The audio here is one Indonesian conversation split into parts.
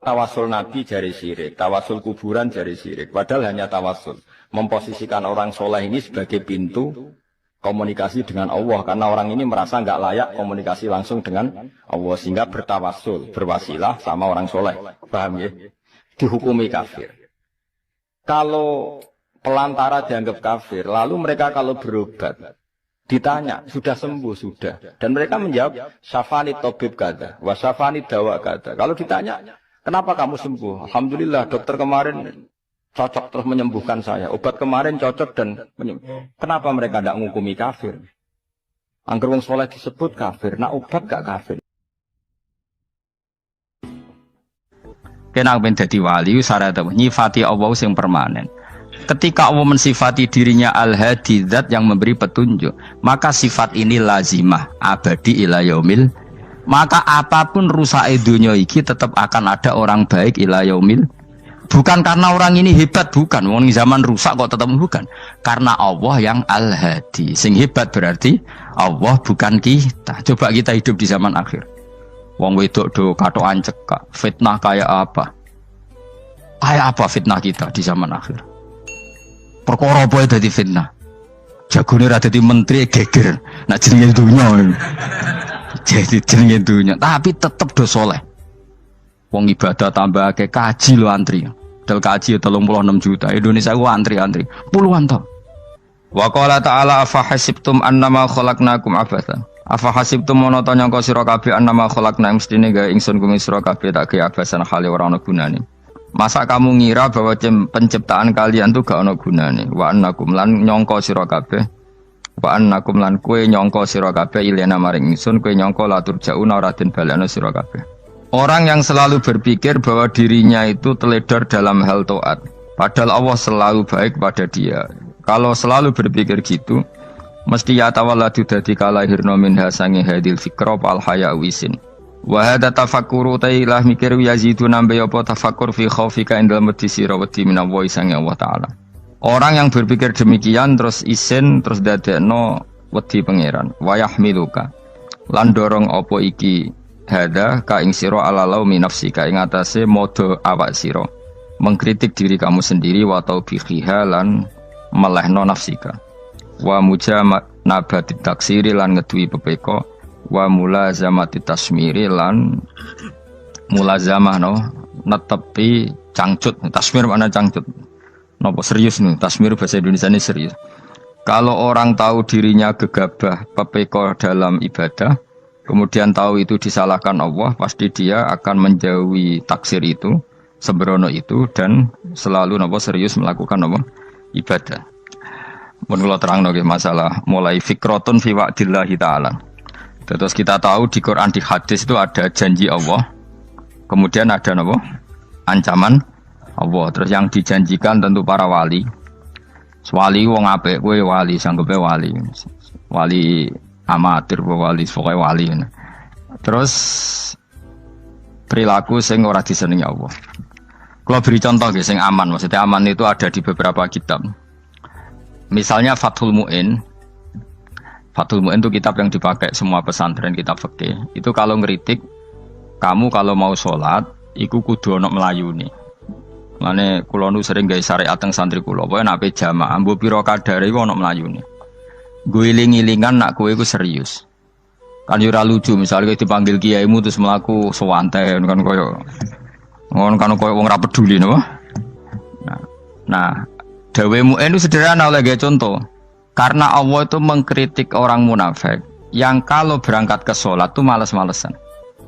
Tawasul Nabi jari syirik, tawasul kuburan jari syirik. Padahal hanya tawasul. Memposisikan orang soleh ini sebagai pintu komunikasi dengan Allah. Karena orang ini merasa nggak layak komunikasi langsung dengan Allah. Sehingga bertawasul, berwasilah sama orang soleh. Paham ya? Dihukumi kafir. Kalau pelantara dianggap kafir, lalu mereka kalau berobat, ditanya, sudah sembuh, sudah. Dan mereka menjawab, syafani tobib kata, wa syafani dawa kata. Kalau ditanya, kenapa kamu sembuh? Alhamdulillah, dokter kemarin cocok terus menyembuhkan saya. Obat kemarin cocok dan menyembuh. Kenapa mereka tidak menghukumi kafir? Angger wong soleh disebut kafir, nak obat gak kafir. Kena ben dadi wali syarat nyifati Allah sing permanen. Ketika Allah mensifati dirinya Al-Hadi, zat yang memberi petunjuk, maka sifat ini lazimah abadi ila yaumil. Maka apapun rusak dunia iki tetap akan ada orang baik ila yaumil. Bukan karena orang ini hebat, bukan. Wong zaman rusak kok tetap bukan. Karena Allah yang Al-Hadi. Sing hebat berarti Allah, bukan kita. Coba kita hidup di zaman akhir. Wong wedok do katokan cekak. Fitnah kayak apa? Kayak apa fitnah kita di zaman akhir? Perkara apa dadi fitnah? Jagone ra dadi menteri geger. Nak jenenge dunya. Jadi jenenge dunya, tapi tetep do saleh. Wong ibadah tambah ke kaji lo antri. Dal kaji 36 juta. Indonesia ku antri-antri puluhan tahun. Wa qala ta'ala afa hasibtum annama khalaqnakum abatha. Afa hasibtum monoton nyangka sira kabeh annama khalaqna mestine gawe ingsun kuwi sira kabeh tak gawe abasan hale ora ana gunane. Masa kamu ngira bahwa penciptaan kalian tuh gak ana gunane? Wa annakum lan nyangka sira kabeh. Wa annakum lan kowe nyangka sira kabeh ilena maring ingsun kowe nyangka latur jauna ora den balana sira kabeh. Orang yang selalu berpikir bahwa dirinya itu teledor dalam hal taat, padahal Allah selalu baik pada dia. Kalau selalu berpikir gitu, mesti ya tawalladu dadi kalahirna minha sange hadil fikra al haya wisin. Wa hadza tafakkuru tailah mikir yazidu nambe apa tafakkur fi khaufika indal mati sira wedi minallahi sange Allah taala. Orang yang berpikir demikian terus isin terus dadekno wedi pangeran. Wa yahmiluka lan dorong apa iki hadza ka ing sira ala laumi nafsika ing atase modo awak sira mengkritik diri kamu sendiri wa taubihiha lan melehno nafsika. Wa mujanabati taksiri lan ngeduwi pepeko wa mulazamati tasmiri lan mulazamah no netepi cangcut. Tasmir mana cangcut? Napa serius nih? Tasmir bahasa Indonesia ini serius. Kalau orang tahu dirinya gegabah pepeko dalam ibadah, kemudian tahu itu disalahkan Allah, pasti dia akan menjauhi taksir itu, sembrono itu, dan selalu napa serius melakukan napa ibadah. Menurut terang nggih masalah mulai fikrotun fi wa'dillahi ta'ala. Terus kita tahu di Quran di hadis itu ada janji Allah, kemudian ada napa? Ancaman Allah. Terus yang dijanjikan tentu para wali. Wali wong apik kowe wali sanggepe wali. Wali amatir wali pokoke wali. Terus perilaku sing ora disenengi Allah. Kalau beri contoh nggih sing aman, maksudnya aman itu ada di beberapa kitab. Misalnya Fathul Mu'in. Fathul Mu'in itu kitab yang dipakai semua pesantren, kitab fikih. Itu kalau ngeritik, kamu kalau mau sholat, iku kudu ana melayune. Mane kula nu sering gawe syariat teng santri kula, pokoke nek jamaah mbuh pira kadare iku ana melayune. Guling-gilingan nak kowe iku serius. Kan yo ora lucu misalnya dipanggil kiaimu terus mlaku sewanten kan koyo ngono kan koyo wong ora peduli napa. Nah, dawe Mu'in itu sederhana oleh gawe contoh. Karena Allah itu mengkritik orang munafik yang kalau berangkat ke sholat itu malas-malesan.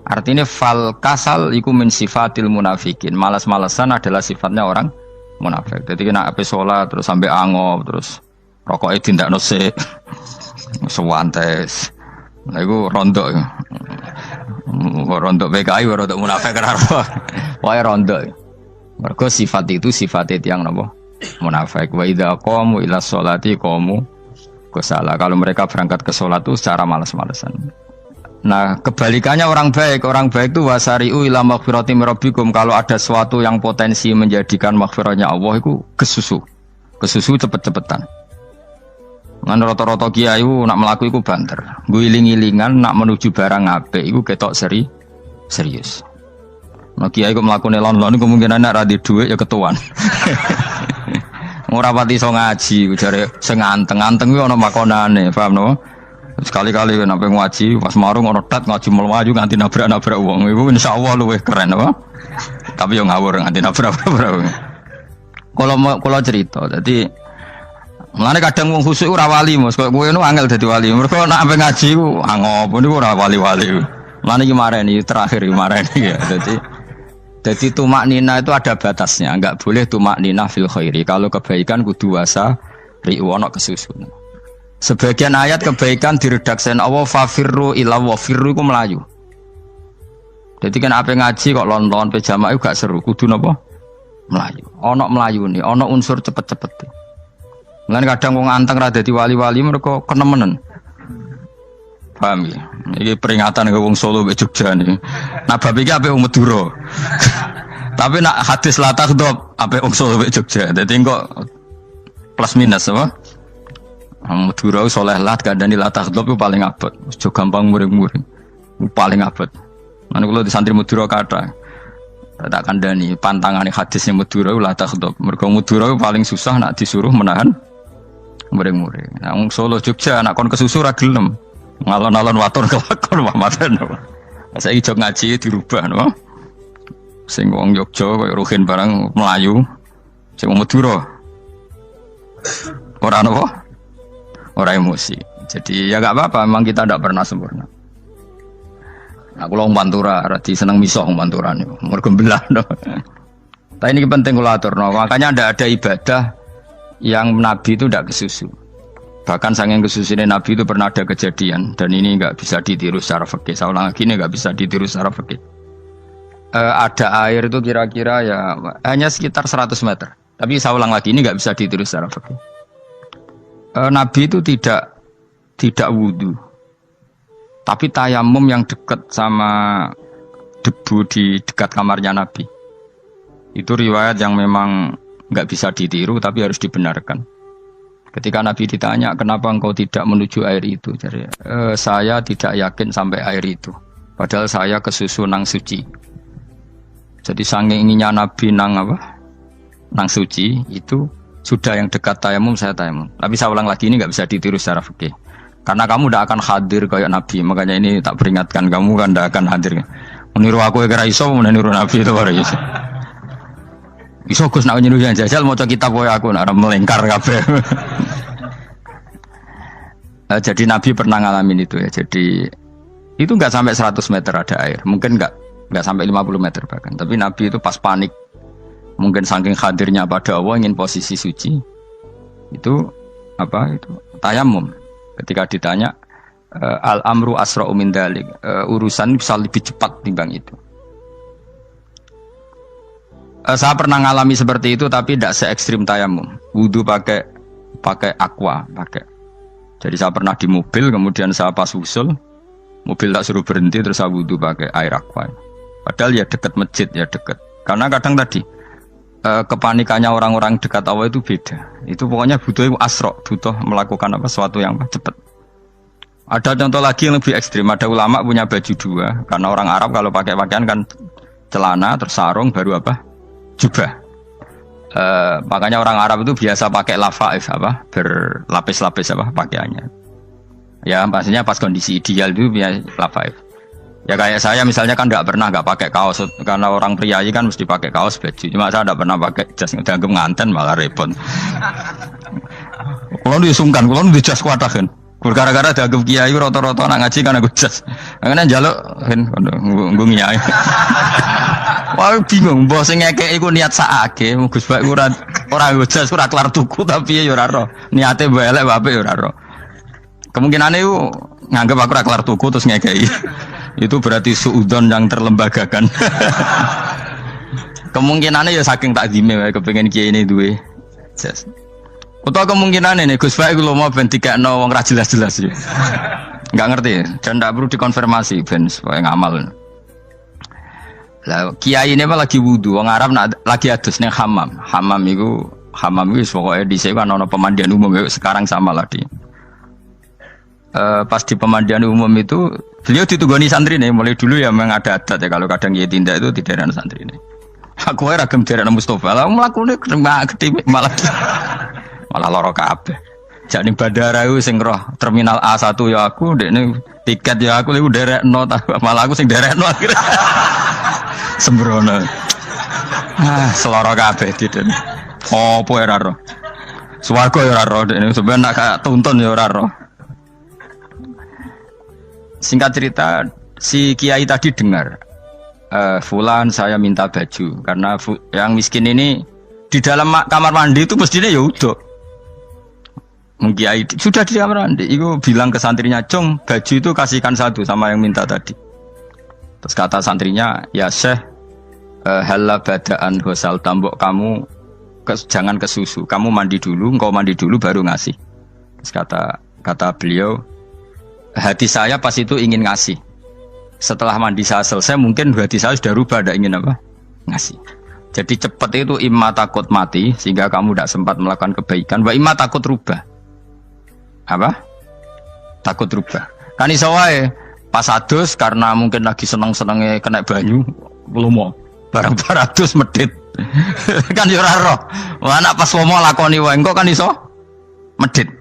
Artinya fal kasal iku min sifatil munafikin. Malas-malesan adalah sifatnya orang munafik. Jadi kena ape sholat terus sampai angop terus rokoknya tindak nosek sewantes. Nah itu rondok. Rondok PKI rondok munafik kenapa? Wah rondok. Mergo sifat itu sifatnya yang napa? Munafik. Wa idza qamu ila sholati qamu salah. Kalau mereka berangkat ke sholat itu secara malas-malesan. Nah kebalikannya orang baik itu wasari'u ila maghfirati mirabbikum. Kalau ada sesuatu yang potensi menjadikan maghfirahnya Allah itu kesusu cepet-cepetan. Ngan rata-rata kiai nak melaku itu banter guling-gilingan nak menuju barang apik itu ketok serius. Nah kiai kok mlakune lon-lon kemungkinan nek ra di dhuwit ya ketuan. Ora pati iso ngaji jare sing anteng-anteng kuwi ana makonane, paham no? Sekali-kali nek ngaji pas marung ana tat ngaji mlayu nganti nabrak-nabrak wong. Iku insyaallah luwih keren apa? Tapi yo ngawur nganti nabrak-nabrak. Kalau cerita, jadi mulane kadang wong khusuk ora wali Mas, koyo kowe angel dadi wali. Mergo nek ampe ngaji ku angop niku ora wali-wali. Mulane iki mareni terakhir mareni ya. Jadi tumak nina itu ada batasnya, enggak boleh tumak nina fil khairi. Kalau kebaikan kudu wasa riwono kesusun. Sebagian ayat kebaikan diredaksen Allah fafirru ila wa firru iku melayu. Jadi kan apa ngaji kok lon-lon pe jamaah gak seru, kudu napa? Melayu. Ono melayune, ono unsur cepet-cepet. Mulane kadang wong anteng ra dadi wali-wali mergo kenemenen. Paham ya? Ini peringatan ke wong Solo ke Jogja nih. Nah bab iki ape wong Madura. Tapi nak hadis la takhdhab ape wong Solo ke Jogja. Dadi kok plus minus apa? Madura soleh lat kandhani la takhdhab itu paling abot. Aja gampang muring-muring. Paling abot. Mana kula di santri Madura kathah. Tak kandhani pantangane hadisnya Madura la takhdhab. Mergo Madura paling susah nak disuruh menahan muring-muring. Nah wong Solo Jogja nak kon kesusu ra gelem. Ngalon-alon waton kelakon pamatan. Saiki jog ngaji dirubah no. Sing wong Yogya koyo Ruhin barang Melayu. Sing wong Madura. Ora napa? Ora emosi. Jadi ya enggak apa-apa, memang kita tidak pernah sempurna. Nah, kula wong Pantura radi seneng misah wong Pantura niku. Mergo belah no. Tapi ini penting kula aturno. Makanya ndak ada ibadah yang Nabi itu tidak kesusu. Bahkan saking kesusunan Nabi itu pernah ada kejadian dan ini nggak bisa ditiru secara fikih. Saya ulang lagi ini nggak bisa ditiru secara fikih. Ada air itu kira-kira ya hanya sekitar 100 meter. Tapi saya ulang lagi ini nggak bisa ditiru secara fikih. Nabi itu tidak wudu, tapi tayamum yang dekat sama debu di dekat kamarnya Nabi. Itu riwayat yang memang nggak bisa ditiru tapi harus dibenarkan. Ketika Nabi ditanya, kenapa engkau tidak menuju air itu? Jadi, saya tidak yakin sampai air itu. Padahal saya kesusu nang suci. Jadi saking inginnya Nabi nang apa? Nang suci itu sudah yang dekat tayamum saya tayamum. Tapi saya ulang lagi ini nggak bisa ditiru secara fikih. Karena kamu tidak akan hadir kayak Nabi. Makanya ini tak peringatkan kamu kan tidak akan hadir. Meniru aku kira iso, meniru Nabi itu baru iso. Iso Gus nak nyuruh yang jajal maca kitab kowe aku nak melengkar kabeh. Jadi Nabi pernah ngalamin itu ya. Jadi itu enggak sampai 100 meter ada air. Mungkin enggak sampai 50 meter bahkan. Tapi Nabi itu pas panik. Mungkin saking hadirnya pada Allah ingin posisi suci. Itu apa itu? Tayamum. Ketika ditanya al-amru asra'u min dzalik. Urusan bisa lebih cepat timbang itu. Saya pernah ngalami seperti itu tapi tidak se ekstrim tayamum. Wudu pakai aqua, pakai. Jadi saya pernah di mobil kemudian saya pas usul, mobil tak suruh berhenti terus saya wudu pakai air aqua. Padahal ya dekat masjid ya dekat. Karena kadang tadi kepanikannya orang-orang dekat Allah itu beda. Itu pokoknya butuh asro, butuh melakukan apa sesuatu yang cepat. Ada contoh lagi yang lebih ekstrim. Ada ulama punya baju dua karena orang Arab kalau pakai pakaian kan celana terus sarung baru apa? Jubah. Makanya orang Arab itu biasa pakai lafaif apa berlapis-lapis apa pakaiannya. Ya pastinya pas kondisi ideal itu biasa lafaif. Ya kayak saya misalnya kan nggak pakai kaos karena orang priayi kan mesti pakai kaos baju. Cuma saya nggak pernah pakai jas dianggap nganten malah repot. Kalau disungkan, kalau di jas kuat kan. Gara-gara dianggap kiai rata-rata nak ngaji kan aku jas. Karena jaluk kan nggung nyai. Wah bingung, bos ngekek iku niat sakake, Gus Bak ora jas ora kelar tuku tapi ya ora ro. Niate mbok elek wae ya ora ro. Kemungkinane iku nganggep aku ora kelar tuku terus ngekeki. Itu berarti suudzon yang terlembagakan. Kemungkinane ya saking takdime wae kepengin kiai ini duwe jas. Utawa kemungkinane nih Gus Bak iku lho mau ben dikekno wong ra jelas-jelas ya. Enggak ngerti dan ndak perlu dikonfirmasi ben supaya ngamal. Lah kiai ini lagi wudu, orang Arab lagi adus ning hammam. Hammam itu pokoknya di sini kan ana pemandian umum sekarang sama lah di. pas di pemandian umum itu beliau ditunggoni santri nih, mulai dulu ya memang ada adat ya kalau kadang dia tindak itu di daerah santri nih. Aku era ragam daerah Mustafa, lah melakukan gede malah loro kabeh. Jadi bandara itu sing roh terminal A1 ya aku, dekne tiket ya aku liku derekno, malah aku sing derekno akhirnya. Sembrono. Seloro kabeh diten. Opo ora roh. Swarga ya ora roh, dekne sampeyan nak tuntun ya ora roh. Singkat cerita, si kiai tadi dengar, Fulan saya minta baju karena yang miskin ini di dalam kamar mandi itu mestinya ya udah. Kiai sudah di kamar mandi, itu bilang ke santrinya, Cung baju itu kasihkan satu sama yang minta tadi. Terus kata santrinya, ya Syekh, halla badaan ghusal tambok kamu jangan ke susu, kamu mandi dulu, engkau mandi dulu baru ngasih. Terus kata beliau, hati saya pas itu ingin ngasih. Setelah mandi saya selesai, mungkin hati saya sudah rubah, tidak ingin apa? Ngasih. Jadi cepat itu imma takut mati, sehingga kamu tidak sempat melakukan kebaikan. Wa imma takut rubah. Apa? Takut rubah. Kan iso wae pas adus karena mungkin lagi seneng-senenge kena banyu, lomo. Barang 200 medit. Kan yo ora roh. Wah anak pas lomo lakoni wae engko kan iso medit.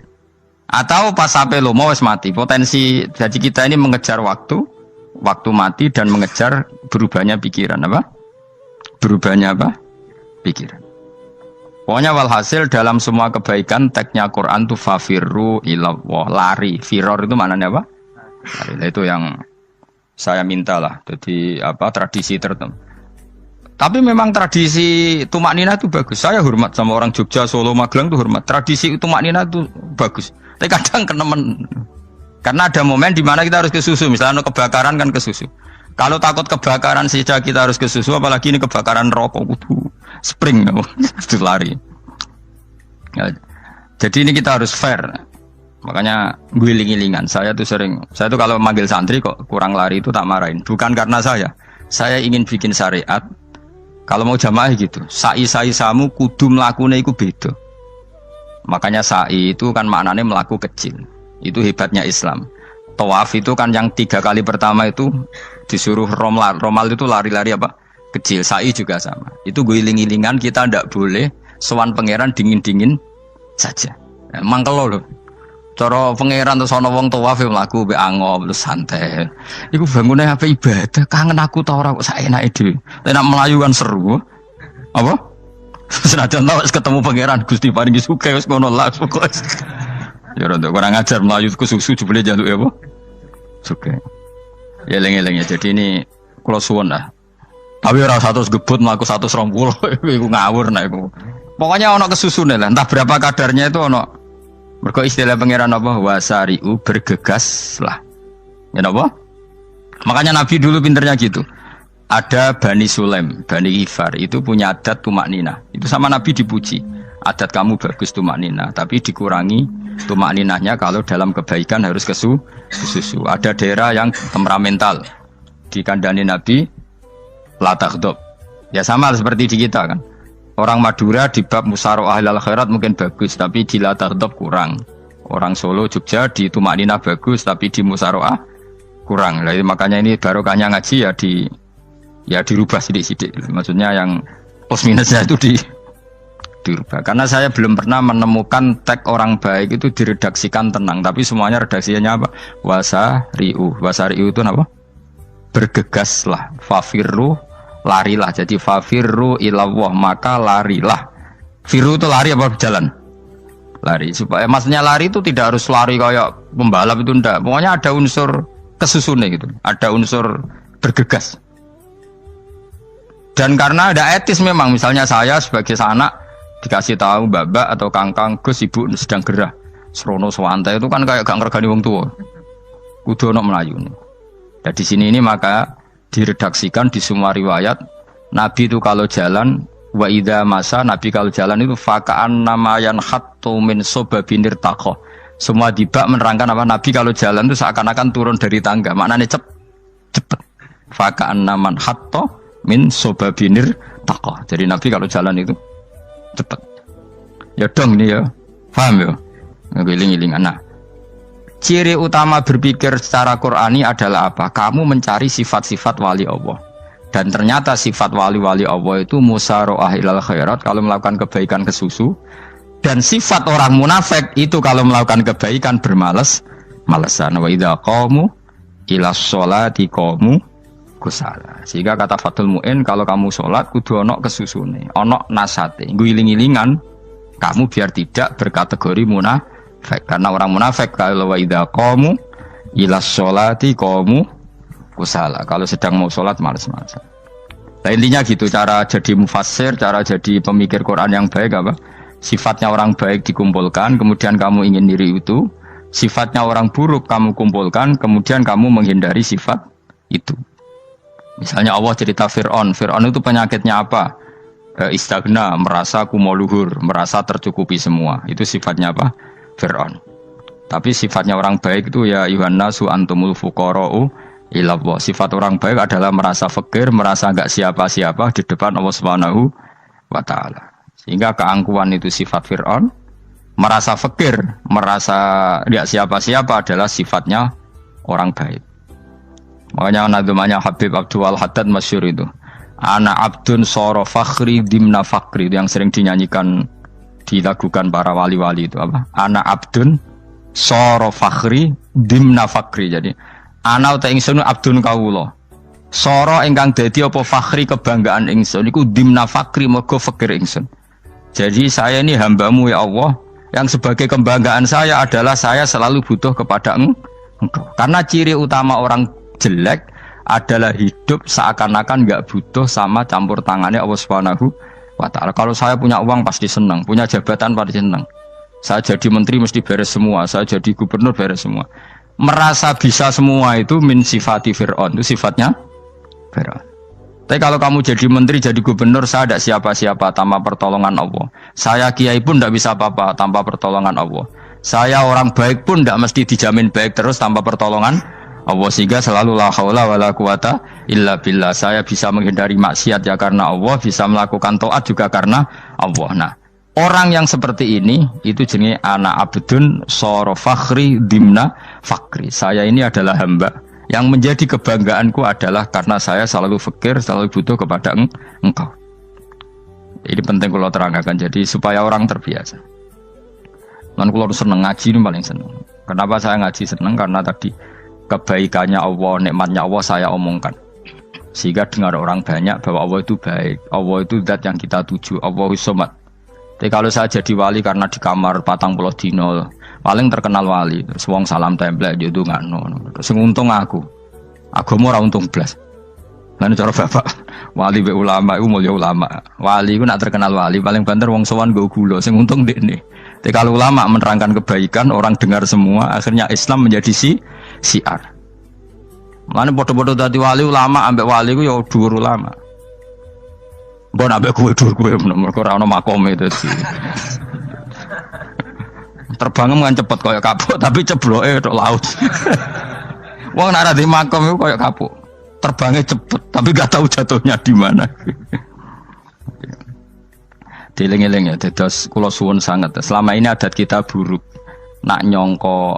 Atau pas sampai lomo wis mati. Potensi jadi kita ini mengejar waktu mati dan mengejar berubahnya pikiran apa? Berubahnya apa? Pikiran. Pokoknya walhasil dalam semua kebaikan teksnya Quran tuh fafirru ilallah, lari. Firor itu maknanya apa? Lari. Itu yang saya minta lah. Jadi apa tradisi tertentu. Tapi memang tradisi tumak nina itu bagus. Saya hormat sama orang Jogja, Solo, Magelang tuh hormat. Tradisi tumak nina itu bagus. Tapi kadang kenemen. Karena ada momen di mana kita harus ke susu. Misalnya kebakaran kan ke susu. Kalau takut kebakaran saja kita harus ke susu, apalagi ini kebakaran rokok, spring, itu lari. Ya, jadi ini kita harus fair. Makanya guling-gilingan. Saya tuh kalau manggil santri kok kurang lari itu tak marahin. Bukan karena saya ingin bikin syariat. Kalau mau jamaah gitu, sa'i samu kudu mlakune iku beda. Makanya sa'i itu kan maknanya melaku kecil. Itu hebatnya Islam. Tawaf itu kan yang 3 kali pertama itu disuruh romal itu lari-lari apa? Kecil. Sa'i juga sama. Itu guling-gilingan kita ndak boleh sowan pangeran dingin-dingin saja. Emang kalau loh. Cara pangeran terus ana wong tawaf mlaku mbek angop terus santai. Iku bangune apa ibadah? Kangen aku ta ora kok saenake dhewe. Nek melayu kan seru. Apa? Senajan tau ketemu pangeran Gusti paringi sugih wis ngono lah pokoke. Ya ora kurang ajar melayu ku susu jebule njaluk ya apa? Sugih. Ya eling-eling ya. Jadi ini kula suwun lah. Tapi ora 100 gebut mlaku 120 iku ngawur nek iku. Pokoknya ana kesusune lah, entah berapa kadarnya itu ana. Mergo istilah pangeran apa wasari'u bergegas lah. Ya apa? Makanya Nabi dulu pinternya gitu. Ada Bani Sulaim, Bani Ghifar itu punya adat tumak nina. Itu sama Nabi dipuji. Adat kamu bagus tumak nina, tapi dikurangi tumak ninahnya kalau dalam kebaikan harus ke susu. Ada daerah yang temperamental. Dikandani Nabi la taghdab. Ya sama seperti di kita kan. Orang Madura di bab musyawarah ahlul khairat mungkin bagus, tapi di la taghdab kurang. Orang Solo, Jogja di tumak nina bagus, tapi di musyawarah kurang. Jadi makanya ini barokahnya ngaji ya dirubah sidik-sidik. Maksudnya yang plus minusnya itu dirubah. Karena saya belum pernah menemukan tag orang baik itu diredaksikan tenang, tapi semuanya redaksinya apa? Wasari'u. Wasari'u itu apa? Bergegaslah. Fafirru, larilah. Jadi fafirru ilallah, maka larilah. Firu itu lari apa berjalan? Lari. Supaya maksudnya lari itu tidak harus lari kayak pembalap itu enggak. Pokoknya ada unsur kesusune gitu. Ada unsur bergegas. Dan karena ada etis memang, misalnya saya sebagai anak dikasih tahu babak atau kangkang Gus ibu sedang gerah. Serono swantai itu kan kayak gak ngergani wong tua. Kudu ono Melayu nih. Dan di sini ini maka diredaksikan di semua riwayat Nabi itu kalau jalan wa idza masa, Nabi kalau jalan itu fakaan namayan khattu min sobabinir taqo. Semua dibak menerangkan apa Nabi kalau jalan itu seakan-akan turun dari tangga. Maknanya cepet. Fakaan naman khattu min sobabinir taqo. Jadi Nabi kalau jalan itu cepet. Ya dong ini ya. Paham ya? Ngiling-ngiling anak. Ciri utama berpikir secara Qur'ani adalah apa? Kamu mencari sifat-sifat wali Allah. Dan ternyata sifat wali-wali Allah itu musara'ah ilal khairat, kalau melakukan kebaikan kesusu. Dan sifat orang munafik itu kalau melakukan kebaikan bermales-malesan. Wa idza qamu ila sholati qamu kusala. Sehingga kata Fathul Mu'in, kalau kamu sholat kudu ono kesusune, ono nasate, guling-gilingan kamu biar tidak berkategori munafik. Karena orang munafik kalau wa idza qamu ila sholati qamu kusala. Kalau sedang mau sholat malas-malasan. Nah, intinya gitu cara jadi mufassir, cara jadi pemikir Quran yang baik apa? Sifatnya orang baik dikumpulkan, kemudian kamu ingin diri itu. Sifatnya orang buruk kamu kumpulkan, kemudian kamu menghindari sifat itu. Misalnya Allah cerita Fir'aun. Fir'aun itu penyakitnya apa? Istagna, merasa kumoluhur, merasa tercukupi semua. Itu sifatnya apa? Fir'aun. Tapi sifatnya orang baik itu ya Yuhannasu antumul fuqara'u ilallah. Sifat orang baik adalah merasa fakir, merasa enggak siapa-siapa di depan Allah Subhanahu wa taala. Sehingga keangkuhan itu sifat Fir'aun, merasa fakir, merasa enggak siapa-siapa adalah sifatnya orang baik. Makanya nadzumannya Habib Abdul Haddad masyhur itu. Ana abdun soro fakhri dimna fakri, yang sering dinyanyikan dilakukan para wali-wali itu apa? Ana abdun soro fakhri dimna fakri. Jadi ana uta ingsun abdun kawula. Soro ingkang dadi apa fakhri kebanggaan ingsun iku dimna fakri mergo fakir ingsun. Jadi saya ini hambamu ya Allah, yang sebagai kebanggaan saya adalah saya selalu butuh kepada engkau. Karena ciri utama orang jelek adalah hidup seakan-akan enggak butuh sama campur tangannya Allah Subhanahu wa ta'ala. Kalau saya punya uang pasti senang, punya jabatan pasti senang. Saya jadi menteri mesti beres semua, saya jadi gubernur beres semua. Merasa bisa semua itu min sifati Fir'aun, itu sifatnya Fir'aun. Tapi kalau kamu jadi menteri, jadi gubernur, saya tidak siapa-siapa tanpa pertolongan Allah. Saya kiai pun tidak bisa apa-apa tanpa pertolongan Allah. Saya orang baik pun tidak mesti dijamin baik terus tanpa pertolongan Allah. Sehingga selalu la haula wala quwata illa billah. Saya bisa menghindari maksiat ya karena Allah, bisa melakukan taat juga karena Allah. Nah, orang yang seperti ini itu jenis ana abdun soro fakhri dimna fakri. Saya ini adalah hamba yang menjadi kebanggaanku adalah karena saya selalu fakir, selalu butuh kepada engkau. Ini penting kalau terangkan, jadi supaya orang terbiasa. Dan kalau seneng ngaji ini paling seneng. Kenapa saya ngaji seneng? Karena tadi kebaikannya Allah, nikmatnya Allah saya omongkan. Sehingga dengar orang banyak bahwa Allah itu baik, Allah itu zat yang kita tuju, Allahus Somad. Tapi kalau saya jadi wali karena di kamar 40 dino, paling terkenal wali, wong salam template yo ndongakno. Sing untung aku mau ora untung blas. Lan cara bapak wali be ulama iku mulya ulama. Wali iku nak terkenal wali paling banter wong sowan nggo gula, sing untung ndekne. Tapi kalau ulama menerangkan kebaikan, orang dengar semua, akhirnya Islam menjadi siar. Mana bodoh-bodoh tadi wali ulama ambek wali ku ya dhuwur ulama. Mbok ambek kowe dhuwur kowe mergo ora ono makome dadi. Terbangem kan cepet kaya kapuk tapi cebloke tok laut. Wong nek ora di makom iku kaya kapuk. Terbangnya cepet tapi gak tahu jatuhnya di mana. Dieling-eling ya, dados kula suwun sanget. Selama ini adat kita buruk. Nak nyongko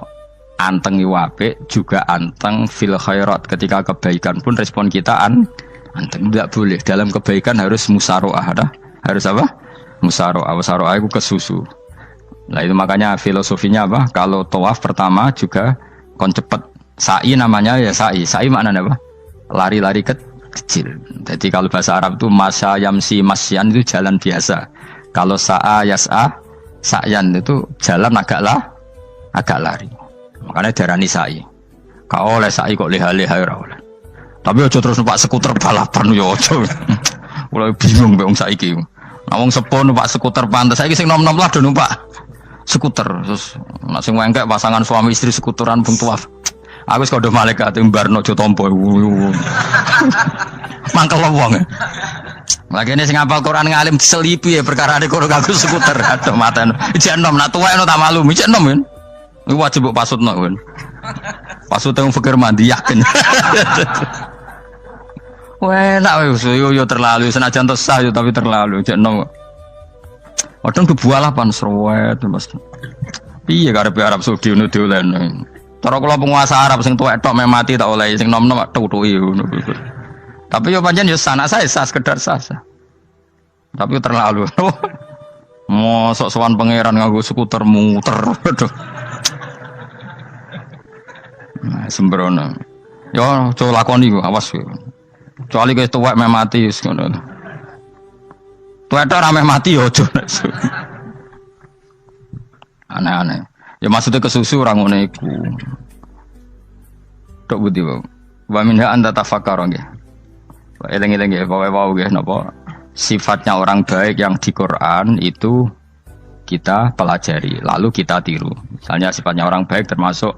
anteng apik juga anteng fil khairat. Ketika kebaikan pun respon kita anteng, tidak boleh. Dalam kebaikan harus musaroah, harus apa? Musaroah. Musaroah itu kesusu. Nah itu makanya filosofinya apa? Kalau tawaf pertama juga kon cepet. Sa'i namanya ya sa'i. Sa'i maknanya apa? Lari-lari kecil. Jadi kalau bahasa Arab itu masya yamsi masyan itu jalan biasa. Kalau sa'a yas'a sa'yan itu jalan agak lari. Makanya darani sa'i. Kau oleh sa'i kok leha-leha ora oleh. Tapi aja terus numpak skuter balapan yo aja. Mulai bingung mbek wong saiki. Nah wong sepo numpak skuter pantes saiki sing nom-nom lah do numpak skuter. Terus nek sing wengkek pasangan suami istri skuteran pun tuaf. Aku wis kodho malaikat mbarno aja tampa. Mangkel wong. Lagi ini sing hafal Quran ngalim diselipi ya perkara ade kono kanggo skuter. Aduh maten. Ijek enom nak tuwek no tak maklum. Ijek enom kan. Iku wajib mbok pasutno kan. Pasute wong fikir mandi yakin. Wah, nak yo terlalu senajan sah yo tapi terlalu. Ijek enom. Wadon kebualapan serwet Mas. Piye karepe Arab Saudi ngono diolen. Cara kula penguasa Arab sing tuwek tok meh mati tak oleh sing nom-nom tutuki ngono. Tapi yo pancen yo sanak saya sah sekedar sah. Tapi terlalu. Mosok sowan pangeran nganggo skuter muter. Aduh. Nah, sembrono. Yo coba lakoni ku, awas ku. Kecuali kowe tuwek meh mati wis ngono. Tuwek tok ora meh mati yo aja. Aneh-aneh. Ya maksudnya kesusu orang ngono iku. Tok budi wae. Wa minha anta tafakkar nggih. Eling-eling nggih wae nggih napa sifatnya orang baik yang di Quran itu kita pelajari lalu kita tiru. Misalnya sifatnya orang baik termasuk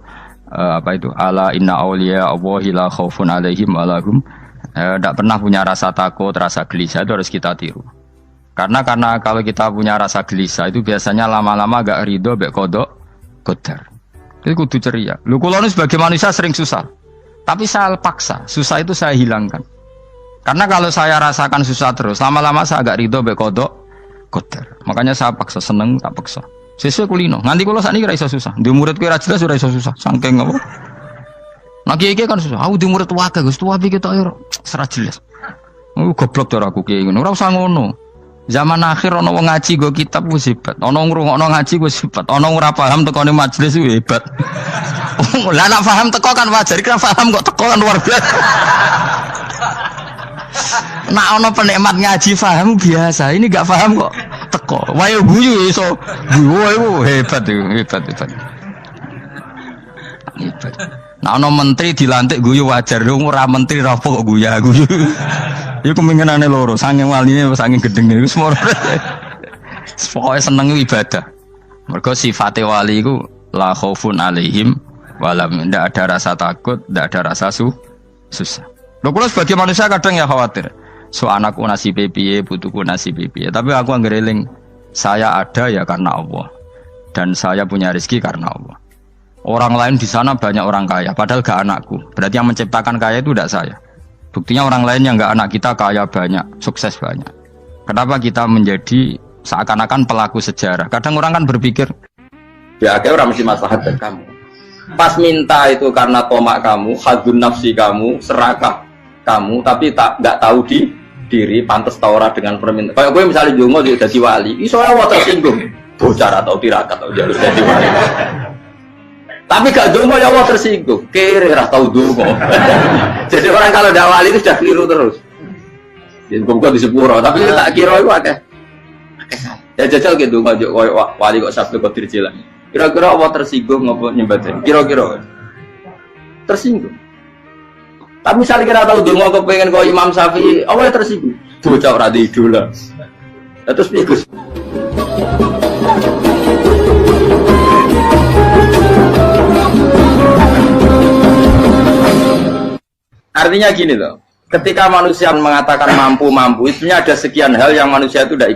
apa itu ala inna auliya Allahi la khaufun alaihim wa lahum tidak pernah punya rasa takut, rasa gelisah, itu harus kita tiru. Karena kalau kita punya rasa gelisah itu biasanya lama-lama gak ridho mbek kodok qadar. Itu kudu ceria. Lu kula nu sebagai manusia sering susah. Tapi saya paksa, susah itu saya hilangkan. Karena kalau saya rasakan susah terus, lama-lama saya agak ridho mbek kodok qadar. Makanya saya paksa, seneng tak paksa. Sesuai kulino. Nganti kula sakniki ra iso susah. Di murid kuwi ra jelas ora iso susah. Saking apa? Nah kiai kan susah. Aku di murid wae Gus, tuwa iki ketok ora jelas. Goblok cara aku kiai ngono. Ora usah ngono. Zaman akhir ana wong ngaji go kitab wis hebat. Ana ngrungokno ngaji wis hebat. Ana ora paham tekone majelis wis hebat. Lah nek paham teko kan wajar, kira paham kok teko kan luar biasa. Nak ana penikmat ngaji paham biasa. Ini enggak paham kok teko. Wae guyu iso. Guyu hebat itu, hebat. Hebat. Nah ana menteri dilantik guyu wajar. Ora menteri ra kok guyu. Iku kemungkinane loro, saking waline saking gedenge iku semua. Pokoke seneng ibadah. Mergo sifate wali iku la khaufun alaihim walam, ndak ada rasa takut, ndak ada rasa susah. Lho kula sebagai manusia kadang ya khawatir. So anakku nasibe piye, putuku nasibe piye. Tapi aku anggere eling saya ada ya karena Allah. Dan saya punya rezeki karena Allah. Orang lain di sana banyak orang kaya, padahal gak anakku. Berarti yang menciptakan kaya itu tidak saya. Buktinya orang lain yang gak anak kita kaya banyak, sukses banyak. Kenapa kita menjadi seakan-akan pelaku sejarah? Kadang orang kan berpikir, ya akhirnya orang mesti maslahat dan kamu. Pas minta itu karena tomak kamu, hadun nafsi kamu, serakah kamu, tapi gak tahu diri, pantas taura dengan permintaan. Kayak gue misalnya jongo jadi wali, iso Allah tersinggung, bocor atau tirakat atau jadi wali. Tapi gak dongo ya Allah tersinggung, kere rah tau dongo. Jadi orang kalau tidak wali itu sudah keliru terus. Jadi bukan di sepuro, tapi tak kira itu akeh. Ya jajal gitu ngajak wali kok sabtu kok dirjilan. Kira-kira Allah tersinggung ngopo nyembatin? Kira-kira tersinggung. Tapi misalnya kira tahu dongo kepengen kau Imam Syafi'i, Allah tersinggung. Bocah ora di idola. Terus pikus. Artinya gini loh, ketika manusia mengatakan mampu, itu ada sekian hal yang manusia itu tidak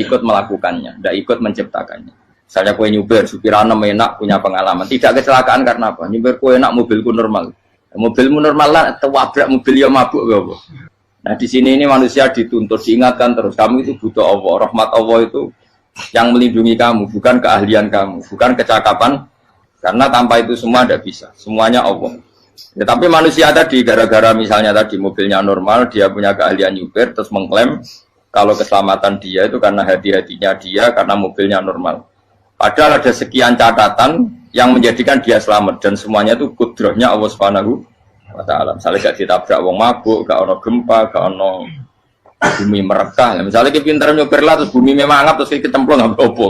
ikut melakukannya, tidak ikut menciptakannya. Misalnya kue nyuber, supirana enak, punya pengalaman, tidak kecelakaan karena apa? Nyuber kue enak, mobilku normal, mobilmu normal lah, tewabrak mobil yang mabuk, apa? Nah di sini ini manusia dituntut, diingatkan terus, kamu itu butuh Allah, rahmat Allah itu yang melindungi kamu, bukan keahlian kamu, bukan kecakapan, karena tanpa itu semua tidak bisa, semuanya Allah. Ya, tapi manusia tadi gara-gara misalnya tadi mobilnya normal, dia punya keahlian nyupir, terus mengklaim kalau keselamatan dia itu karena hati-hatinya dia, karena mobilnya normal. Padahal ada sekian catatan yang menjadikan dia selamat dan semuanya itu kudrahnya Allah Subhanahu wa Ta'ala. Misalnya gak ditabrak wong mabuk, gak ono gempa, gak ono bumi merekah. Misalnya kita pintar nyupir lah, terus bumi memang terus kita templong nggak apa-apa.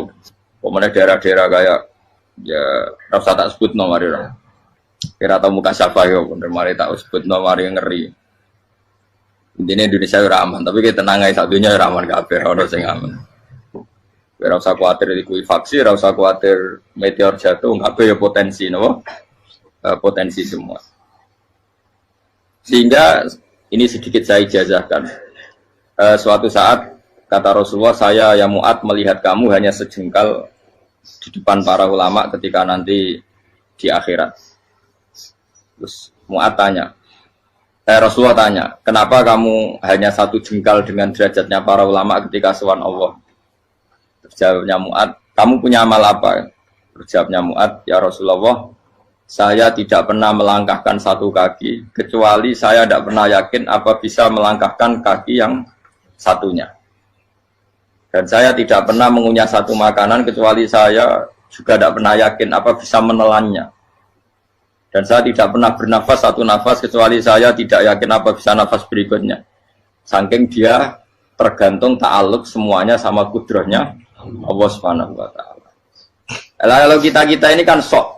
Kemudian daerah-daerah kayak ya rasa tak sebut nomor itu. Kira tahu muka siapa yo, bener mari tak sebut nomor yang ngeri. Intinya Indonesia ora aman, tapi kita tenang aja satunya ora aman kabeh, ora sing aman. Ora usah kuwatir dikuwi vaksi, ora usah kuwatir meteor jatuh, kabeh ya potensi napa? Potensi semua. Sehingga ini sedikit saya ijazahkan. Suatu saat kata Rasulullah, saya ya Mu'ad melihat kamu hanya sejengkal di depan para ulama ketika nanti di akhirat. Terus Mu'ad tanya, Rasulullah tanya, kenapa kamu hanya satu jengkal dengan derajatnya para ulama ketika sowan Allah? Terjawabnya Mu'ad, kamu punya amal apa? Terjawabnya Mu'ad, ya Rasulullah, saya tidak pernah melangkahkan satu kaki, kecuali saya tidak pernah yakin apa bisa melangkahkan kaki yang satunya. Dan saya tidak pernah mengunyah satu makanan, kecuali saya juga tidak pernah yakin apa bisa menelannya. Dan saya tidak pernah bernafas satu nafas, kecuali saya tidak yakin apa bisa nafas berikutnya. Saking dia tergantung ta'aluk semuanya sama kudrahnya Allah Subhanahu wa ta'ala. Kalau kita ini kan sok.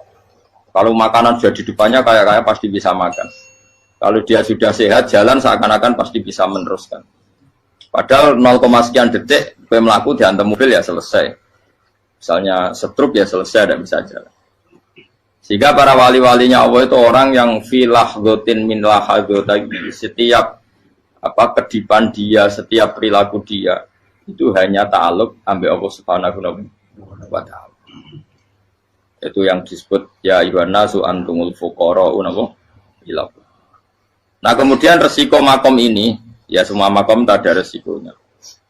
Kalau makanan sudah di depannya kayak pasti bisa makan. Kalau dia sudah sehat, jalan seakan-akan pasti bisa meneruskan. Padahal 0, sekian detik, gue melaku dihantam mobil ya selesai. Misalnya stroke ya selesai, tidak bisa jalan. Sehingga para wali-walinya Allah itu orang yang filah gotin min lahadotagi. Setiap kedipan dia, setiap perilaku dia, itu hanya ta'aluk ambil Allah Subhanahu wa ta'ala. Itu yang disebut ya ayyuhan nasu antumul fuqara'u ila. Nah, kemudian resiko makom ini, ya semua makom tak ada resikonya.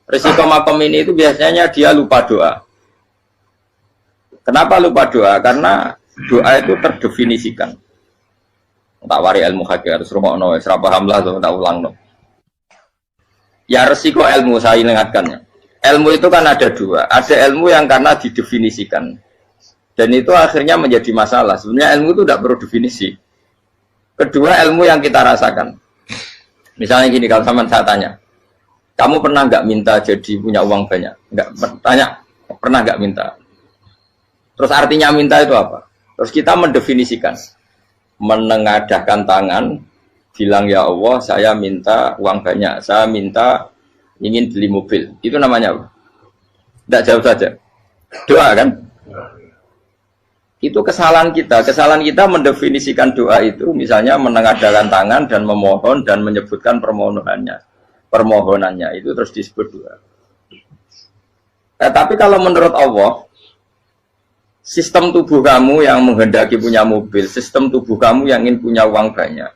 Resiko makom ini itu biasanya dia lupa doa. Kenapa lupa doa? Karena doa itu terdefinisikan. Tak wari ilmu hakik harus rungokno, wis ra paham lah tak ulangno. Ya resiko ilmu saya ingatkannya. Ilmu itu kan ada dua. Ada ilmu yang karena didefinisikan. Dan itu akhirnya menjadi masalah. Sebenarnya ilmu itu tidak perlu definisi. Kedua, ilmu yang kita rasakan. Misalnya gini, kalau sama saya tanya, kamu pernah nggak minta jadi punya uang banyak? Nggak tanya, pernah nggak minta? Terus artinya minta itu apa? Terus kita mendefinisikan, menengadahkan tangan, bilang ya Allah, saya minta uang banyak, saya minta ingin beli mobil. Itu namanya apa? Tidak jauh saja. Doa kan? Itu kesalahan kita mendefinisikan doa itu misalnya menengadahkan tangan dan memohon dan menyebutkan permohonannya itu terus disebut doa. Tapi kalau menurut Allah, sistem tubuh kamu yang menghendaki punya mobil, sistem tubuh kamu yang ingin punya uang banyak,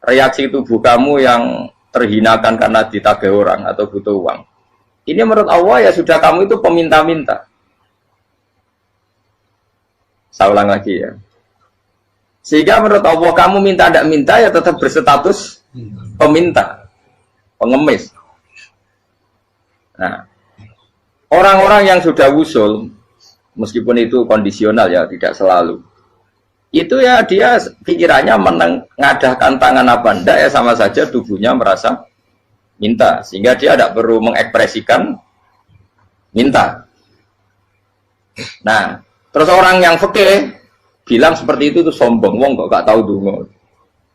reaksi tubuh kamu yang terhinakan karena ditagih orang atau butuh uang, ini menurut Allah ya sudah kamu itu peminta-minta. Saya ulang lagi ya. Sehingga menurut Allah kamu minta tidak minta ya tetap berstatus peminta, pengemis. Nah, orang-orang yang sudah wusul, meskipun itu kondisional ya, tidak selalu. Itu ya dia pikirannya menengadahkan tangan apa enggak ya sama saja tubuhnya merasa minta. Sehingga dia tidak perlu mengekspresikan minta. Nah, terus orang yang fikih bilang seperti itu sombong, wong kok gak tahu dungo.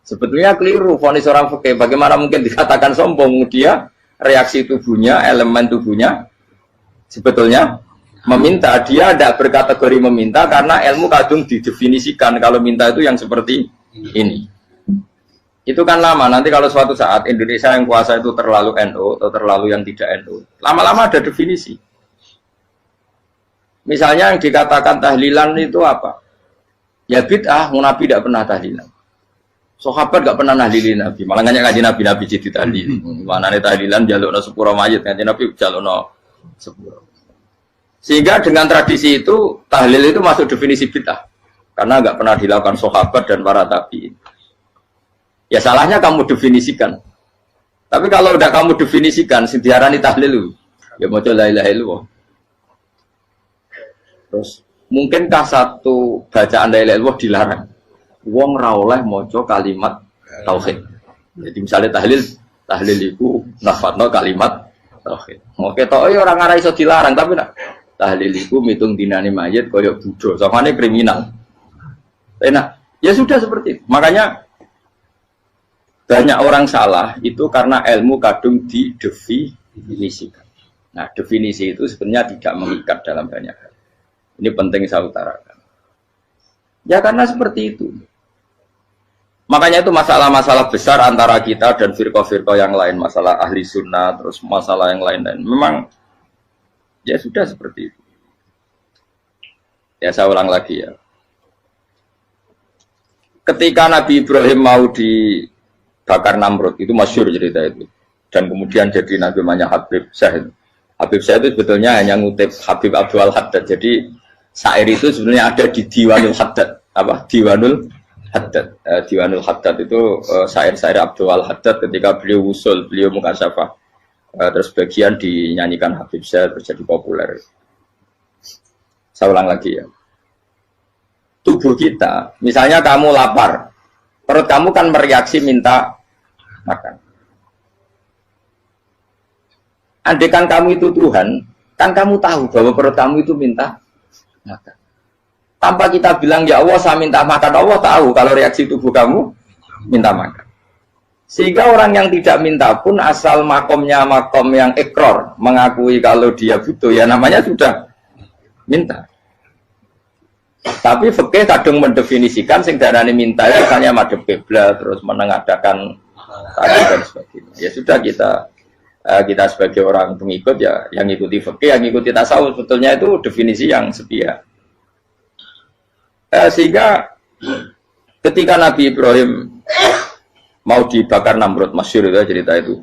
Sebetulnya keliru vonis orang fikih. Bagaimana mungkin dikatakan sombong? Dia reaksi tubuhnya, elemen tubuhnya sebetulnya meminta. Dia tidak berkategori meminta karena ilmu kadung didefinisikan kalau minta itu yang seperti ini. Itu kan lama. Nanti kalau suatu saat Indonesia yang kuasa itu terlalu NU atau terlalu yang tidak NU, lama-lama ada definisi. Misalnya yang dikatakan tahlilan itu apa? Ya bid'ah, Nabi tidak pernah tahlilan. Sahabat tidak pernah nahlilin Nabi. Malah nggak ngaji Nabi jadi tahlil. Mana nih tahlilan jalukno sepuro mayit, ngaji Nabi jalukno sepuro. Sehingga dengan tradisi itu tahlil itu masuk definisi bid'ah. Karena nggak pernah dilakukan sahabat dan para tabi'in. Ya salahnya kamu definisikan. Tapi kalau udah kamu definisikan, diarani tahlil, ya mau la ilaha illallah. Terus mungkinkah satu bacaan la ilaha illallah dilarang? Wong ra oleh maca kalimat tauhid. Jadi misalnya tahlil iku nafadno kalimat tauhid. Oke tok ya ora ngara iso dilarang tapi nak tahlil iku mitung dinane mayit kaya Buddha. Samane kriminal. Enak. Ya sudah seperti itu. Makanya banyak orang salah itu karena ilmu kadung didefinisikan. Nah, definisi itu sebenarnya tidak mengikat dalam banyak hal. Ini penting saya utarakan. Ya karena seperti itu. Makanya itu masalah-masalah besar antara kita dan firqah-firqah yang lain. Masalah ahli sunnah, terus masalah yang lain-lain. Memang, ya sudah seperti itu. Ya saya ulang lagi ya. Ketika Nabi Ibrahim mau dibakar Namrud, itu masyhur cerita itu. Dan kemudian jadi Nabi namanya Habib Syahid. Habib Syahid itu sebetulnya hanya ngutip Habib Abdul Haddad. Jadi syair itu sebenarnya ada di Diwanul Haddad. apa Diwanul Haddad. Diwanul Haddad itu syair-syair Abdul Haddad ketika beliau usul, beliau mukasyafah. Terus bagian dinyanyikan Habib Syed terjadi populer. Saya ulang lagi ya. Tubuh kita, misalnya kamu lapar, perut kamu kan mereaksi minta makan. Andaikan kamu itu Tuhan, kan kamu tahu bahwa perut kamu itu minta makan. Tanpa kita bilang, ya Allah saya minta makan, Allah tahu kalau reaksi tubuh kamu minta makan. Sehingga orang yang tidak minta pun asal makomnya makom yang ikror, mengakui kalau dia butuh, ya namanya sudah minta. Tapi fikih kadang mendefinisikan sing darane minta itu hanya madhep kiblat terus menengadakan tadi dan sebagainya. Ya sudah kita sebagai orang pengikut ya yang ikuti fikih, yang ikuti tasawuf sebetulnya itu definisi yang setia. Sehingga ketika Nabi Ibrahim mau dibakar Namrud, masyhur itu cerita itu.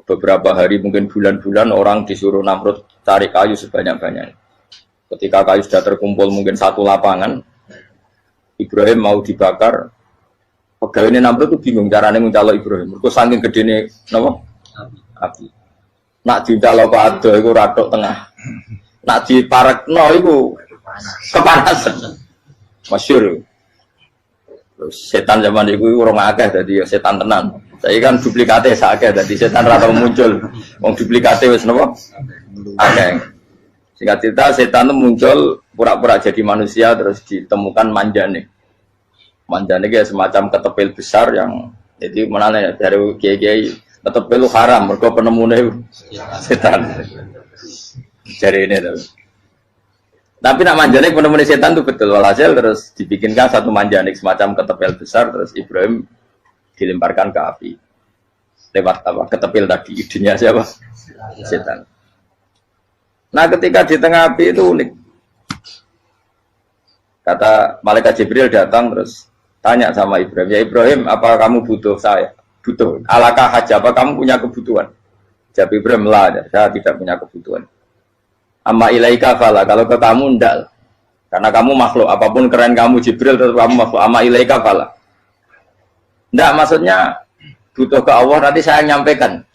Beberapa hari mungkin bulan-bulan orang disuruh Namrud cari kayu sebanyak-banyaknya. Ketika kayu sudah terkumpul mungkin satu lapangan, Ibrahim mau dibakar. Pegawai ini Namrud itu bingung caranya mencalok Ibrahim. Mereka saking gedene napa? Api. Nak dicalok ada iku radok tengah. Nak diparekno iku kepanasan. Masyhur. Terus setan zaman itu orang akeh dadi setan tenan. Saya kan duplikate sakeh dadi setan ra tau muncul. Wong duplikate wis napa? Akeh. Singkat cerita setan itu muncul pura-pura jadi manusia terus ditemukan manjane. Manjane kayak semacam ketepil besar yang jadi mana dari kiai-kiai ketepil itu haram mergo penemune setan. Jari ini tuh. Tapi nak manjanik penemune setan itu betul walhasil terus dibikinkan satu manjanik semacam ketepil besar terus Ibrahim dilemparkan ke api. Lewat apa? Ketepil tadi idenya siapa? Setan. Nah ketika di tengah api itu unik. Kata malaikat Jibril datang terus tanya sama Ibrahim, ya Ibrahim apa kamu butuh saya? Butuh. Alakah haja apa kamu punya kebutuhan? Jawab Ibrahim lah, saya tidak punya kebutuhan. Amma ilaika fala, kalau ke kamu ndak. Karena kamu makhluk, apapun keren kamu Jibril tetap kamu makhluk. Amma ilaika fala. Ndak maksudnya butuh ke Allah nanti saya nyampaikan.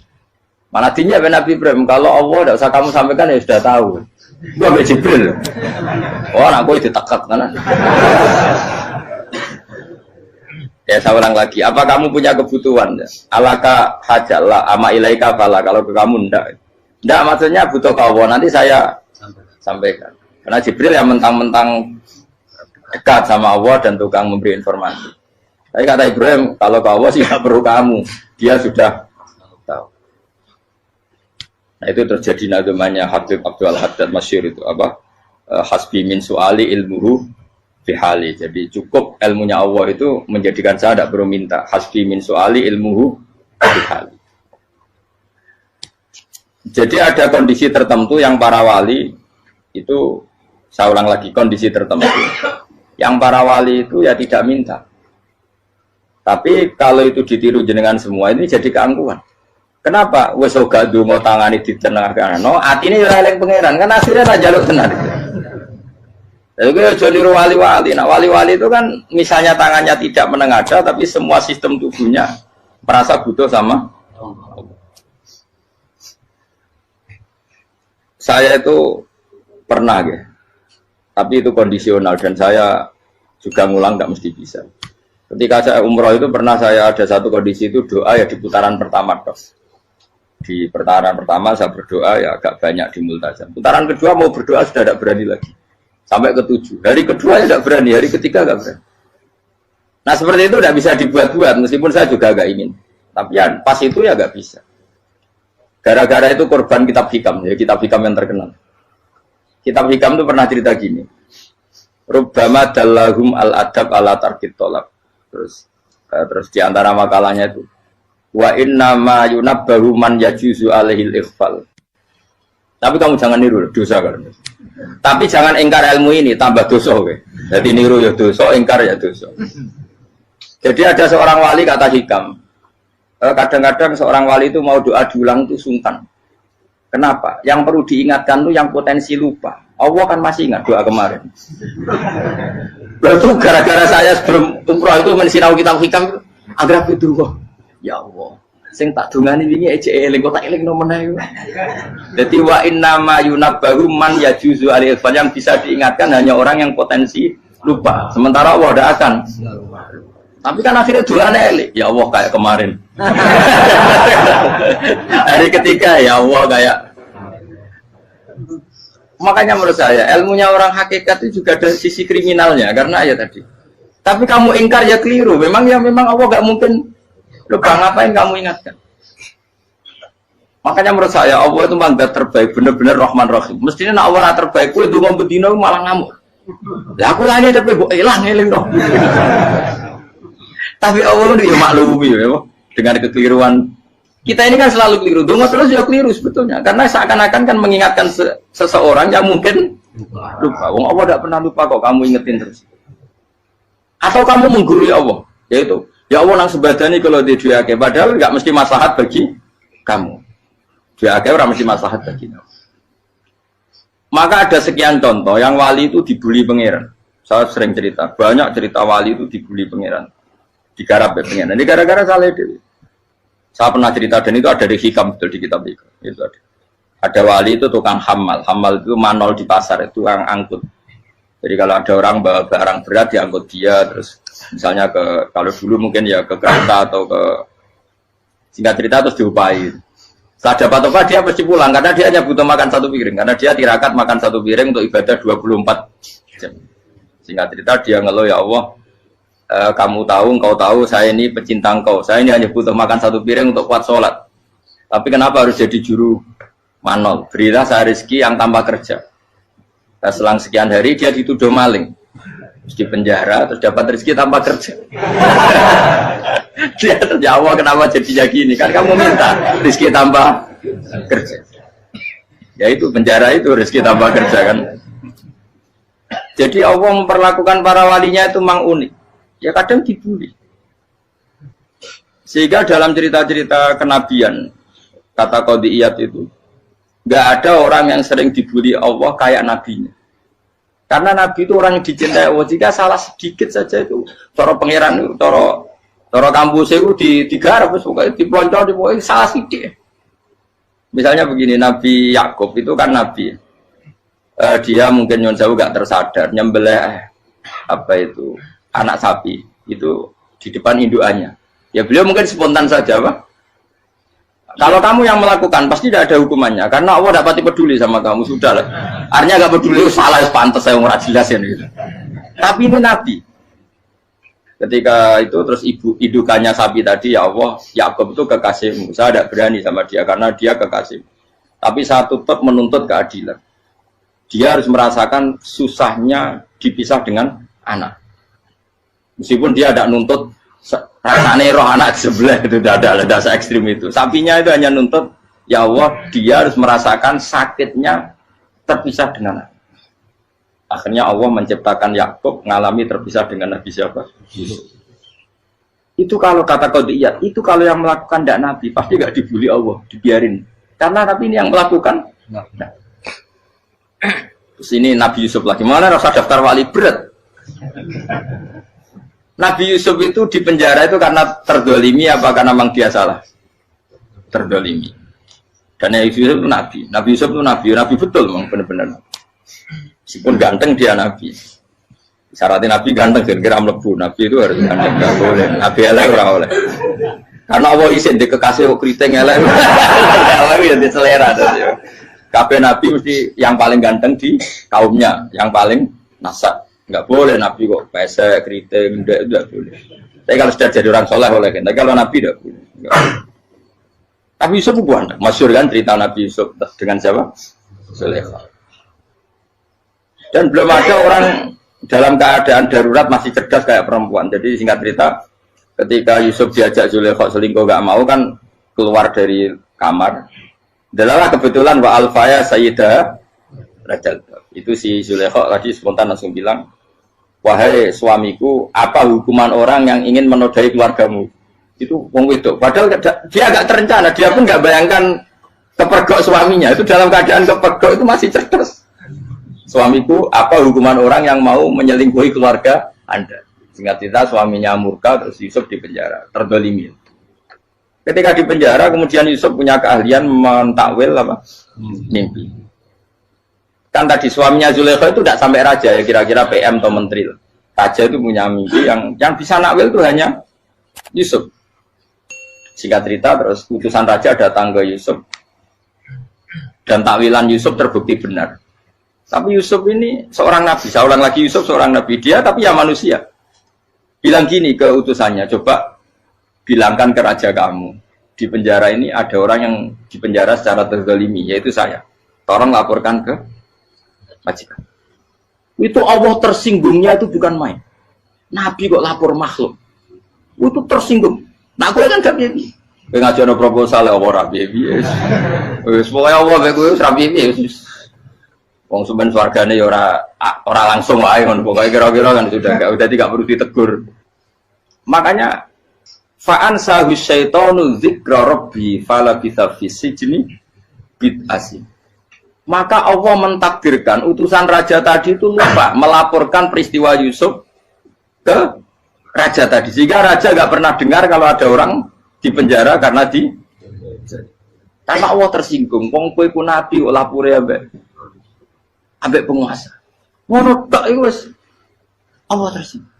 Mana dinya Nabi Ibrahim, kalau Allah tidak usah kamu sampaikan ya sudah tahu. Gua ambil Jibril. Oh, anak gue ditekak mana? Ya saya ulang lagi. Apa kamu punya kebutuhan? Alaka hajalah ama ilaika fala. Kalau ke kamu ndak. Ndak maksudnya butuh ke Allah nanti saya sampaikan. Karena Jibril yang mentang-mentang dekat sama Allah dan tukang memberi informasi. Tapi kata Ibrahim, kalau ke Allah sih tidak perlu kamu. Dia sudah tahu. Nah itu terjadi namanya Habib Abdul Haddad masyhur itu apa? Hasbi min su'ali ilmuhu bihali. Jadi cukup ilmunya Allah itu menjadikan saya tidak perlu minta. Hasbi min su'ali ilmuhu bihali. Jadi ada kondisi tertentu yang para wali itu, saya ulang lagi, kondisi tertentu yang para wali itu ya tidak minta. Tapi kalau itu ditiru jenengan semua ini jadi keangkuhan. Kenapa? Wes ora ndonga tangane ditenangkan. No, atine ora eling pangeran, kan akhirnya tak jaluk tenan. Lha iku aja niru wali-wali. Nah, wali-wali itu kan misalnya tangannya tidak menengadah tapi semua sistem tubuhnya merasa butuh sama Allah. Saya itu pernah ya. Tapi itu kondisional dan saya juga ngulang enggak mesti bisa. Ketika saya umroh itu pernah saya ada satu kondisi itu doa ya di putaran pertama toh. Di putaran pertama saya berdoa ya agak banyak di multazam. Putaran kedua mau berdoa sudah tidak berani lagi. Sampai ke-7. Hari kedua ya tidak berani, hari ketiga tidak berani. Nah seperti itu tidak bisa dibuat-buat meskipun saya juga agak ingin. Tapi ya pas itu ya agak bisa. Gara-gara itu korban kitab hikam, ya kitab hikam yang terkenal. Kitab hikam itu pernah cerita gini. Rubbama dallahum al-adab ala tarkit tolak. Terus di antara makalahnya itu wa inna ma yunabbahu man yajuzu alaihil ikhfal. Tapi kamu jangan niru dosa kan. Tapi jangan ingkar ilmu ini tambah dosa kowe. Jadi niru ya dosa, ingkar ya dosa. Jadi ada seorang wali kata hikam. Kadang-kadang seorang wali itu mau doa diulang itu sungkan. Kenapa? Yang perlu diingatkan tuh yang potensi lupa. Allah kan masih ingat doa kemarin. Lalu gara-gara saya sebelum umroh itu mensinau kitab hikam agar itu ya Allah. Sing tak dungani wingi ejek eling kok tak eling nomen ae. Dadi wa inna ma yunabbahu man yajuzu alil yang bisa diingatkan hanya orang yang potensi lupa. Sementara Allah tidak akan. Tapi kan akhirnya doane eling. Ya Allah kayak kemarin. Hari ketiga ya Allah kayak. Makanya menurut saya ilmunya orang hakikat itu juga ada sisi kriminalnya karena ya tadi. Tapi kamu ingkar ya keliru. Memang Allah gak mungkin. Lupa ngapain kamu ingatkan? Makanya menurut saya Allah itu mandat terbaik, benar-benar Rahman Rahim. Mestinya nak Allah terbaik, kue itu bedino malah ngamuk. Lah aku lagi tapi bu hilang ngeling dong. Tapi Allah itu ya maklumi ya, dengan kekeliruan. Kita ini kan selalu keliru, dongo terus ya keliru sebetulnya. Karena seakan-akan kan mengingatkan seseorang yang mungkin lupa. Wong Allah tidak pernah lupa kok, kamu ingetin terus. Atau kamu menggurui Allah, yaitu ya Allah nang sebadani kalau di duake padahal nggak mesti maslahat bagi kamu. Duake orang mesti maslahat bagi kamu. Maka ada sekian contoh yang wali itu dibully pangeran. Saya sering cerita, banyak cerita wali itu dibully pangeran. Digarap ya pangeran. Ini gara-gara salah itu. Saya pernah cerita dan itu ada di hikam betul di kitab itu. Itu ada. Ada wali itu tukang hamal. Hamal itu manol di pasar itu yang angkut. Jadi kalau ada orang bawa barang berat diangkut dia terus misalnya kalau dulu mungkin ya ke kereta atau ke singkat cerita terus diupain. Setelah dapat apa dia pasti pulang karena dia hanya butuh makan satu piring karena dia tirakat makan satu piring untuk ibadah 24 jam. Singkat cerita dia ngeluh ya Allah, kamu tahu, engkau tahu saya ini pecinta engkau. Saya ini hanya butuh makan satu piring untuk kuat sholat. Tapi kenapa harus jadi juru manol? Berilah saya rezeki yang tanpa kerja. Nah, selang sekian hari dia dituduh maling. Terus di penjara, terus dapat rezeki tanpa kerja. Dia terjawab kenapa jadinya gini? Kan kamu minta rezeki tanpa kerja. Ya itu penjara itu rezeki tanpa kerja kan. Jadi Allah memperlakukan para walinya itu memang unik. Ya kadang dibully. Sehingga dalam cerita-cerita kenabian, kata Qadiyat itu, nggak ada orang yang sering dibully Allah kayak nabinya. Karena nabi itu orang yang dicintai Allah. Jika salah sedikit saja itu, cara pangeran itu, cara kampus itu digarap, pokoknya dipelonco, pokoknya salah sedikit. Misalnya begini, Nabi Yakub itu kan nabi. Dia mungkin nyon jauh nggak tersadar, nyembelih apa itu anak sapi itu di depan indukannya. Ya beliau mungkin spontan saja, Pak. Kalau kamu yang melakukan pasti tidak ada hukumannya karena Allah tidak pati peduli sama kamu sudah lah. Artinya nggak peduli salah pantas saya nggak jelasin gitu. Tapi ini Nabi. Ketika itu terus indukannya sapi tadi ya Allah Yakub itu kekasihmu. Saya tidak berani sama dia karena dia kekasih. Tapi saya tetap menuntut keadilan. Dia harus merasakan susahnya dipisah dengan anak. Meskipun dia tidak nuntut rasanya roh anak sebelah itu tidak ada se ekstrim itu. Sapinya itu hanya nuntut ya Allah dia harus merasakan sakitnya terpisah dengan anak. Akhirnya Allah menciptakan Yakub mengalami terpisah dengan Nabi siapa? Itu kalau kata Qadiyat, itu kalau yang melakukan tidak Nabi pasti nggak dibully Allah, dibiarin. Karena Nabi ini yang melakukan. Nah. Terus ini Nabi Yusuf lagi mana rasa daftar wali berat. Nabi Yusuf itu di penjara itu karena terdolimi apa karena memang dia salah? Terdolimi. Dan Nabi Yusuf itu Nabi. Nabi Yusuf itu Nabi betul memang benar-benar. Meskipun ganteng dia Nabi. Syaratnya Nabi ganteng kira-kira mlebu. Nabi itu harus ganteng, nggak boleh. Nabi elek ora oleh. Karena Allah izin di kekasih keriting elek. Allah ya di selera. Kabeh Nabi mesti yang paling ganteng di kaumnya, yang paling nasab. Enggak boleh Nabi kok pesek, keriting, enggak boleh. Tapi kalau sudah jadi orang soleh boleh kan. Tapi kalau Nabi enggak boleh. Nabi Yusuf bukan. Masyhur kan cerita Nabi Yusuf dengan siapa? Zulaikha. Dan belum ada orang dalam keadaan darurat masih cerdas kayak perempuan. Jadi singkat cerita, ketika Yusuf diajak Zulaikha selingkuh enggak mau kan keluar dari kamar. Adalah kebetulan wa alfaya sayyidah Rajal. Itu si Zulaikha tadi spontan langsung bilang, wahai suamiku, apa hukuman orang yang ingin menodai keluargamu? Itu wong wedok. Padahal dia agak terencana, dia pun nggak bayangkan kepergok suaminya, itu dalam keadaan kepergok itu masih cerdas. Suamiku, apa hukuman orang yang mau menyelingkuhi keluarga Anda? Singkat cerita suaminya murka, terus Yusuf dipenjara, terdolimi. Ketika dipenjara, kemudian Yusuf punya keahlian mentakwil apa? Mimpi. Kan tadi suaminya Zulaikha itu tidak sampai raja ya, kira-kira PM atau menteri. Raja itu punya mimpi yang bisa nakwil itu hanya Yusuf. Singkat cerita, terus utusan raja datang ke Yusuf dan takwilan Yusuf terbukti benar. Tapi Yusuf ini seorang nabi, seorang lagi Yusuf seorang nabi, dia tapi ya manusia. Bilang gini ke utusannya, coba bilangkan ke raja kamu, di penjara ini ada orang yang dipenjara secara terzalimi, yaitu saya. Tolong laporkan ke majikan. Itu Allah tersinggungnya itu bukan main. Nabi kok lapor makhluk. Itu tersinggung. Nah, aku kan gak bibi. Ngajar proposal Allah rabi bibi. Semoga Allah begitu rabi bibi. Wong suben swargane ya ora langsung wae ngono pokoke kira-kira kan sudah enggak perlu ditegur. Makanya fa'an sahu syaitanu dzikra rabbi fala bisa fisijni bid'asi. Maka Allah mentakdirkan utusan raja tadi itu lupa melaporkan peristiwa Yusuf ke raja tadi. Sehingga raja enggak pernah dengar kalau ada orang di penjara karena Allah tersinggung. Wong kowe ku nabi kok lapore ambek penguasa. Ngono tok iku wis Allah tersinggung.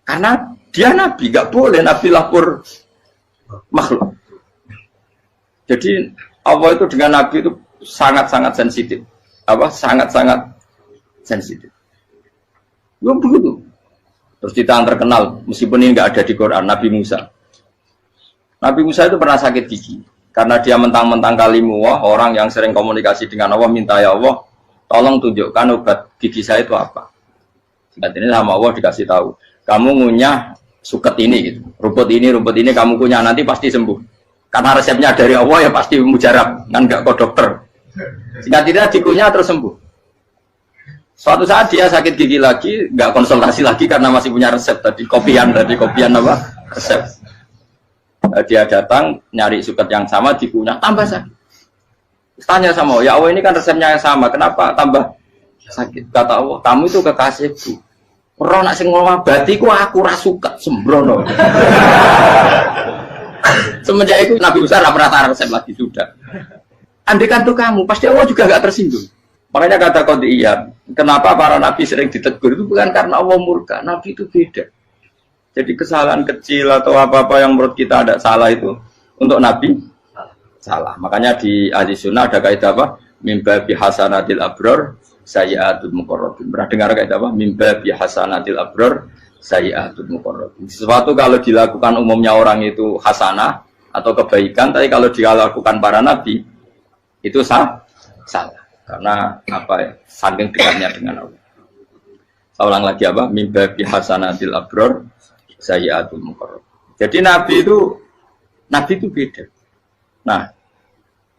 Karena dia nabi, enggak boleh nabi lapor makhluk. Jadi Allah itu dengan nabi itu sangat-sangat sensitif. Sangat-sangat sensitif. Ya begitu. Terus cerita yang terkenal, meskipun ini enggak ada di Quran, Nabi Musa. Nabi Musa itu pernah sakit gigi. Karena dia mentang-mentang kalimullah, orang yang sering komunikasi dengan Allah, minta ya Allah, tolong tunjukkan obat gigi saya itu apa. Singkat ini sama Allah dikasih tahu. Kamu ngunyah suket ini gitu. Rumput ini kamu kunyah nanti pasti sembuh. Karena resepnya dari Allah ya pasti mujarab, kan enggak kok dokter. Singkat tidak dikunyah terus sembuh. Suatu saat dia sakit gigi lagi, enggak konsultasi lagi karena masih punya resep tadi kopian apa? Resep. Dia datang nyari suket yang sama dikunyah tambah sakit. Tanya sama Allah, ya Allah ini kan resepnya yang sama, kenapa tambah sakit? Kata Allah, kamu itu kekasihku. Ora nak sing ngobati ku aku ra suka sembrono. Semenjak itu Nabi Musa ora pernah resep lagi sudah. Andai kan tuh kamu, pasti Allah juga enggak tersinggung. Makanya kata Qadiyah, kenapa para nabi sering ditegur itu bukan karena Allah murka, nabi itu beda. Jadi kesalahan kecil atau apa-apa yang menurut kita ada salah itu untuk nabi salah. Makanya di ahli sunnah ada kaidah apa? Mimba bihasanatil abror sayyi'atul muqarrabin. Pernah dengar kaidah apa? Mimba bihasanatil abror sayyi'atul muqarrabin. Sesuatu kalau dilakukan umumnya orang itu hasanah atau kebaikan, tapi kalau dilakukan para nabi itu salah. Karena apa ya? Saking dekatnya dengan Allah. Saya ulang lagi apa? Mimba bihasanatil abror sayyi'atul muqarrabin. Jadi nabi itu beda. Nah,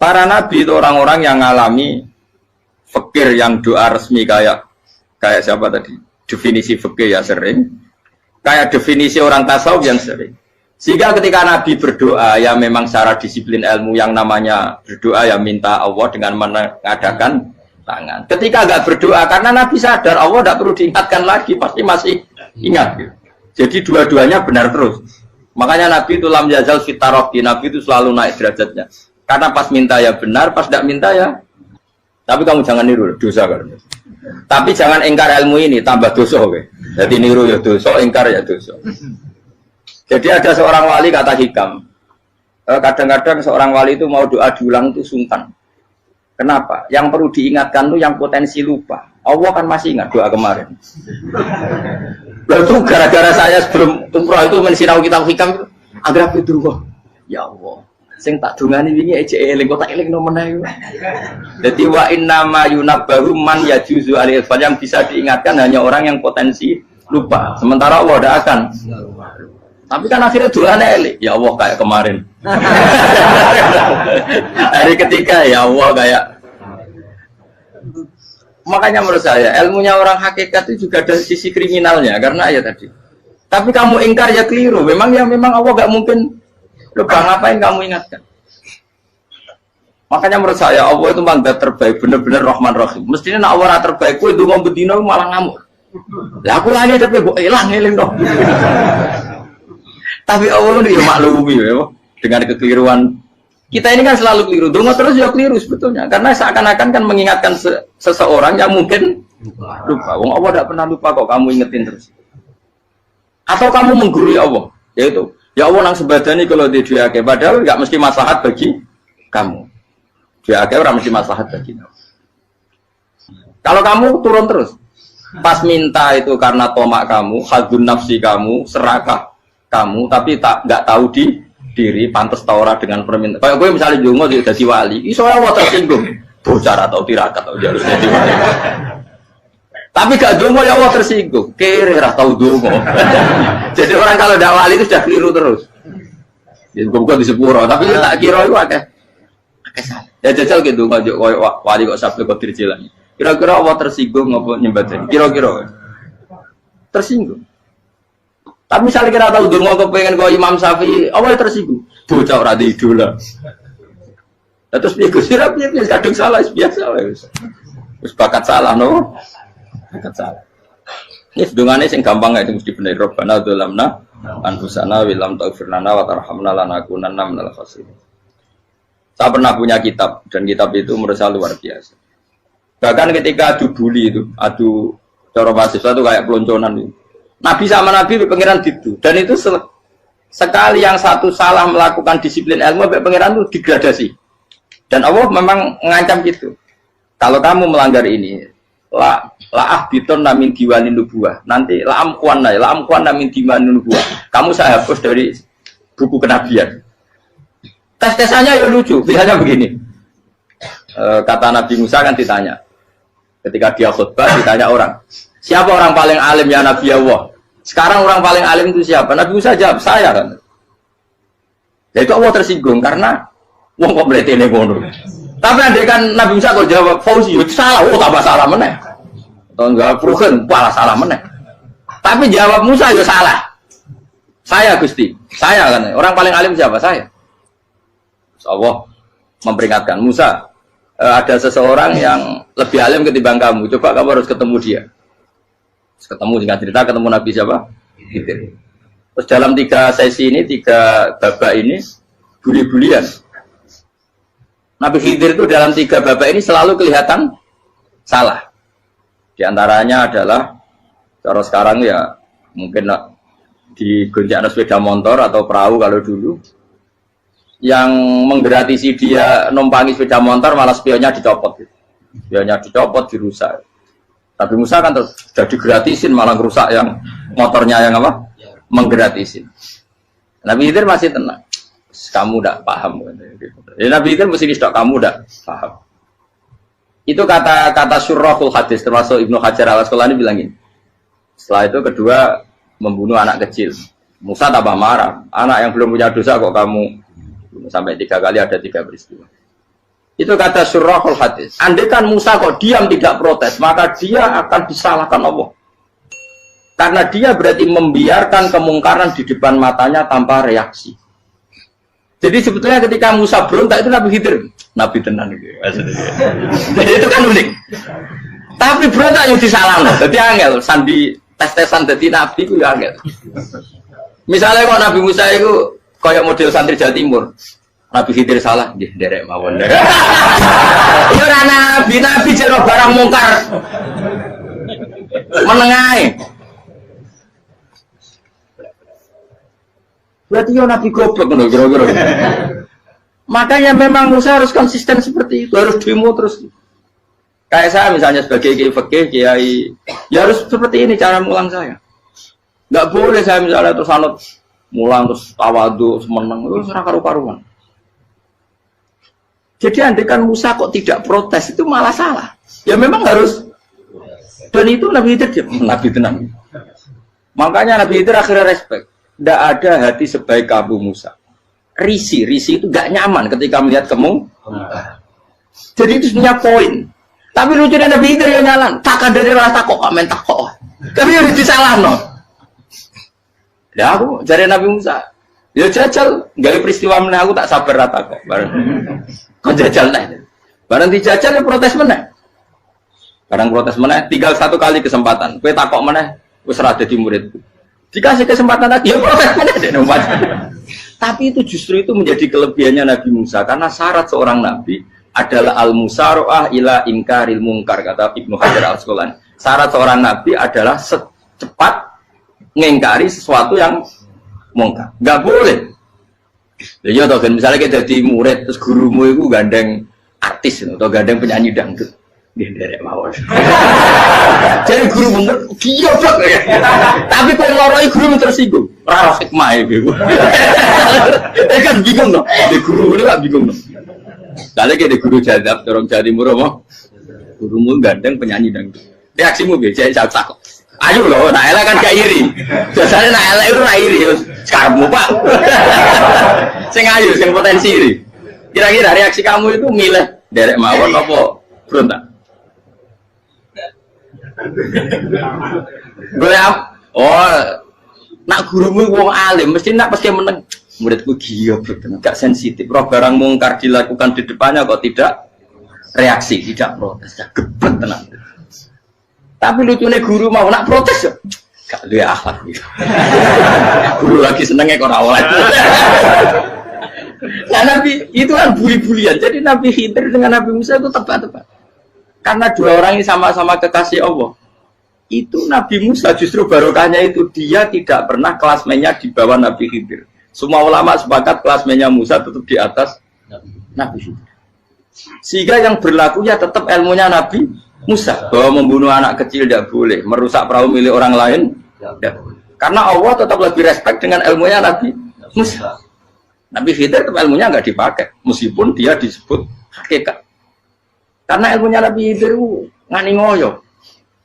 para nabi itu orang-orang yang ngalami fikir yang doa resmi kayak siapa tadi? Definisi fikir ya sering. Kayak definisi orang tasawuf yang sering. Sehingga ketika nabi berdoa ya memang secara disiplin ilmu yang namanya berdoa ya minta Allah dengan mengadakan tangan. Ketika enggak berdoa karena nabi sadar Allah tidak perlu diingatkan lagi, pasti masih ingat gitu. Jadi dua-duanya benar terus. Makanya Nabi itu lam yazal fitaroki, Nabi itu selalu naik derajatnya. Karena pas minta ya benar, pas tidak minta ya. Tapi kamu jangan niru, dosa kan. Tapi jangan ingkar ilmu ini, tambah dosa. Okay? Jadi niru ya dosa, ingkar ya dosa. Jadi ada seorang wali kata hikam. Kadang-kadang seorang wali itu mau doa diulang itu sungkan. Kenapa? Yang perlu diingatkan itu yang potensi lupa. Allah kan masih ingat doa kemarin. Lalu gara-gara saya sebelum umroh itu mensinau kitab hikam itu agar itu ya Allah sing tak dungani wingi ejek eling kok tak eling nomen ae. Dadi wa inna ma yunabbahu man yajuzu alil yang bisa diingatkan hanya orang yang potensi lupa. Sementara Allah tidak akan. Tapi kan akhirnya doane eling. Ya Allah kayak kemarin. Hari ketiga ya Allah kayak. Makanya menurut saya ilmunya orang hakikat itu juga ada sisi kriminalnya karena ya tadi. Tapi kamu ingkar ya keliru. Memang Allah gak mungkin lupa, ngapain kamu ingatkan. Makanya menurut saya Allah itu mandat terbaik, bener-bener Rahman Rahim. Mestinya nak Allah terbaik, itu ngomong bedino malah ngamuk. Lah aku lagi tapi gue eling dong. Tapi Allah itu ya maklumi ya, dengan kekeliruan. Kita ini kan selalu keliru, donga terus ya keliru sebetulnya. Karena seakan-akan kan mengingatkan seseorang yang mungkin lupa. Wong Allah tidak pernah lupa kok, kamu ingetin terus. Atau kamu menggurui Allah, yaitu ya Allah nang sebadani kalau di diake, padahal nggak mesti maslahat bagi kamu. Diake orang mesti maslahat bagi kamu. Kalau kamu turun terus, pas minta itu karena tomak kamu, hadun nafsi kamu, serakah kamu, tapi nggak tahu diri, pantas taura dengan permintaan. Kayak gue misalnya jongo jadi wali, iso Allah tersinggung, bocor atau tirakat atau harus jadi wali. Tapi gak dongo ya Allah tersinggung. Kere lah tahu dongo. Jadi orang kalau tidak wali itu sudah keliru terus. Ya bukan di sepuro, tapi tak kira itu akeh. Ya jajal gitu ngajak wali kok sabtu kok dirjilan. Kira-kira Allah tersinggung ngopo nyembadani. Kira-kira tersinggung. Tapi misalnya kira tahu dongo kepengen kok Imam Syafi'i, Allah tersinggung. Bocah ora di idola. Terus piye Gus Sirap piye kadung salah biasa wis. Wis bakat salah no. Ini sedungannya yang gampang itu mesti benar. Rabbana dzalamna anfusana wa lam taghfir lana wa tarhamna lanakunanna minal khasirin. Saya pernah punya kitab dan kitab itu menurut saya luar biasa. Bahkan ketika adu bully itu, adu cara mahasiswa itu kayak pelonconan itu. Nabi sama Nabi pengiran itu dan itu sekali yang satu salah melakukan disiplin ilmu pengiran itu degradasi. Dan Allah memang mengancam gitu. Kalau kamu melanggar ini laah biton namin diwanin nubuah. Nanti laam kuan namin diwanin nubuah. Kamu saya hapus dari buku kenabian. Tes-tesannya ya lucu. Biasanya begini. Kata Nabi Musa kan ditanya. Ketika dia khutbah ditanya orang. Siapa orang paling alim ya Nabi Allah? Sekarang orang paling alim itu siapa? Nabi Musa jawab, saya kan. Ya itu Allah tersinggung karena wong kok mletene ngono. Tapi andai kan Nabi Musa kok jawab Fauzi, itu salah, tambah salah meneh. Atau enggak Prugen, malah salah meneh. Tapi jawab Musa ya salah. Saya Gusti, saya kan. Orang paling alim siapa? Saya. Allah memperingatkan Musa, ada seseorang yang lebih alim ketimbang kamu. Coba kamu harus ketemu dia. Terus ketemu dengan cerita ketemu Nabi siapa? Khidir. Terus dalam 3 sesi ini, 3 babak ini buli-bulian. Nabi Khidir itu dalam 3 babak ini selalu kelihatan salah. Di antaranya adalah cara sekarang ya mungkin di gonjak sepeda motor atau perahu kalau dulu yang menggratisi dia numpangi sepeda motor malah spionnya dicopot. Spionnya dicopot, dirusak. Tapi Musa kan sudah digratisin malah rusak yang motornya yang apa? Menggratisin. Nabi Khidir masih tenang. Kamu tidak paham. Ya, Nabi Khidir mesti distok kamu tidak paham. Itu kata syurrahul hadis termasuk Ibnu Hajar Al-Asqalani bilangin. Setelah itu kedua membunuh anak kecil. Musa tambah marah. Anak yang belum punya dosa kok kamu bunuh. Sampai 3 kali ada 3 peristiwa. Itu kata syurrahul hadis. Andai kan Musa kok diam tidak protes, maka dia akan disalahkan Allah. Karena dia berarti membiarkan kemungkaran di depan matanya tanpa reaksi. Jadi sebetulnya ketika Musa berontak itu Nabi Khidir, Nabi tenan itu. Jadi itu kan unik. Tapi berontak yang disalahkan. Jadi angel, sandi tes-tesan jadi Nabi itu ya angel. Misalnya kalau Nabi Musa itu kayak model santri Jawa Timur, Nabi Khidir salah, derek mawon. Itu ora Nabi jero barang mungkar. Menengae. Berarti ya Nabi goblok ngono kira-kira. Makanya memang Musa harus konsisten seperti itu, harus demo terus. Kayak saya misalnya sebagai kiai fikih, kiai ya harus seperti ini cara mulang saya. Enggak boleh saya misalnya terus anut mulang terus tawadhu semeneng terus ora karu-karuan. Jadi andai kan Musa kok tidak protes itu malah salah. Ya memang harus. Dan itu Nabi Khidir Nabi tenang. Makanya Nabi Khidir akhirnya respect. Tidak ada hati sebaik kamu Musa. Risi itu gak nyaman ketika melihat kamu. Jadi itu punya poin. Tapi lucunya Nabi Khidir yang nyalan. Tak dari rasa kok komen tak kok. Tapi harus disalah no. Ya aku cari Nabi Musa. Ya jajal, gak peristiwa meneh aku tak sabar rata kok. Kok jajal nih? Barang dijajal ya protes meneh. Barang protes meneh, tinggal satu kali kesempatan. Kowe takok meneh, wis ora dadi muridku. Dikasih kesempatan lagi, ya protes meneh dek nomor. Tapi itu justru itu menjadi kelebihannya Nabi Musa karena syarat seorang nabi adalah al-musara'ah ila inkaril munkar kata Ibnu Hajar Al-Asqalani. Syarat seorang nabi adalah secepat ngingkari sesuatu yang mungkar. Enggak boleh. Ya toh kan misalnya kita jadi murid terus gurumu itu gandeng artis atau gandeng penyanyi dangdut. Dia derek mawon. Jadi guru bener goblok ya. Tapi kok loroi guru tersinggung. Ora hikmah iku. Kan bingung loh. Di guru ini kan bingung loh. Lalu kita guru jadab dorong Jawa Timur apa? Gurumu gandeng penyanyi dangdut. Reaksimu biasa cak. Ayo loh, Naila kan gak iri. Biasanya Naila itu gak iri. Sekarang Pak. Sing ayu, sing potensi iri. Kira-kira reaksi kamu itu milih derek mawon apa berontak? Gue nak gurumu wong alim mesti nak pasti meneng muridku gila gak sensitif roh barang mungkar dilakukan di depannya kok tidak reaksi tidak protes gak gebet tenang. Tapi lucunya guru mau nak protes ya gak luwe akhlak gitu. Guru lagi senengnya kok ora oleh. Nah Nabi itu kan buli-bulian jadi Nabi Khidir dengan Nabi Musa itu tepat-tepat. Karena dua orang ini sama-sama kekasih Allah. Itu Nabi Musa justru barokahnya itu dia tidak pernah kelasmennya di bawah Nabi Khidir. Semua ulama sepakat kelasmennya Musa tetap di atas Nabi Khidir. Sehingga yang berlaku ya tetap ilmunya Nabi Musa bahwa membunuh anak kecil tidak boleh, merusak perahu milik orang lain tidak boleh. Karena Allah tetap lebih respect dengan ilmunya Nabi Musa. Nabi Khidir tetap ilmunya nggak dipakai meskipun dia disebut hakikat. Karena ilmunya Nabi Khidir ngani ngoyo.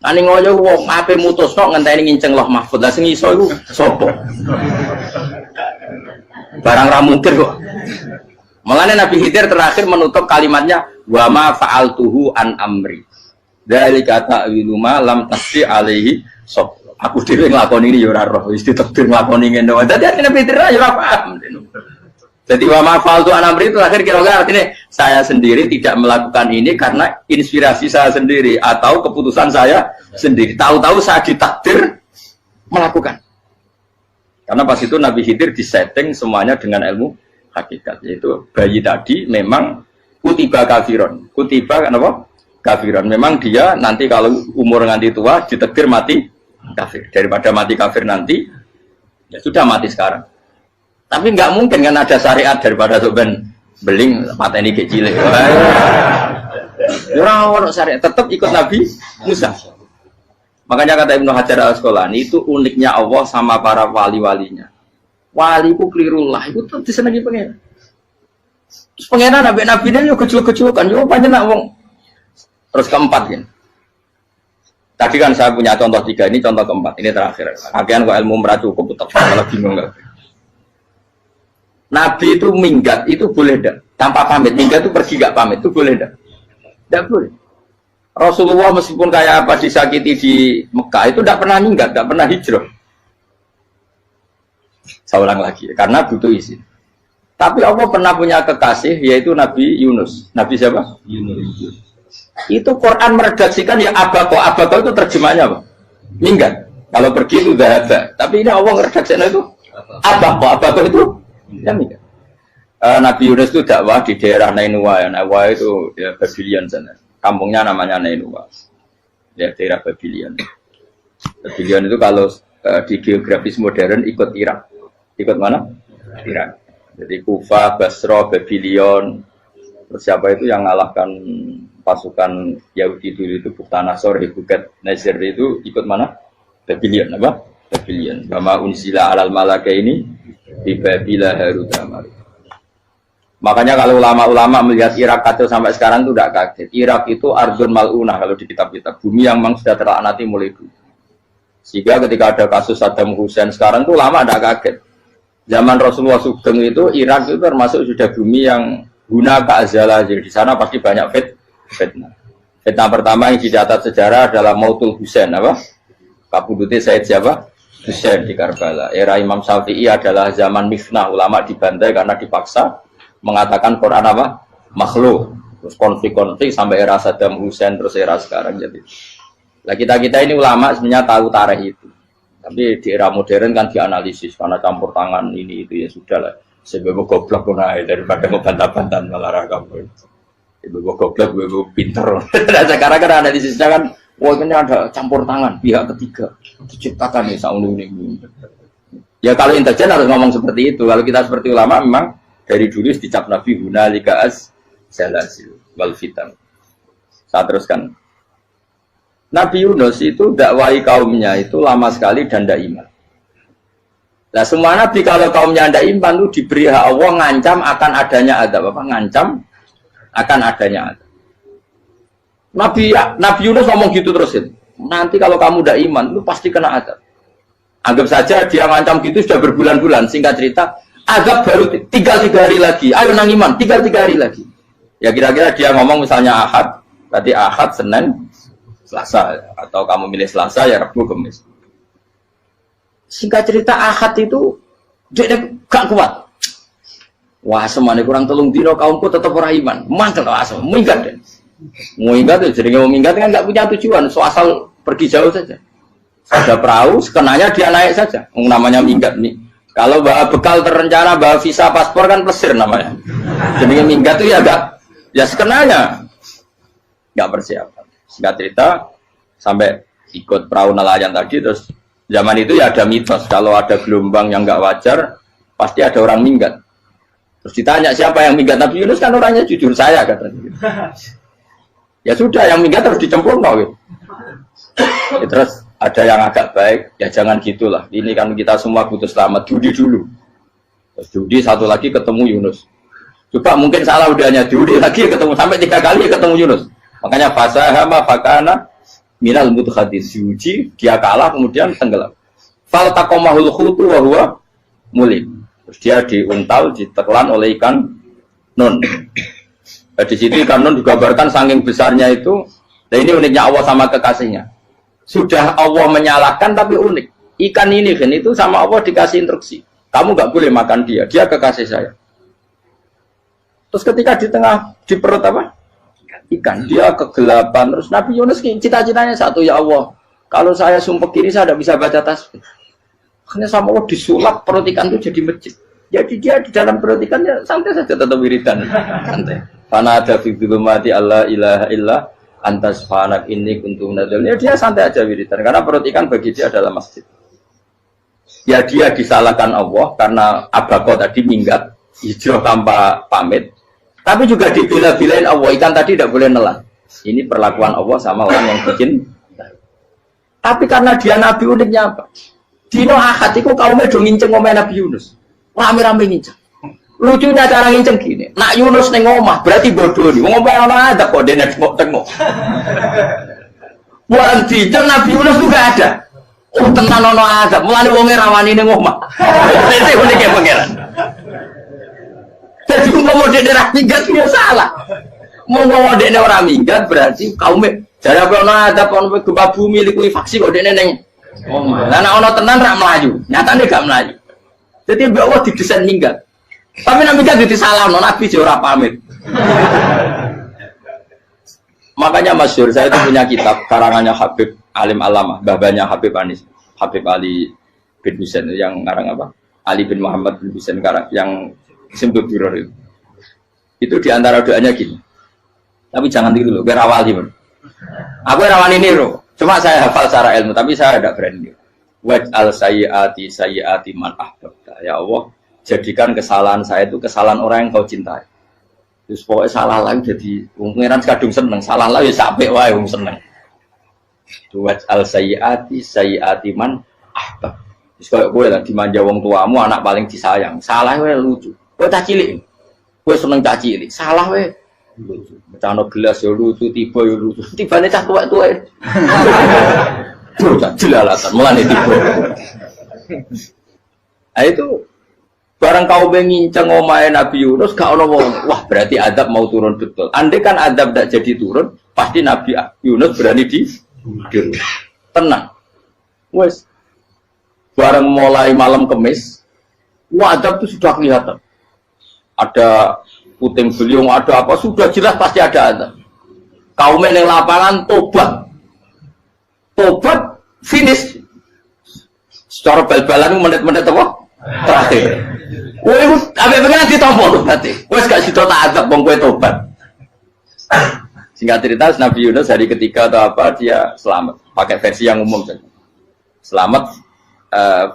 Ngani ngoyo wong ape mutusno ngenteni nginceng Loh Mahfud. Lah sing iso iku sapa? Barang ra mungkin kok. Mulane Nabi Khidir terakhir menutup kalimatnya wa ma fa'altuhu an amri. Dzalika ta'wilu ma lam tasdi alaihi sab. Aku dhewe nglakoni iki ya ora roh, wis ditakdir nglakoni ngene. Dadi Nabi Khidir ya ora paham. Jadi wa mafal tu anamri itu akhir kira-kira artinya saya sendiri tidak melakukan ini karena inspirasi saya sendiri atau keputusan saya sendiri. Tahu-tahu saya ditakdir melakukan. Karena pas itu Nabi Khidir disetting semuanya dengan ilmu hakikat. Yaitu bayi tadi memang kutiba kafiron. Kutiba kan apa? Kafiron. Memang dia nanti kalau umur nganti tua ditakdir mati kafir. Daripada mati kafir nanti ya sudah mati sekarang. Tapi nggak mungkin kan ada syariat daripada soben beling pateni ke cilik. Orang syariat tetap ikut Nabi Musa. Makanya kata Ibnu Hajar Al-Asqalani itu uniknya Allah sama para wali-walinya. Wali ku klirullah itu tetap disenangi pengen. Terus pengenan nabi-nabi ini kecil-kecil kan, yo panjang wong. Terus keempat kan. Tadi kan saya punya contoh 3, ini contoh keempat, ini terakhir. Akhirnya kok ilmu merah cukup, tetap malah bingung nggak? Nabi itu minggat itu boleh enggak? Tanpa pamit, minggat itu pergi enggak pamit itu boleh enggak? Enggak boleh. Rasulullah meskipun kayak apa disakiti di Mekah itu enggak pernah minggat, enggak pernah hijrah. Saya ulang lagi, karena butuh izin. Tapi Allah pernah punya kekasih yaitu Nabi Yunus. Nabi siapa? Yunus. Itu Quran meredaksikan ya abako itu terjemahnya apa? Minggat. Kalau pergi itu udah ada. Tapi ini Allah meredaksikan itu abako itu ya, Nabi Yunus itu dakwah di daerah Nainua. Nainua itu ya Babylon sana. Kampungnya namanya Nainua. Ya daerah Babylon. Babylon itu kalau di geografis modern ikut Irak. Ikut mana? Irak. Jadi Kufah, Basra, Babylon. Terus siapa itu yang mengalahkan pasukan Yahudi dulu itu Buktanasor, Hebuket, Nazir itu ikut mana? Babylon apa? Babylon. Bama unsila alal malaka ini di Babila Harut Marut. Makanya kalau ulama-ulama melihat Irak kacau sampai sekarang itu tidak kaget. Irak itu ardun mal'unah kalau di kitab-kitab. Bumi yang memang sudah terlaknati mulai dulu. Sehingga ketika ada kasus Saddam Hussein sekarang itu ulama tidak kaget. Zaman Rasulullah Sugeng itu Irak itu termasuk sudah bumi yang guna keazalah. Jadi di sana pasti banyak fitnah. Fitnah pertama yang dicatat sejarah adalah Mautul Hussein apa? Kabudutnya Said siapa? Hussein di Karbala. Era Imam Syafi'i adalah zaman mifnah, ulama dibantai karena dipaksa mengatakan Quran apa? makhluk. Terus konflik-konflik sampai era Saddam Hussein terus era sekarang jadi. Lah kita ini ulama sebenarnya tahu tarikh itu. Tapi di era modern kan dianalisis karena campur tangan ini itu ya sudah lah. Sebab goblok pun daripada ngebantah-bantah malah kamu. Ibu goblok, ibu pinter. Nah, sekarang kan analisisnya kan, wah ini ada campur tangan pihak ketiga diciptakan nih saunu ini. Ya kalau intelijen harus ngomong seperti itu. Kalau kita seperti ulama memang dari dulu dicap Nabi hunalika az-zalasil wal fitan. Saya teruskan. Nabi Yunus itu dakwai kaumnya itu lama sekali dan tidak iman. Nah semua nabi kalau kaumnya tidak iman itu diberi hak Allah ngancam akan adanya azab. Apa? Ngancam akan adanya azab. Nabi Yunus ngomong gitu terus itu. Nanti kalau kamu tidak iman itu pasti kena azab. Anggap saja dia ngancam gitu sudah berbulan-bulan. Singkat cerita, azab baru tinggal 3 hari lagi. Ayo nang iman, tinggal 3 hari lagi. Ya kira-kira dia ngomong misalnya Ahad, berarti Ahad, Senin, Selasa, atau kamu milih Selasa ya Rabu, Kamis. Singkat cerita Ahad itu dia gak kuat. Wah semuanya kurang telung dino kaumku tetap orang iman. Mangkel asal, minggat deh. Minggat jadi mau minggat kan gak punya tujuan, so asal pergi jauh saja. Ada perahu, sekenanya dia naik saja. Namanya minggat nih. Kalau bawa bekal terencana, bawa visa paspor kan plesir namanya. Jadi minggat itu ya gak, ya sekenanya gak persiapan. Singkat cerita sampai ikut perahu nelayan tadi terus zaman itu ya ada mitos kalau ada gelombang yang nggak wajar pasti ada orang minggat. Terus ditanya siapa yang minggat, Nabi Yunus kan orangnya jujur saya katanya. Ya sudah yang minggat harus dicemplung gitu. Ya, terus ada yang agak baik ya jangan gitulah. Ini kan kita semua butuh selamat judi dulu. Terus judi satu lagi ketemu Yunus. Coba mungkin salah udahnya judi lagi ketemu sampai 3 kali ketemu Yunus. Makanya fasahama fakana minal mudhadis suci dia kalah kemudian tenggelam. Fal taqamahul khutu wa huwa mulim. Terus dia diuntal ditelan oleh ikan nun. Nah, di situ ikan nun digambarkan saking besarnya itu. Nah ini uniknya Allah sama kekasihnya. Sudah Allah menyalahkan tapi unik. Ikan ini kan itu sama Allah dikasih instruksi. Kamu nggak boleh makan dia. Dia kekasih saya. Terus ketika di tengah di perut apa? Ikan dia kegelapan terus Nabi Yunus cita-citanya satu ya Allah kalau saya sumpah kiri saya tidak bisa baca tasbih akhirnya sama Allah disulap perut ikan itu jadi masjid jadi dia di dalam perut ikannya santai saja tetap wiridan santai karena ada fi dzulumati alla ilaha illa anta subhanak inni kuntu minadz zalimin dia santai aja wiridan karena perut ikan bagi dia adalah masjid ya dia disalahkan Allah karena abako tadi minggat hijrah tanpa pamit. Tapi juga dibela-belain Allah, ikan tadi tidak boleh nelan. Ini perlakuan Allah sama orang yang bikin. Tapi karena dia Nabi uniknya apa? Dino Ahad itu kaumnya udah nginceng ngomel Nabi Yunus. Rame-rame nginceng. Lucunya cara nginceng gini. Nak Yunus neng omah berarti bodoh nih. Ngomel orang ada kok dia tengok. Bukan dinceng Nabi Yunus itu gak ada. Oh tenan ono ada. Mulane wonge rawani neng omah. Itu uniknya pangeran. Jadi mau dia minggat dia salah. Mau dia orang minggat berarti kaum jadi apa ada pon gempa bumi likui faksi kok dia neng. Oh malah ono tenan rak melayu. Nyatanya gak melayu. Jadi Allah didesain minggat. Tapi nabi kan disalah nabi ora pamit. Makanya masyhur saya itu punya kitab karangannya Habib Alim Alamah, babanya Habib Anis, Habib Ali bin Husain yang ngarang apa? Ali bin Muhammad bin Husain karang yang Simpul Biror itu diantara doanya gini. Tapi jangan tiru loh, berawali bro. Aku rawan ini loh. Cuma saya hafal secara ilmu, tapi saya tidak berani. Waj'al sayyiati man ahbabta. Ya Allah, jadikan kesalahan saya itu kesalahan orang yang kau cintai. Terus pokoknya salah lagi jadi pengiran kadung seneng, salah lagi sampai wae wong seneng. Waj'al sayyiati man ahbab. Terus kayak gue lah dimanja wong tuamu anak paling disayang. Salah wae lucu. Kowe cah cilik. Kowe seneng cah cilik. Salah wae. Becano gelas ya lucu, tiba ya lucu. Tibane cah tuwek-tuwek. Bocah jelalatan mulane tiba. Nah itu barang kau nginceng omahe Nabi Yunus gak ono wong. Wah, berarti adab mau turun betul. Andai kan adab tidak jadi turun, pasti Nabi Yunus berani di tenang. Wes barang mulai malam Kamis, adab itu sudah kelihatan. Ada puting beliung ada apa sudah jelas pasti ada azab. Kaum yang lapangan tobat finish. Secara bal-balan menit-menit apa? Terakhir. Woi, abe pengen ditompo tuh berarti. Wes gak sida tak azab wong kowe tobat. Singkat cerita Nabi Yunus hari ketiga atau apa dia selamat. Pakai versi yang umum saja. Selamat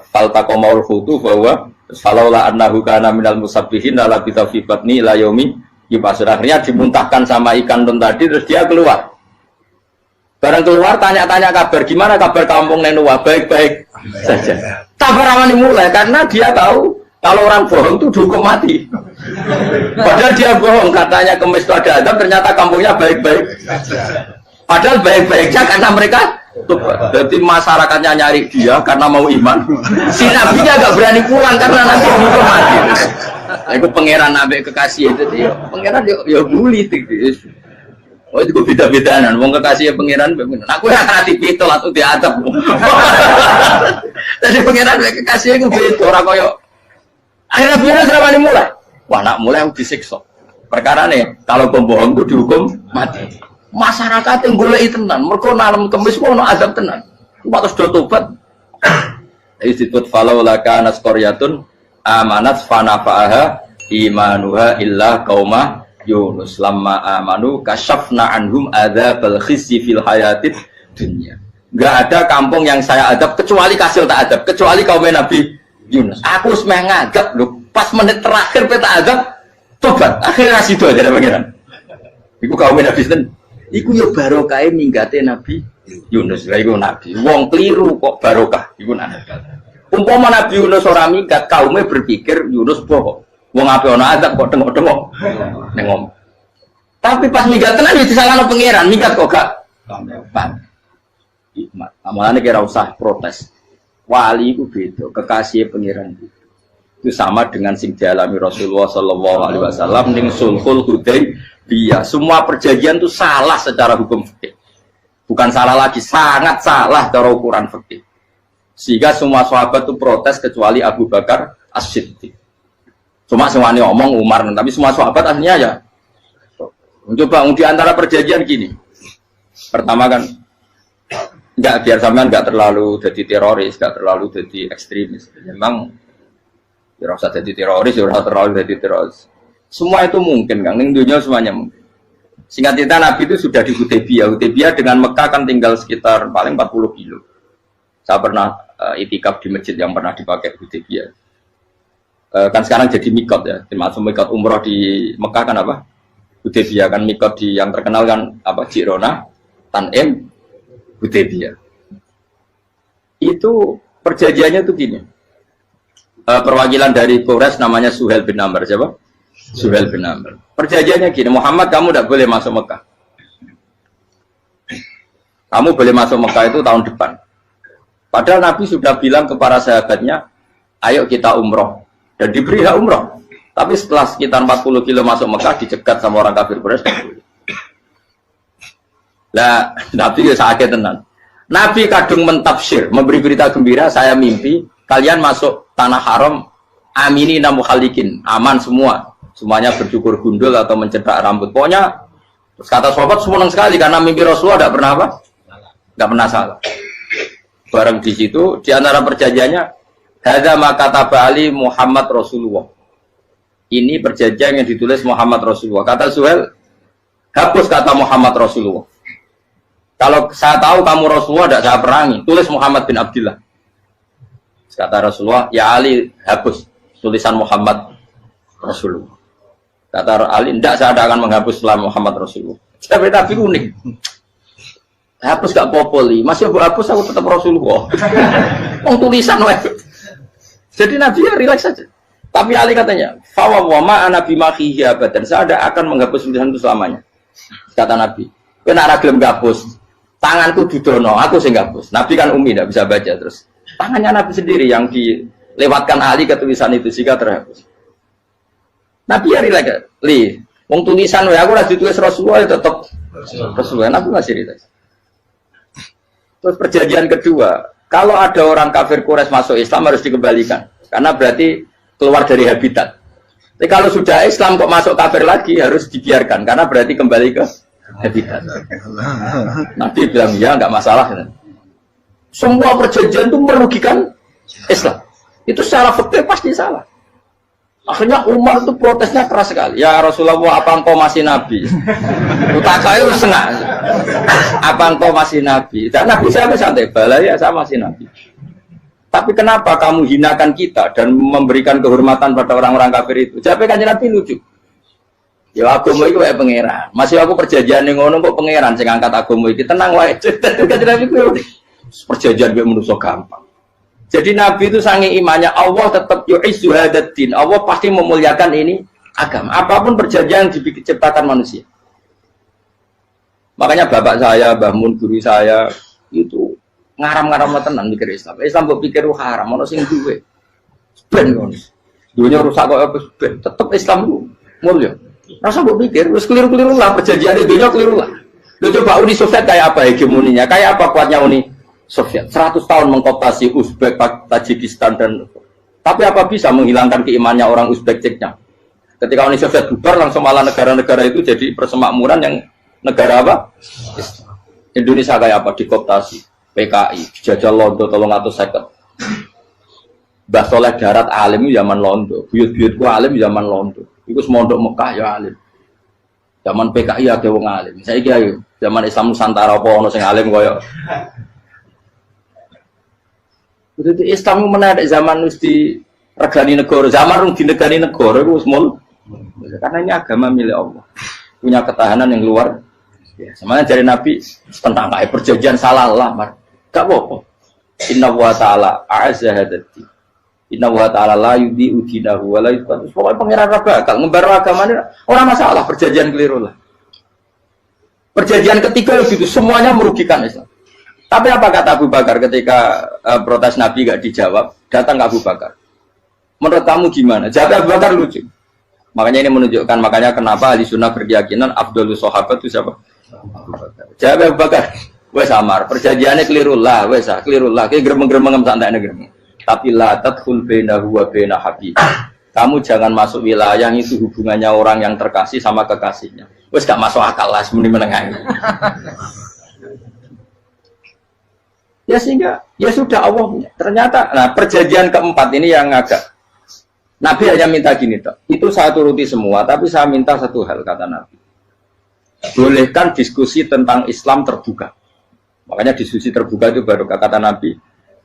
faltaqamaul hutu bahwa falaula annahu kana minal musabbihin la labitha fi batni ila yaumi yub'atsun. Akhirnya dimuntahkan sama ikan tun tadi terus dia keluar. Barang keluar tanya-tanya kabar gimana kabar kampung Nenua baik-baik saja. Kabar awalnya mulai karena dia tahu kalau orang bohong itu dihukum mati. Padahal dia bohong katanya kemis itu ada azab ternyata kampungnya baik-baik. Padahal baik-baiknya karena mereka jadi masyarakatnya nyari dia karena mau iman. Si nabinya gak berani pulang karena nanti dihukum mati. Aku pangeran nabi kekasih itu dia pangeran ya bully gitu. Oh itu beda-bedaan, wong kekasih pangeran. Aku yang hati pitol atau diadab. Jadi pangeran kekasih itu beda orang koyo. Akhirnya pangeran serabani mulai. Wah nak mulai aku disiksa. Perkara nih kalau pembohong itu dihukum mati. Masyarakat yang golek tenan, mergo nalem kemis ono azab tenan. Waktu sudah tobat. Disebut falau laka nasqaryatun amanat fanafa'aha imanuha illa qauma Yunus lamma amanu kasyafna anhum adzabal khizyi fil hayatid dunya. Enggak ada kampung yang saya adab kecuali kasil tak adab, kecuali kaum Nabi Yunus. Aku semeh ngadab lho, pas menit terakhir peta adab tobat. Akhirnya sido aja pangeran. Iku kaum Nabi sinten? Iku yo barokah minggate Nabi Yunus. Lah iku nabi. Wong keliru kok barokah. Iku nabi. Umpama Nabi Yunus ora minggat, kaume berpikir Yunus bohong. Wong ape ana azab kok tengok-tengok ning ngomong. Tapi pas minggat tenan wis disalahno pangeran, minggat kok gak paham. Hikmat. Amalane kira usah protes. Wali itu beda, kekasih pangeran itu. Itu sama dengan sing dialami Rasulullah sallallahu alaihi wasallam ning Sulhul Hudaybiyah. Semua perjanjian itu salah secara hukum fikih. Bukan salah lagi, sangat salah cara ukuran fikih. Sehingga semua sahabat itu protes kecuali Abu Bakar As-Siddiq. Cuma semuanya omong Umar, tapi semua sahabat akhirnya ya mencoba di antara perjanjian gini. Pertama kan enggak biar sampean enggak terlalu jadi teroris, enggak terlalu jadi ekstremis. Memang ya usah jadi teroris, ya usah terlalu jadi teroris. Semua itu mungkin kan, ning dunia semuanya mungkin. Singkat cerita Nabi itu sudah di Hudaybiyah. Hudaybiyah dengan Mekah kan tinggal sekitar paling 40 kilo. Saya pernah itikaf di masjid yang pernah dipakai Hudaybiyah. Kan sekarang jadi mikot ya, termasuk mikot umroh di Mekah kan apa? Hudaybiyah kan mikot di yang terkenal kan apa? Jirona, Tanim, Hudaybiyah. Itu perjanjiannya tuh gini. Perwakilan dari Quraisy namanya Suhail bin Amr, siapa? Suhail bin Amr. Perjanjiannya gini, Muhammad kamu tidak boleh masuk Mekah. Kamu boleh masuk Mekah itu tahun depan. Padahal Nabi sudah bilang kepada sahabatnya, ayo kita umroh. Dan diberi hak umroh. Tapi setelah sekitar 40 kilo masuk Mekah dicegat sama orang kafir Quraisy. Lah, Nabi ya sakit tenan. Nabi kadung mentafsir, memberi berita gembira, saya mimpi kalian masuk tanah haram aminina mukhalikin, aman semua. Semuanya bercukur gundul atau mencetak rambut. Pokoknya terus kata sahabat senang sekali karena mimpi Rasulullah tidak pernah apa? Tidak pernah salah. Bareng di situ di antara perjanjiannya hadza ma kataba ali Muhammad Rasulullah. Ini perjanjian yang ditulis Muhammad Rasulullah. Kata Suhail, hapus kata Muhammad Rasulullah. Kalau saya tahu kamu Rasulullah tidak saya perangi, tulis Muhammad bin Abdullah. Kata Rasulullah, ya Ali hapus tulisan Muhammad Rasulullah. Kata Ali, tidak saya tidak akan menghapus setelah Muhammad Rasulullah. Tapi unik. Hapus gak popoli, masih aku hapus aku tetap Rasulullah. Tulisan Jadi Nabi ya rileks saja. Tapi Ali katanya, fawwama ana bimakhihi abadan. Saya tidak akan menghapus tulisan itu selamanya. Kata Nabi, kena ragilem gapus. Tanganku didono, aku sing gapus. Nabi kan umi tidak bisa baca terus. Tangannya Nabi sendiri yang dilewatkan Ali ke tulisan itu sehingga terhapus. Nabi ya rileks. Wong tulisan aku ora ditulis Rasulullah ya tetap Rasulullah. Nabi masih rileks. Terus perjanjian kedua, kalau ada orang kafir Quraisy masuk Islam harus dikembalikan, karena berarti keluar dari habitat. Tapi kalau sudah Islam kok masuk kafir lagi harus dibiarkan karena berarti kembali ke habitat. Nabi bilang ya nggak masalah. Semua perjanjian itu merugikan Islam. Itu secara fikih pasti salah. Akhirnya Umar itu protesnya keras sekali. Ya Rasulullah, apa engkau masih nabi? Utaka itu senang. Apa engkau masih nabi? Dan Nabi saya santai, bala ya saya masih nabi. Tapi kenapa kamu hinakan kita dan memberikan kehormatan pada orang-orang kafir itu? Jadi kan Nabi lucu. Ya agama itu kayak pangeran. Masih aku perjanjian yang ngono kok pangeran sing angkat agama iki tenang wae. Dadi kan Nabi ku perjanjian mek manusa gampang. Jadi Nabi itu sange imannya Allah tetap yu'izzu hadaddin. Allah pasti memuliakan ini agama. Apapun perjanjian yang diciptakan manusia. Makanya bapak saya, Mbah Mun guru saya itu ngaram-ngaram tenan mikir Islam. Islam kok pikir haram, ono sing duwe. Ben ngono. Dunia rusak kok ben. Tetep Islam itu mulia. Rasa mbok pikir wis keliru-keliru lah perjanjian dunia keliru lah. Lu coba Uni Soviet kayak apa hegemoninya? Kayak apa kuatnya Uni Soviet? 100 tahun mengkooptasi Uzbek, Tajikistan dan tapi apa bisa menghilangkan keimannya orang Uzbek Ceknya? Ketika Uni Soviet bubar langsung malah negara-negara itu jadi persemakmuran yang negara apa? Indonesia kayak apa? Dikooptasi PKI, jajah Londo 350. Mbah Soleh Darat alim zaman Londo, buyut-buyutku alim zaman Londo. Iku semondok Mekah ya alim. Zaman PKI ada wong alim. Saiki ayo, zaman Islam Nusantara apa ono sing alim koyo. Jadi Islam menarik zaman wis di regani negara, zaman rung dinegani negara iku wis mul. Karena ini agama milik Allah. Punya ketahanan yang luar biasa. Semuanya dari Nabi tentang kayak perjanjian salah lah, Mar. Gak apa-apa. Inna wa ta'ala a'azza hadati. Inna wa ta'ala la yudhi'u dinahu wa la yudhi'u. Pokoknya pangeran bakal ngembar agama ini orang masalah perjanjian keliru lah. Perjanjian ketiga itu semuanya merugikan Islam. Tapi apa kata Abu Bakar ketika protes Nabi gak dijawab, datang ke Abu Bakar. Menurut kamu gimana? Jawab Abu Bakar lucu. Makanya ini menunjukkan makanya kenapa ahli sunnah berkeyakinan Abdul Sahabat itu siapa? Abu Bakar. Jawab Abu Bakar. Wes samar, perjanjiannya keliru lah, wes keliru lah. Kayak gremeng-gremeng santai gremeng. Tapi la tadkhul bainahu wa baina habib. Kamu jangan masuk wilayah itu hubungannya orang yang terkasih sama kekasihnya. Wes gak masuk akal lah sebenarnya menengah. Ya sehingga ya sudah Allah punya. Ternyata nah perjanjian keempat ini yang agak Nabi hanya minta gini toh. Itu saya turuti semua, tapi saya minta satu hal kata Nabi. Bolehkan diskusi tentang Islam terbuka. Makanya diskusi terbuka itu baru kata Nabi.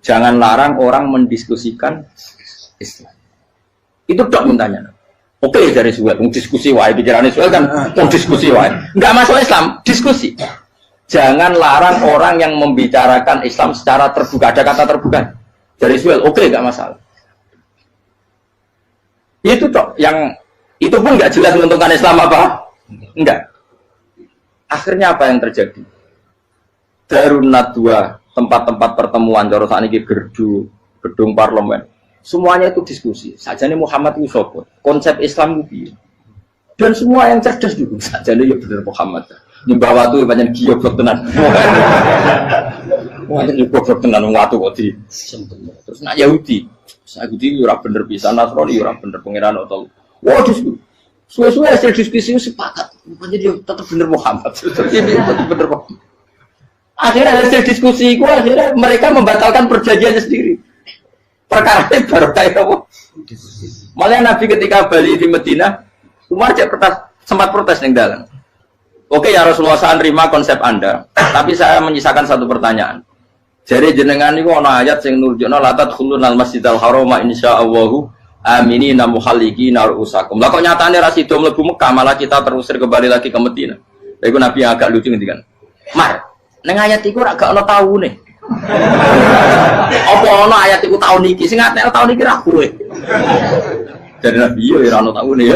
Jangan larang orang mendiskusikan Islam. Itu dok mintanya. Oke dari Suel, diskusi wae pikirannya Suel kan mau diskusi wae. Enggak masuk Islam, diskusi. Jangan larang orang yang membicarakan Islam secara terbuka. Ada kata terbuka. Dari Suel, oke enggak masalah. Itu dok yang itu pun enggak jelas menguntungkan Islam apa? Enggak. Akhirnya apa yang terjadi? Darun Nadwa, tempat-tempat pertemuan cara sakniki gerdu, gedung parlemen. Semuanya itu diskusi. Sajane Muhammad itu sapa? Konsep Islam itu. Dan semua yang cerdas dulu sajane ya bener Muhammad. Nyembah watu pancen giyoblok tenan. Wah, ini goblok tenan wong watu kok di. Terus nak Yahudi. Yahudi ora bener pisan, Nasrani ora bener pangeran atau. Wah, diskusi. Suwe-suwe hasil diskusi sepakat. Pancen dia tetap bener Muhammad. Tetap bener Muhammad. Akhirnya hasil diskusi itu akhirnya mereka membatalkan perjanjiannya sendiri. Perkara itu baru kayak apa? Malah Nabi ketika balik di Medina, Umar sempat protes yang dalam. Oke ya Rasulullah, saya terima konsep Anda, tapi saya menyisakan satu pertanyaan. Jadi jenengan itu ada ayat yang nurjuna latat khulun al masjidal haroma insyaallahu aminina muhallikina ru'usakum. Lah kok nyatane ra sido mlebu Mekah malah kita terusir kembali lagi ke Medina. Lha iku Nabi agak lucu ngendikan. Mar, ning ayat iku ra gak ana taune. Apa ana ayat iku taun iki? Sing ngatel taun iki ra kowe. Jadi Nabi yo ora ana taune ya.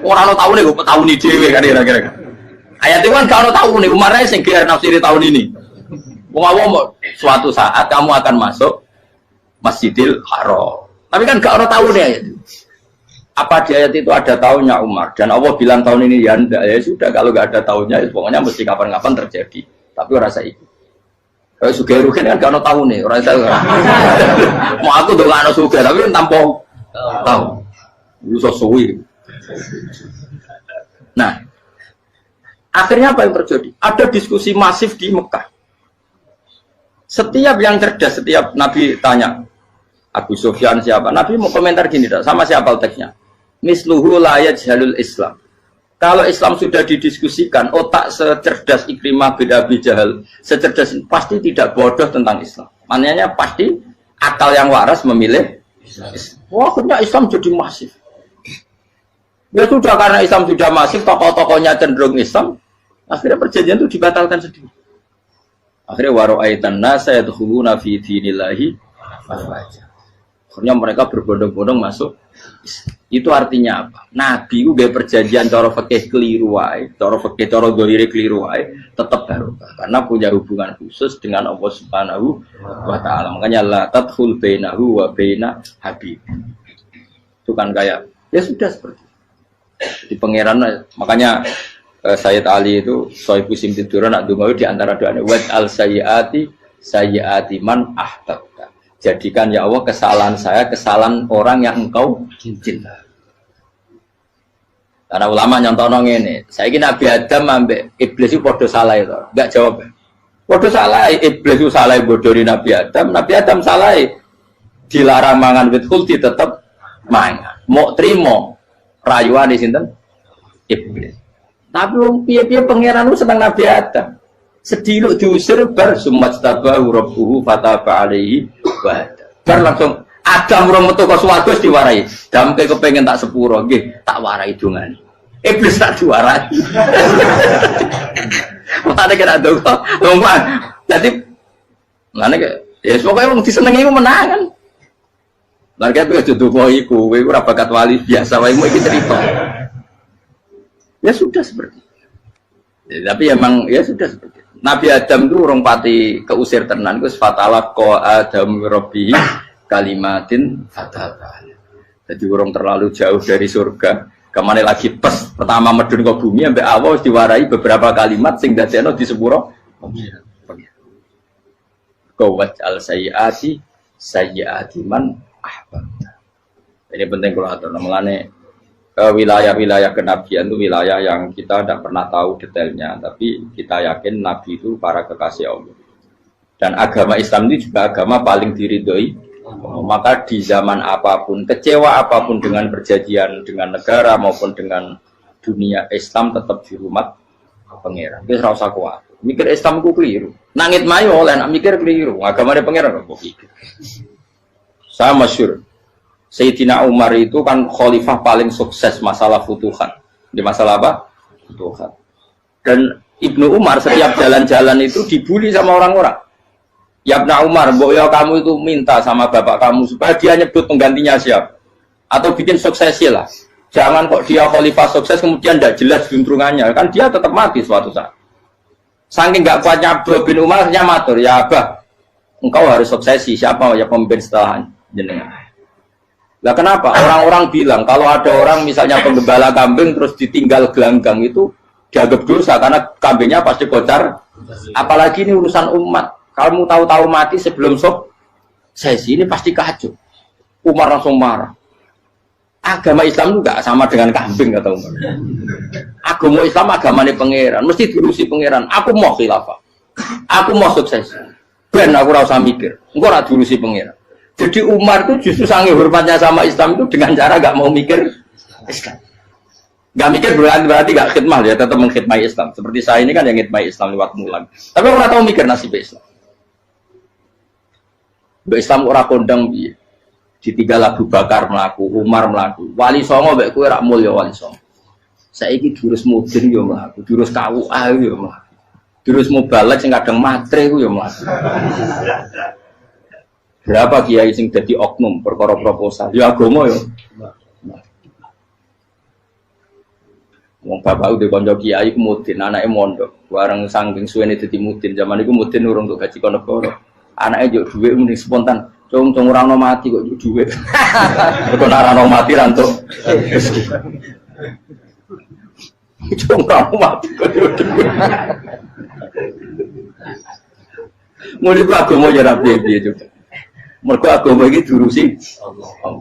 Ora ana taune kok tauni dhewe kan kira-kira. Ayat itu kan gak ana taune, Umar sing gear nafsiri tahun ini. Wong awam suatu saat kamu akan masuk Masjidil Haram. Tapi kan gak ana taune ayat itu. Apa di ayat itu ada tahunnya Umar dan Allah bilang tahun ini ya enggak ya sudah kalau nggak ada tahunnya itu pokoknya mesti kapan-kapan terjadi tapi orang saya ikut kalau suka rugen kan gak ada tahun nih orang saya mau aku tuh gak ada suka tapi tanpa Tahu. Lu suwi. Nah, akhirnya apa yang terjadi? Ada diskusi masif di Mekah. Setiap yang cerdas, setiap Nabi tanya, Abu Sufyan siapa? Nabi mau komentar gini, sama siapa teksnya? Misluhu la yajhalul Islam. Kalau Islam sudah didiskusikan, otak secerdas Ikrimah bin Abi Jahal, secerdas pasti tidak bodoh tentang Islam. Maknanya pasti akal yang waras memilih Islam. Wah, akhirnya Islam jadi masif. Ya sudah, karena Islam sudah masif, tokoh-tokohnya cenderung Islam, akhirnya perjanjian itu dibatalkan sendiri. Akhirnya waro'aitan nasa yadkhuluna fi dinillahi afwaja. Akhirnya mereka berbondong-bondong masuk. Itu artinya apa? Nabi udah perjanjian cara fikih keliru wae, cara fikih cara dzahire keliru wae, tetap barokah karena punya hubungan khusus dengan Allah Subhanahu wa taala. Makanya la tadkhul bainahu wa baina habib. Itu kan kayak ya sudah seperti itu. Di pangeran makanya Sayyid Ali itu Sohibu Simtidur nak dungawi di antara doanya wad al sayyiati man ahtabta. Jadikan ya Allah kesalahan saya kesalahan orang yang engkau cinta. Karena ulama nyontono ngene, saiki Nabi Adam ambek iblis itu padha salah itu. Enggak jawab. Padha salah, iblis itu salah bodori Nabi Adam salah. Dilarang mangan wit khuldi tetep mangan. Mau trimo rayuane sinten? Iblis. Tapi wong piye-piye pangeran lu seneng Nabi Adam. Sediluk diusir bar sumajtabahu rabbuhu fataba alaihi wa bar langsung Adam urung metu ka swarga diwarai. Damke kepengin tak sepuro nggih, tak warai dongane. Iblis tak diwarai. Mate kira donga, lompat. Jadi ngene ke ya pokoke wong disenengi ku menang kan. Lah kaya aja donga iku, kowe ora bakat wali biasa wae iki cerita. Ya sudah seperti itu. Ya, tapi emang ya sudah seperti itu. Nabi Adam itu orang pati keusir tenan, itu fatalah ko Adam Rabbi kalimatin fatah. Jadi orang terlalu jauh dari surga. Kemana lagi pas pertama medun ke bumi sampai awal diwarai beberapa kalimat sing dadekno di sepuro. Kawat al sayyiati man ahbabta. Ini penting kalau atur namanya. Wilayah-wilayah kenabian itu wilayah yang kita tidak pernah tahu detailnya, tapi kita yakin Nabi itu para kekasih Allah. Dan agama Islam ini juga agama paling diridhoi. Maka di zaman apapun, kecewa apapun dengan perjanjian dengan negara maupun dengan dunia, Islam tetap dihormat pangeran. Kita rasa kuat. Mikir Islam itu keliru. Nangit mayo oleh nak mikir keliru. Agama dia pangeran kok pikir. Saya masyhur. Sayyidina Umar itu kan khalifah paling sukses masalah futuhan. Di masalah apa? Futuhan. Dan Ibnu Umar setiap jalan-jalan itu dibully sama orang-orang. Ya Ibnu Umar, mbok ya kamu itu minta sama bapak kamu supaya dia nyebut penggantinya siapa. Atau bikin suksesi lah. Jangan kok dia khalifah sukses kemudian tidak jelas juntrungannya. Kan dia tetap mati suatu saat. Saking nggak kuatnya Abdul bin Umar, hanya matur, ya Abah, engkau harus suksesi. Siapa ya pemimpin setelah jenengan? Lah kenapa? Orang-orang bilang kalau ada orang misalnya penggembala kambing terus ditinggal gelanggang itu dianggap dosa karena kambingnya pasti kocar. Apalagi ini urusan umat. Kamu tahu-tahu mati sebelum sesi ini pasti kacau. Umar langsung marah. Agama Islam juga sama dengan kambing kata Umar. Agama Islam agamanya pangeran, mesti diurusi pangeran. Aku mau khilafah. Aku mau sukses. Ben aku ora usah mikir. Engko ora diurusi pangeran. Jadi Umar itu justru sangat hormatnya sama Islam itu dengan cara gak mau mikir Islam. Gak mikir berarti gak khidmah ya, tetap mengkhidmati Islam. Seperti saya ini kan yang khidmati Islam lewat mulan. Tapi orang tahu mikir nasib Islam. Islam orang kondang biye. Ditinggal Abu Bakar melaku, Umar melaku. Wali Songo mbek kowe rak mulya Wali Songo. Saiki jurus mudin yo mlaku, jurus KUA yo mlaku. Jurus mubalek sing kadang matre ku yo mlaku. Berapa kiai sing dadi oknum perkara proposal? Ya agama ya. Wong bapak udah konco kiai mudin, anake mondok. Bareng saking suwene dadi mudin, zaman iku mudin urung untuk gaji kono negara. Anake yo dhuwit mending spontan. Cung ora ono mati kok dhuwit. Kok ora ono mati ra entuk. Cung ora ono mati kok dhuwit. Mulai agama ya ra piye-piye juga. Mergo agama iki diurusi Allah.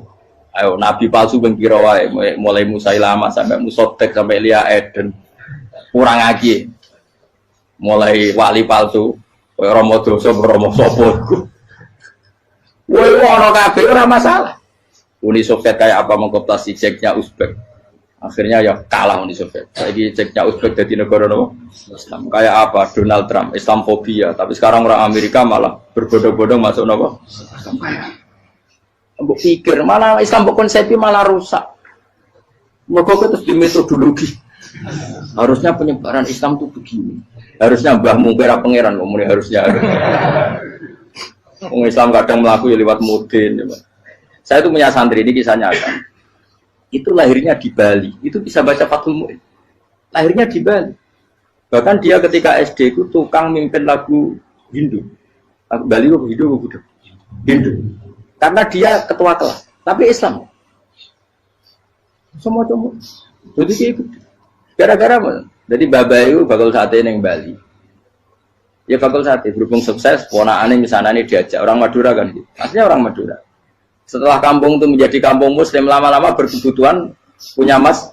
Ayo nabi palsu bengkira wae mulai Musailamah sampai Musotek sampai Lia Eden. Kurang lagi. Mulai wali palsu, koyo Romo Doso, Romo Sopo iku. Woi ono kabeh ora masalah. Uni Soviet kayak apa mengkooptasi ceknya Uzbek. Akhirnya ya kalah Uni Soviet. Saiki ceknya Uzbek jadi negara nopo? Islam. Kayak apa Donald Trump, Islamfobia, tapi sekarang orang Amerika malah berbondong-bondong masuk nopo? Islam. Mbok pikir malah Islam mbok konsepi malah rusak. Mergo terus di metodologi. Harusnya penyebaran Islam itu begini. Harusnya Mbah Mungkira pangeran ngomongnya harusnya. Wong Islam kadang melaku ya lewat mudin. Ya, saya itu punya santri, ini kisah nyata. Itu lahirnya di Bali. Itu bisa baca Fathul Mu'in. Lahirnya di Bali. Bahkan dia ketika SD itu tukang mimpin lagu Hindu. Lagu Bali itu Hindu. Karena dia ketua kelas. Tapi Islam. Semua cuma. Jadi kayak gitu. Gara-gara apa? Jadi Bapak itu bakal sate yang Bali. Ya bakal sate. Berhubung sukses, ponakane misalnya ini diajak. Orang Madura kan gitu. Aslinya orang Madura. Setelah kampung itu menjadi kampung Muslim, lama-lama berkebutuhan punya masjid.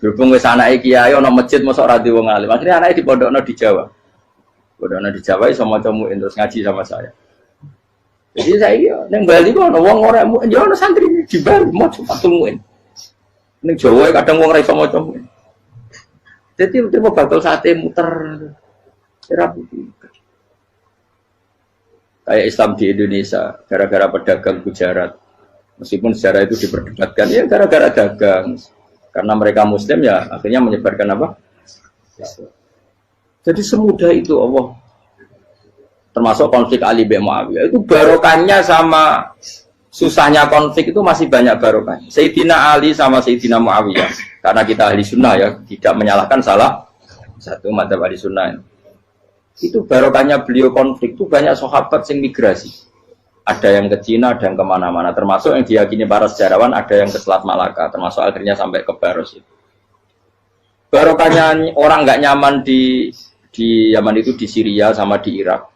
Berhubung wis anake kiai ana masjid mosok ora di wong alim. Akhirnya anake dipondokno di Jawa. Pondokno di Jawa iso maca muin terus ngaji sama saya. Jadi saya ning Bali kok ana wong ora muin, ya ana santri di Bali maca Fathul Muin. Ning Jawa kadang wong ora iso maca muin. Jadi terima bakal sate muter. Kayak Islam di Indonesia, gara-gara pedagang Gujarat. Meskipun sejarah itu diperdebatkan, ya gara-gara dagang. Karena mereka Muslim ya akhirnya menyebarkan apa? Jadi semudah itu Allah. Termasuk konflik Ali bin Muawiyah. Itu barokahnya sama susahnya konflik itu masih banyak barokahnya. Sayyidina Ali sama Sayyidina Muawiyah. Karena kita ahli sunnah ya, tidak menyalahkan salah satu madzhab ahli sunnah. Itu barokahnya beliau konflik itu banyak sahabat yang migrasi. Ada yang ke Cina, ada yang kemana-mana. Termasuk yang diyakini para sejarawan, ada yang ke Selat Malaka. Termasuk akhirnya sampai ke Baros itu. Barokahnya orang nggak nyaman di Yaman itu di Syria sama di Irak.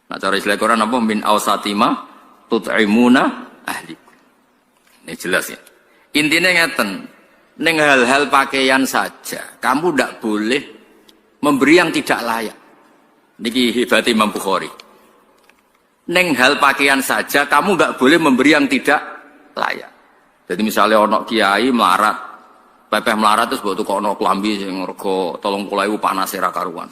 Nah, cara istilah Quran apa? Min awsatima tut'imuna ahli. Ini jelas ya. Intinya ngeten, neng hal-hal pakaian saja, kamu tidak boleh memberi yang tidak layak. Niki hebat Imam Bukhari. Neng hal pakaian saja, kamu nggak boleh memberi yang tidak layak. Jadi misalnya ono kiai melarat, pepeh melarat terus buat ono kelambi sing rego 30.000 panas era karuan.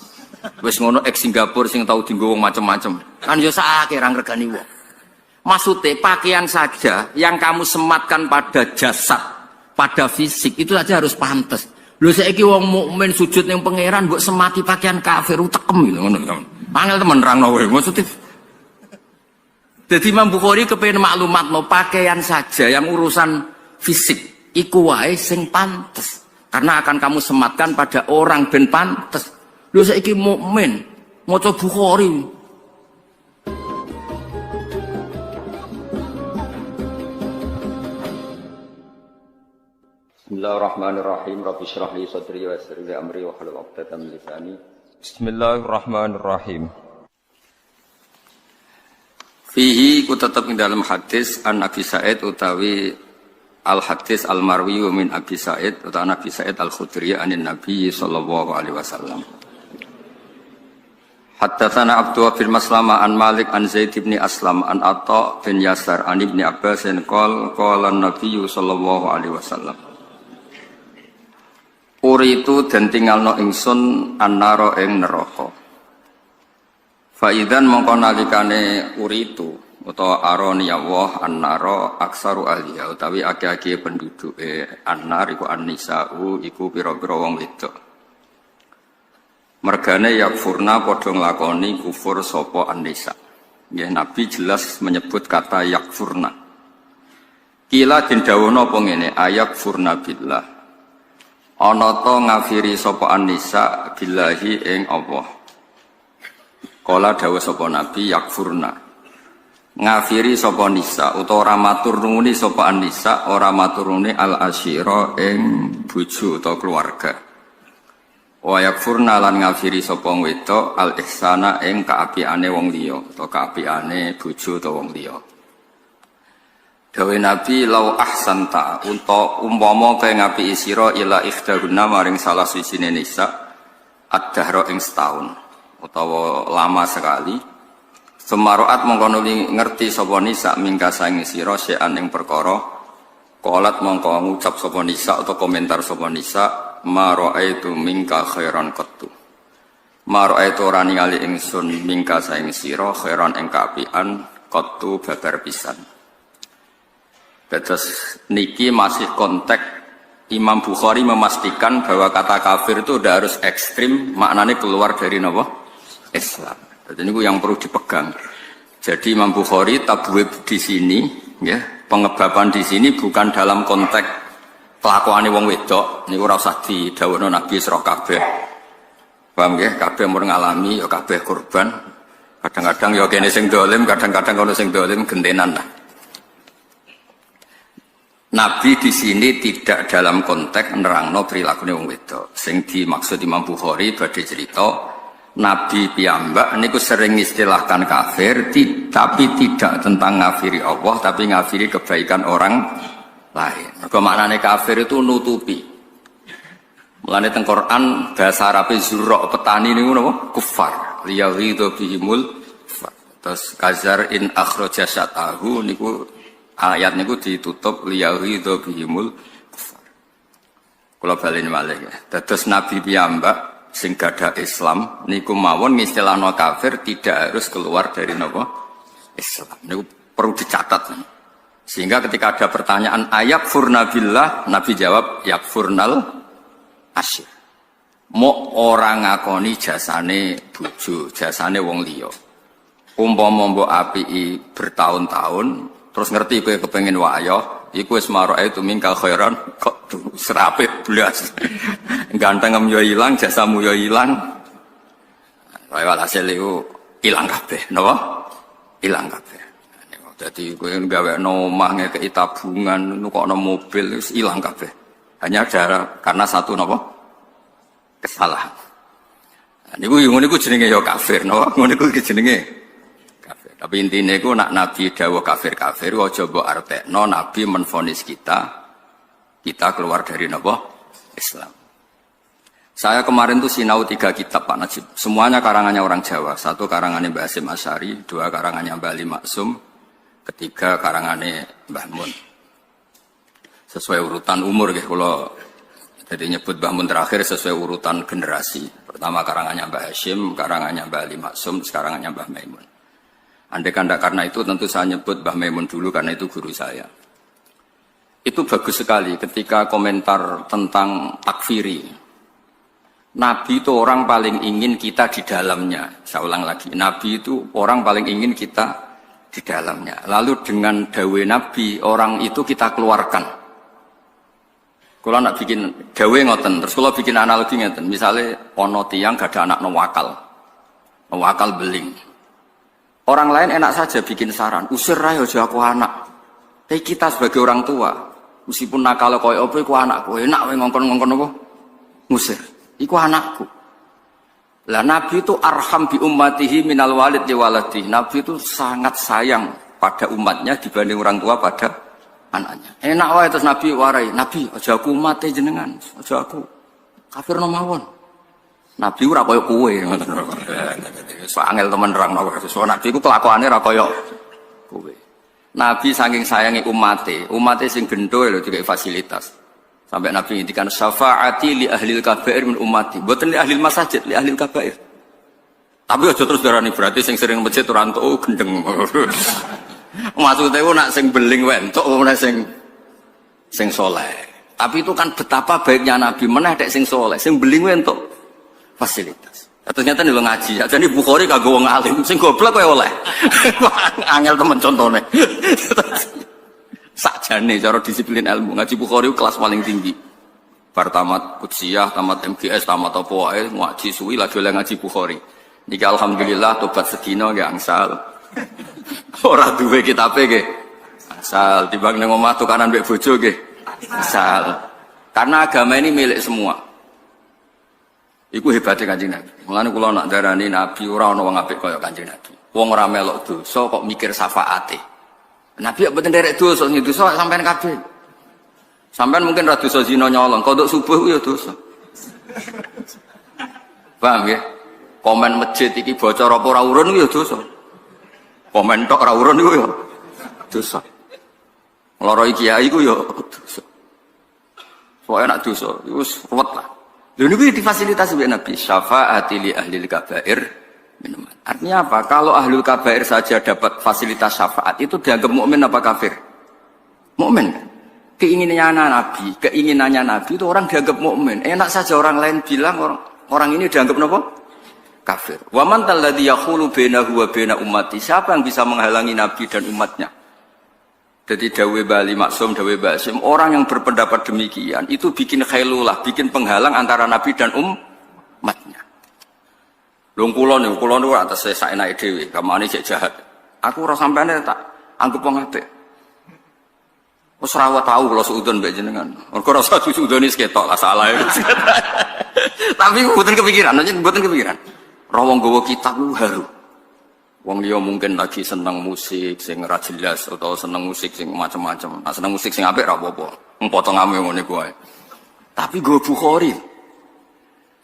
Wis ngono ex Singapura sing tau dienggo wong macem-macem. Kan yo sakake ra ngregani wong. Maksudnya pakaian saja yang kamu sematkan pada jasad, pada fisik itu saja harus pantas. Lho saiki wong mukmin sujud ning pangeran mbok semati pakaian kafir utekem gitu ngono. Angel temen nerangno kowe. Maksudnya jadi Imam Bukhari kepengin maklumatno pakaian saja yang urusan fisik iku wae sing pantes. Karena akan kamu sematkan pada orang ben pantes. Lho saiki mukmin maca Bukhari. Bismillahirrahmanirrahim. Rabbi shrah li sadri wa yassir li amri wa hlul 'uqdatam min lisani. Bismillahirrahmanirrahim. Fihi ku tetep ing dalam hadis an Abi Sa'id utawi al hadis al marwi min Abi Sa'id utawa Nabi Sa'id al Khudri anin Nabi sallallahu alaihi wasallam. Haddatsana Abdullah bin Maslama an Malik an Zaid bin Aslam an Atha bin Yasar an Ibnu Abbas qala an-nabiy sallallahu alaihi wasallam. Uritu den tinggalno ingsun annara ing neraka. Fa idzan mongko nalikane uritu utawa aroni Allah annara aksaru ahliya utawi akeh-akeh penduduke annar iku an-nisa'u iku pira-pira wong wedok. Mergane yakfurna padha nglakoni kufur sapa an-nisa. Nggih Nabi jelas menyebut kata yakfurna. Kila den dawuhna apa ngene, ayakfurna billah. Ana ta ngafiri sapa an-nisa billahi ing Allah. Kala dawuh sapa Nabi yakfurna. Ngafiri sapa nisa utawa ora matur nuwuni sapa an-nisa, ora matur nuwuni al-asyira ing bojo utawa keluarga. Wa yakfurna lan ngafiri sapa wedok al-ihsana ing kaapiane wong liya utawa kaapiane bojo utawa wong liya. Dawe Nabi lau ahsanta unta umpama kaya ngapiki sira ila ikhdaguna maring salah sijine nisa ad-dahra ing setahun utawa lama sekali. Semaroat mongko ngerti sapa nisa mingka saing sira sean ing perkara qalat mongko ngucap sapa nisa atau komentar sapa nisa ma raaitu mingka khairan qattu. Ma raaitu ora ningali ingsun mingka saing sira khairan ing kaapian qattu babar pisan. Terus niki masih konteks Imam Bukhari memastikan bahwa kata kafir itu udah harus ekstrim, maknanya keluar dari apa? Islam. Jadi ini yang perlu dipegang. Jadi Imam Bukhari tabwib di sini, ya pengebaban di sini bukan dalam konteks kelakuan wong wedok. Ini ora usah didhawuhna Nabi sira kabeh. Paham ya? Kabeh mun ngalami ya kabeh korban. Kadang-kadang ya kene sing dolim, kadang-kadang ono sing dolim gentenan lah. Nabi di sini tidak dalam konteks nerangno prilakune wong wedok. Sing dimaksud Imam Bukhari badhe cerita Nabi piyambak niku sering istilahkan kafir, tapi tidak tentang ngafiri Allah, tapi ngafiri kebaikan orang lain. Mergo maknane kafir itu nutupi. Mulane teng Quran bahasa Arabe zurra petani niku napa? Kufar. Liyaghidhu bihimul kufar. Terus kazar in akhraja syatahu niku ayat niku ditutup liyaghidhu bihimul kufar. Kula baleni malih ya. Dados Nabi piyambak sing gadah Islam niku mawon ngistilahno kafir tidak harus keluar dari napa Islam. Niku perlu dicatat. Sehingga ketika ada pertanyaan ayakfurna billah, Nabi jawab yakfurnal asyir. Mo ora ngakoni jasane bojo, jasane wong liya. Umpama mbok apiki bertahun-tahun terus ngerti kowe kepengin wayo, iku wis maroe itu mingkal khairan kok serapit blas. Ganteng yo ilang, jasamu yo ilang. Wae walhasil iku ilang kabeh, napa? Ilang kabeh. Dadi kowe gawekno omah ngekeki tabungan, nukokno mobil wis ilang kabeh. Hanya karena satu napa? Kesalahan. Niku niku jenenge yo kafir, napa? Ngono niku jenenge tapi intinya itu nak Nabi dawuh kafir-kafir aja mbok artekno Nabi menvonis kita keluar dari napa Islam. Saya kemarin tuh sinau 3 kitab Pak Najib. Semuanya karangannya orang Jawa. 1 karangannya Mbah Hasyim Asy'ari, 2 karangannya Mbah Ali Maksum, 3 karangannya Mbah Mun. Sesuai urutan umur nggih kula jadi nyebut Mbah Mun terakhir sesuai urutan generasi. Pertama karangannya Mbah Hasyim, karangannya Mbah Ali Maksum, karangannya Mbah Maimun. Andai kan karena itu tentu saya nyebut Mbah Maimun dulu karena itu guru saya. Itu bagus sekali ketika komentar tentang takfiri. Nabi itu orang paling ingin kita di dalamnya. Saya ulang lagi, Nabi itu orang paling ingin kita di dalamnya. Lalu dengan dawe Nabi, orang itu kita keluarkan. Kalau nak bikin dawe ngoten, terus kalau bikin analogi ngoten, misalnya ono tiyang gak ada anak wakal beling. Orang lain enak saja bikin saran, usir aja aku anak. Tapi kita sebagai orang tua, meskipun nakal koyo apa iku anakku, enak wae ngongkon-ngongkon apa? Ngusir. Iku anakku. Lah Nabi itu arham bi ummatihi minal walid li waladi. Nabi itu sangat sayang pada umatnya dibanding orang tua pada anaknya. Enak wae terus Nabi warai, Nabi aja aku umate jenengan, aja aku kafir no mawon. Nabi ora kaya kowe ngoten. Angel temen nerangno so Nabi ku kelakuane ora kaya kowe. Nabi saking sayangi umate sing gendho lho dikai fasilitas. Sampai Nabi ngendikan syafaati li ahlil kabair min ummati. Mboten li ahlil masajid, li ahlil kabair. Tapi aja terus darani berarti sing sering masjid ora entuk gendeng. Maksudnya ku nak sing beling wae entuk ora sing saleh. Tapi itu kan betapa baiknya Nabi meneh dek sing saleh, sing beling wae entuk fasilitas. Ternyata nih lo ngaji, jadi Bukhari kagak wong alim, sing goblok kowe oleh. Angel temen contohnya. Sakjane cara disiplin ilmu ngaji Bukhari kelas paling tinggi. Bar tamat Qudsiyah, tamat MGS, tamat apa wae ngaji suwi lagi oleh ngaji Bukhari. Niki alhamdulillah tobat sedina nggih angsal. Ora duwe kitabe nggih. Angsal timbang nang omah tukaran mbek bojo nggih. Angsal. Karena agama ini milik semua. Iku hebatnya Kanjeng Nabi. Mulane kula nak darani Nabi ora ana wong apik kaya Kanjeng Nabi. Wong ora melok dosa kok mikir syafaate. Nabi kok mboten derek dosa, sing dosa sampean kabeh. Sampean mungkin ra dosa zina nyolong, kodok subuh ku ya dosa. Paham ya? Komen masjid iki bocor apa ora urun ku ya dosa. Komen tok ora urun iku ya dosa. Ngloroi kiai ku ya dosa. Pokoke nak dosa, wis ruwet lah. Lha niku difasilitasi oleh Nabi, syafaati li ahlil kabair minuman. Artinya apa? Kalau ahlul kabair saja dapat fasilitas syafaat, itu dianggap mukmin apa kafir? Mukmin. Keinginannya Nabi itu orang dianggap mukmin. Enak saja orang lain bilang orang ini dianggap apa? Kafir. Wa man talladzi yaqulu bainahu wa baina ummati. Siapa yang bisa menghalangi Nabi dan umatnya? Jadi dawe Bali Maksum, dawe Basim, orang yang berpendapat demikian itu bikin khailulah, bikin penghalang antara Nabi dan umatnya. Lung kula niku atas saya saenake dhewe, kamane cek jahat. Aku ora sampene tak anggap wong apik. Wis ora tau kula suudon mbek jenengan. Mergo ora usah suudoni ketok lah salah. Tapi mboten kepikiran, mboten kepikiran. Ra wong gawa kitab lu haru. Wong liya mungkin lagi seneng musik sing ora jelas atau seneng musik sing macam-macam. Nah, seneng musik sing apik ora apa-apa. Potongane ngene iku wae. Tapi go Bukhari.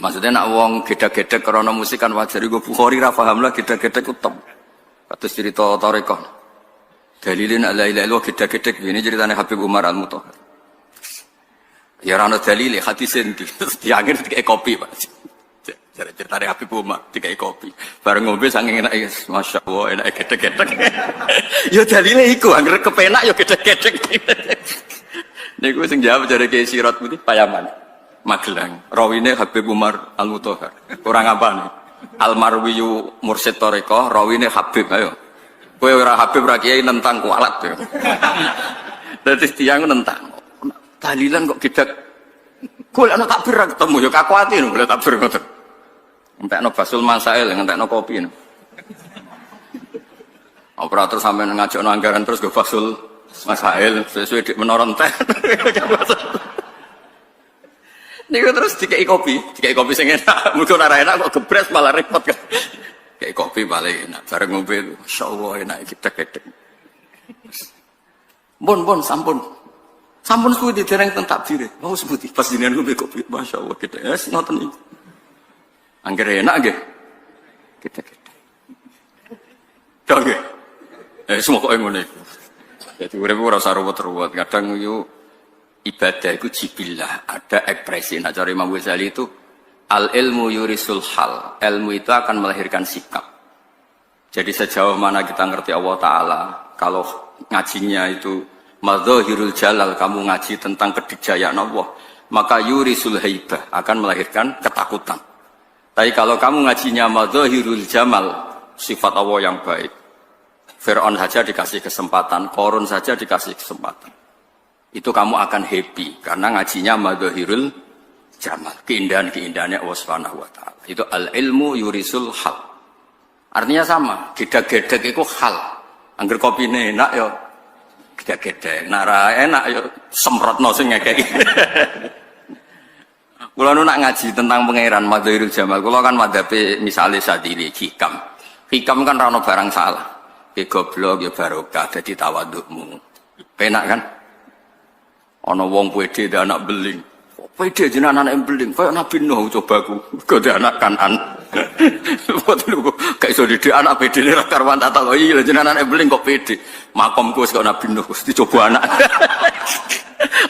Maksudnya nak wong gedhe-gedhe karena musik kan wajar go Bukhari ra paham lah gedhe-gedhe ku tem. Kados cerita tarekah. Dalilin la ilaha illallah gedhe-gedhe ini ceritane Habib Umar Al-Mutahhar. Ya ora ana dalile hadis endi. Diangger dikek kopi, Pak. Ceritane Habib Umar dikek kopi. Bareng ngombe saking enake, masyaallah enake gedhe-gedhe. Ya dalile iku angger kepenak ya gedhe-gedhe. Niku sing jawab jare Kiai Sirat putih Payaman. Magelang. Rawine Habib Umar Al-Mutahhar. Kurang apa nih? Almarwiyu Mursyid Thariqah, rawine Habib ayo. Kowe ora Habib ra Kiai nentang kualat ya. Dadi tiyang nentang. Tahlilan kok gedhe. Kok ana takbir ra ketemu ya kakuati lho boleh takbir ngoten. Entekno basul masail, entekno kopi. Operator sampean ngajakno anggaran terus go basul masail sesuai dik menara entek. Niku terus dikei kopi sing enak. Mugo ora enak kok gebres malah repot kan. Kei kopi paling enak bareng ngombe masyaallah enak gedhe-gedhe. Bon sampun. Sampun suwi dereng teng takbire. Oh sebuti pas jenengan ngombe kopi masyaallah gedhe. Wis ngoten iki. Angger enak nggih. Gedhe-gedhe. Tok nggih. Semua kok ngene iku. Dadi urip ora usah ruwet-ruwet. Kadang yo ibadah itu jibillah, ada ekspresi. Nah, cara Imam Ghazali itu al-ilmu yurisul hal. Ilmu itu akan melahirkan sikap. Jadi sejauh mana kita ngerti Allah Ta'ala, kalau ngajinya itu madzahirul jalal, kamu ngaji tentang kedikjayaan Allah, maka yurisul haibah, akan melahirkan ketakutan. Tapi kalau kamu ngajinya madzahirul jamal, sifat Allah yang baik, Fir'aun saja dikasih kesempatan, Qarun saja dikasih kesempatan, itu kamu akan happy karena ngajinya madzahirul jamal, keindahan-keindahannya Allah Subhanahu wa taala. Itu al-ilmu yurisul hal. Artinya sama, gedhe-gedhe iku hal. Angger kopine enak ya gedhe-gedhe, nara enak ya semprotno sing ngekeki. Kula nu nak ngaji tentang pangeran madzahirul jamal, kula kan madhabe misale Sadili hikam. Hikam kan ra ono barang salah. Ki goblok ya barokah dadi tawadukmu. Penak kan? Ana wong pede dhe anak beling. Pede jenengan anak beling, kaya Nabi Nuh cobaku. Kok dhe anak Kanan. Gak iso didik anak pede ra karwan tak kok iya jenengan anak beling kok pede. Makomku wis kok Nabi Nuh wis dicoba anak.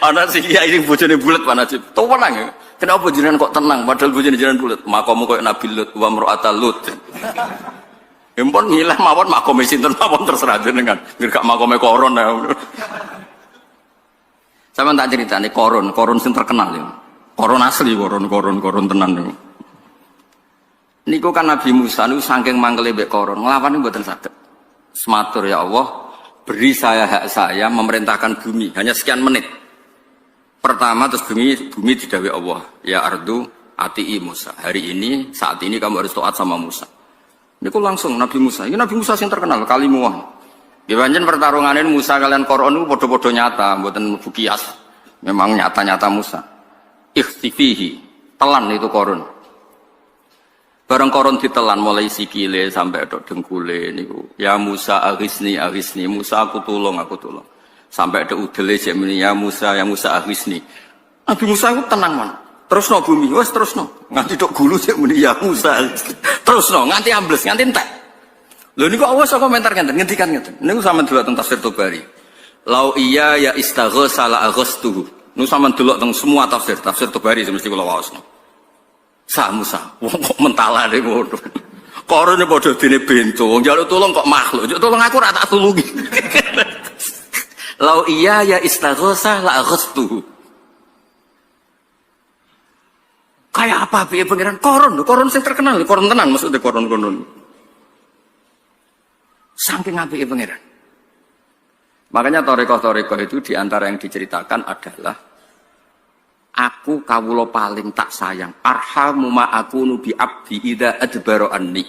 Ana sing kiai sing bojone bulet Pak Najib. Tenang ya. Kenapa jenengan kok tenang padahal bojone jenengan bulet? Makommu kok Nabi Lut wa mar'atal Lut. Empon ngilah mawon makome sinten mawon terserah jenengan. Nggak makome koron ya. Sama tak ceritane koron sing terkenal ya. Koron asli, koron tenan niku. Niku kan Nabi Musa niku saking mangkele mbek koron, nglawan mboten saged. Sematur ya Allah, beri saya hak saya memerintahkan bumi hanya sekian menit. Pertama terus bumi didhawuhi Allah, ya ardu ati'i Musa. Hari ini saat ini kamu harus taat sama Musa. Niku langsung Nabi Musa. Ini Nabi Musa sing terkenal kalimuah. Nggih pancen pertarungane Musa kalian Koron niku padha-padha nyata, mboten bukias. Memang nyata-nyata Musa. Ikhtifihi, telan itu Koron. Bareng Koron ditelan mulai sikile sampai dok dengkule niku. Ya Musa aghisni, Musa aku tolong. Sampai ada udele cek muni ya Musa aghisni. Nabi Musa itu tenang man. Terusno bumi, wes terusno. Nganti dok gulu cek muni ya Musa. Terusno nganti ambles, nganti entek. Lho niku Allah sok komentar ngendikan ngeten. Niku sampean delok teng tafsir Tabari. Lau iya ya istaghatsa la aghastuhu. Niku sampean delok teng semua tafsir Tabari mesti kula waosno. Sa Musa, wong kok mentalane ngono. Korone padha dene bento, wong njaluk tulung kok makhluk. Njuk tulung aku ora tak tulungi. Lau iya ya istaghatsa la aghastuhu. Kayak apa piye pangeran Koron sing terkenal, Koron tenan maksudnya Koron. Saking apike pangeran. Makanya torekoh itu diantara yang diceritakan adalah aku kawula paling tak sayang. Arhamu ma akunu bi abdi idza adbara anni.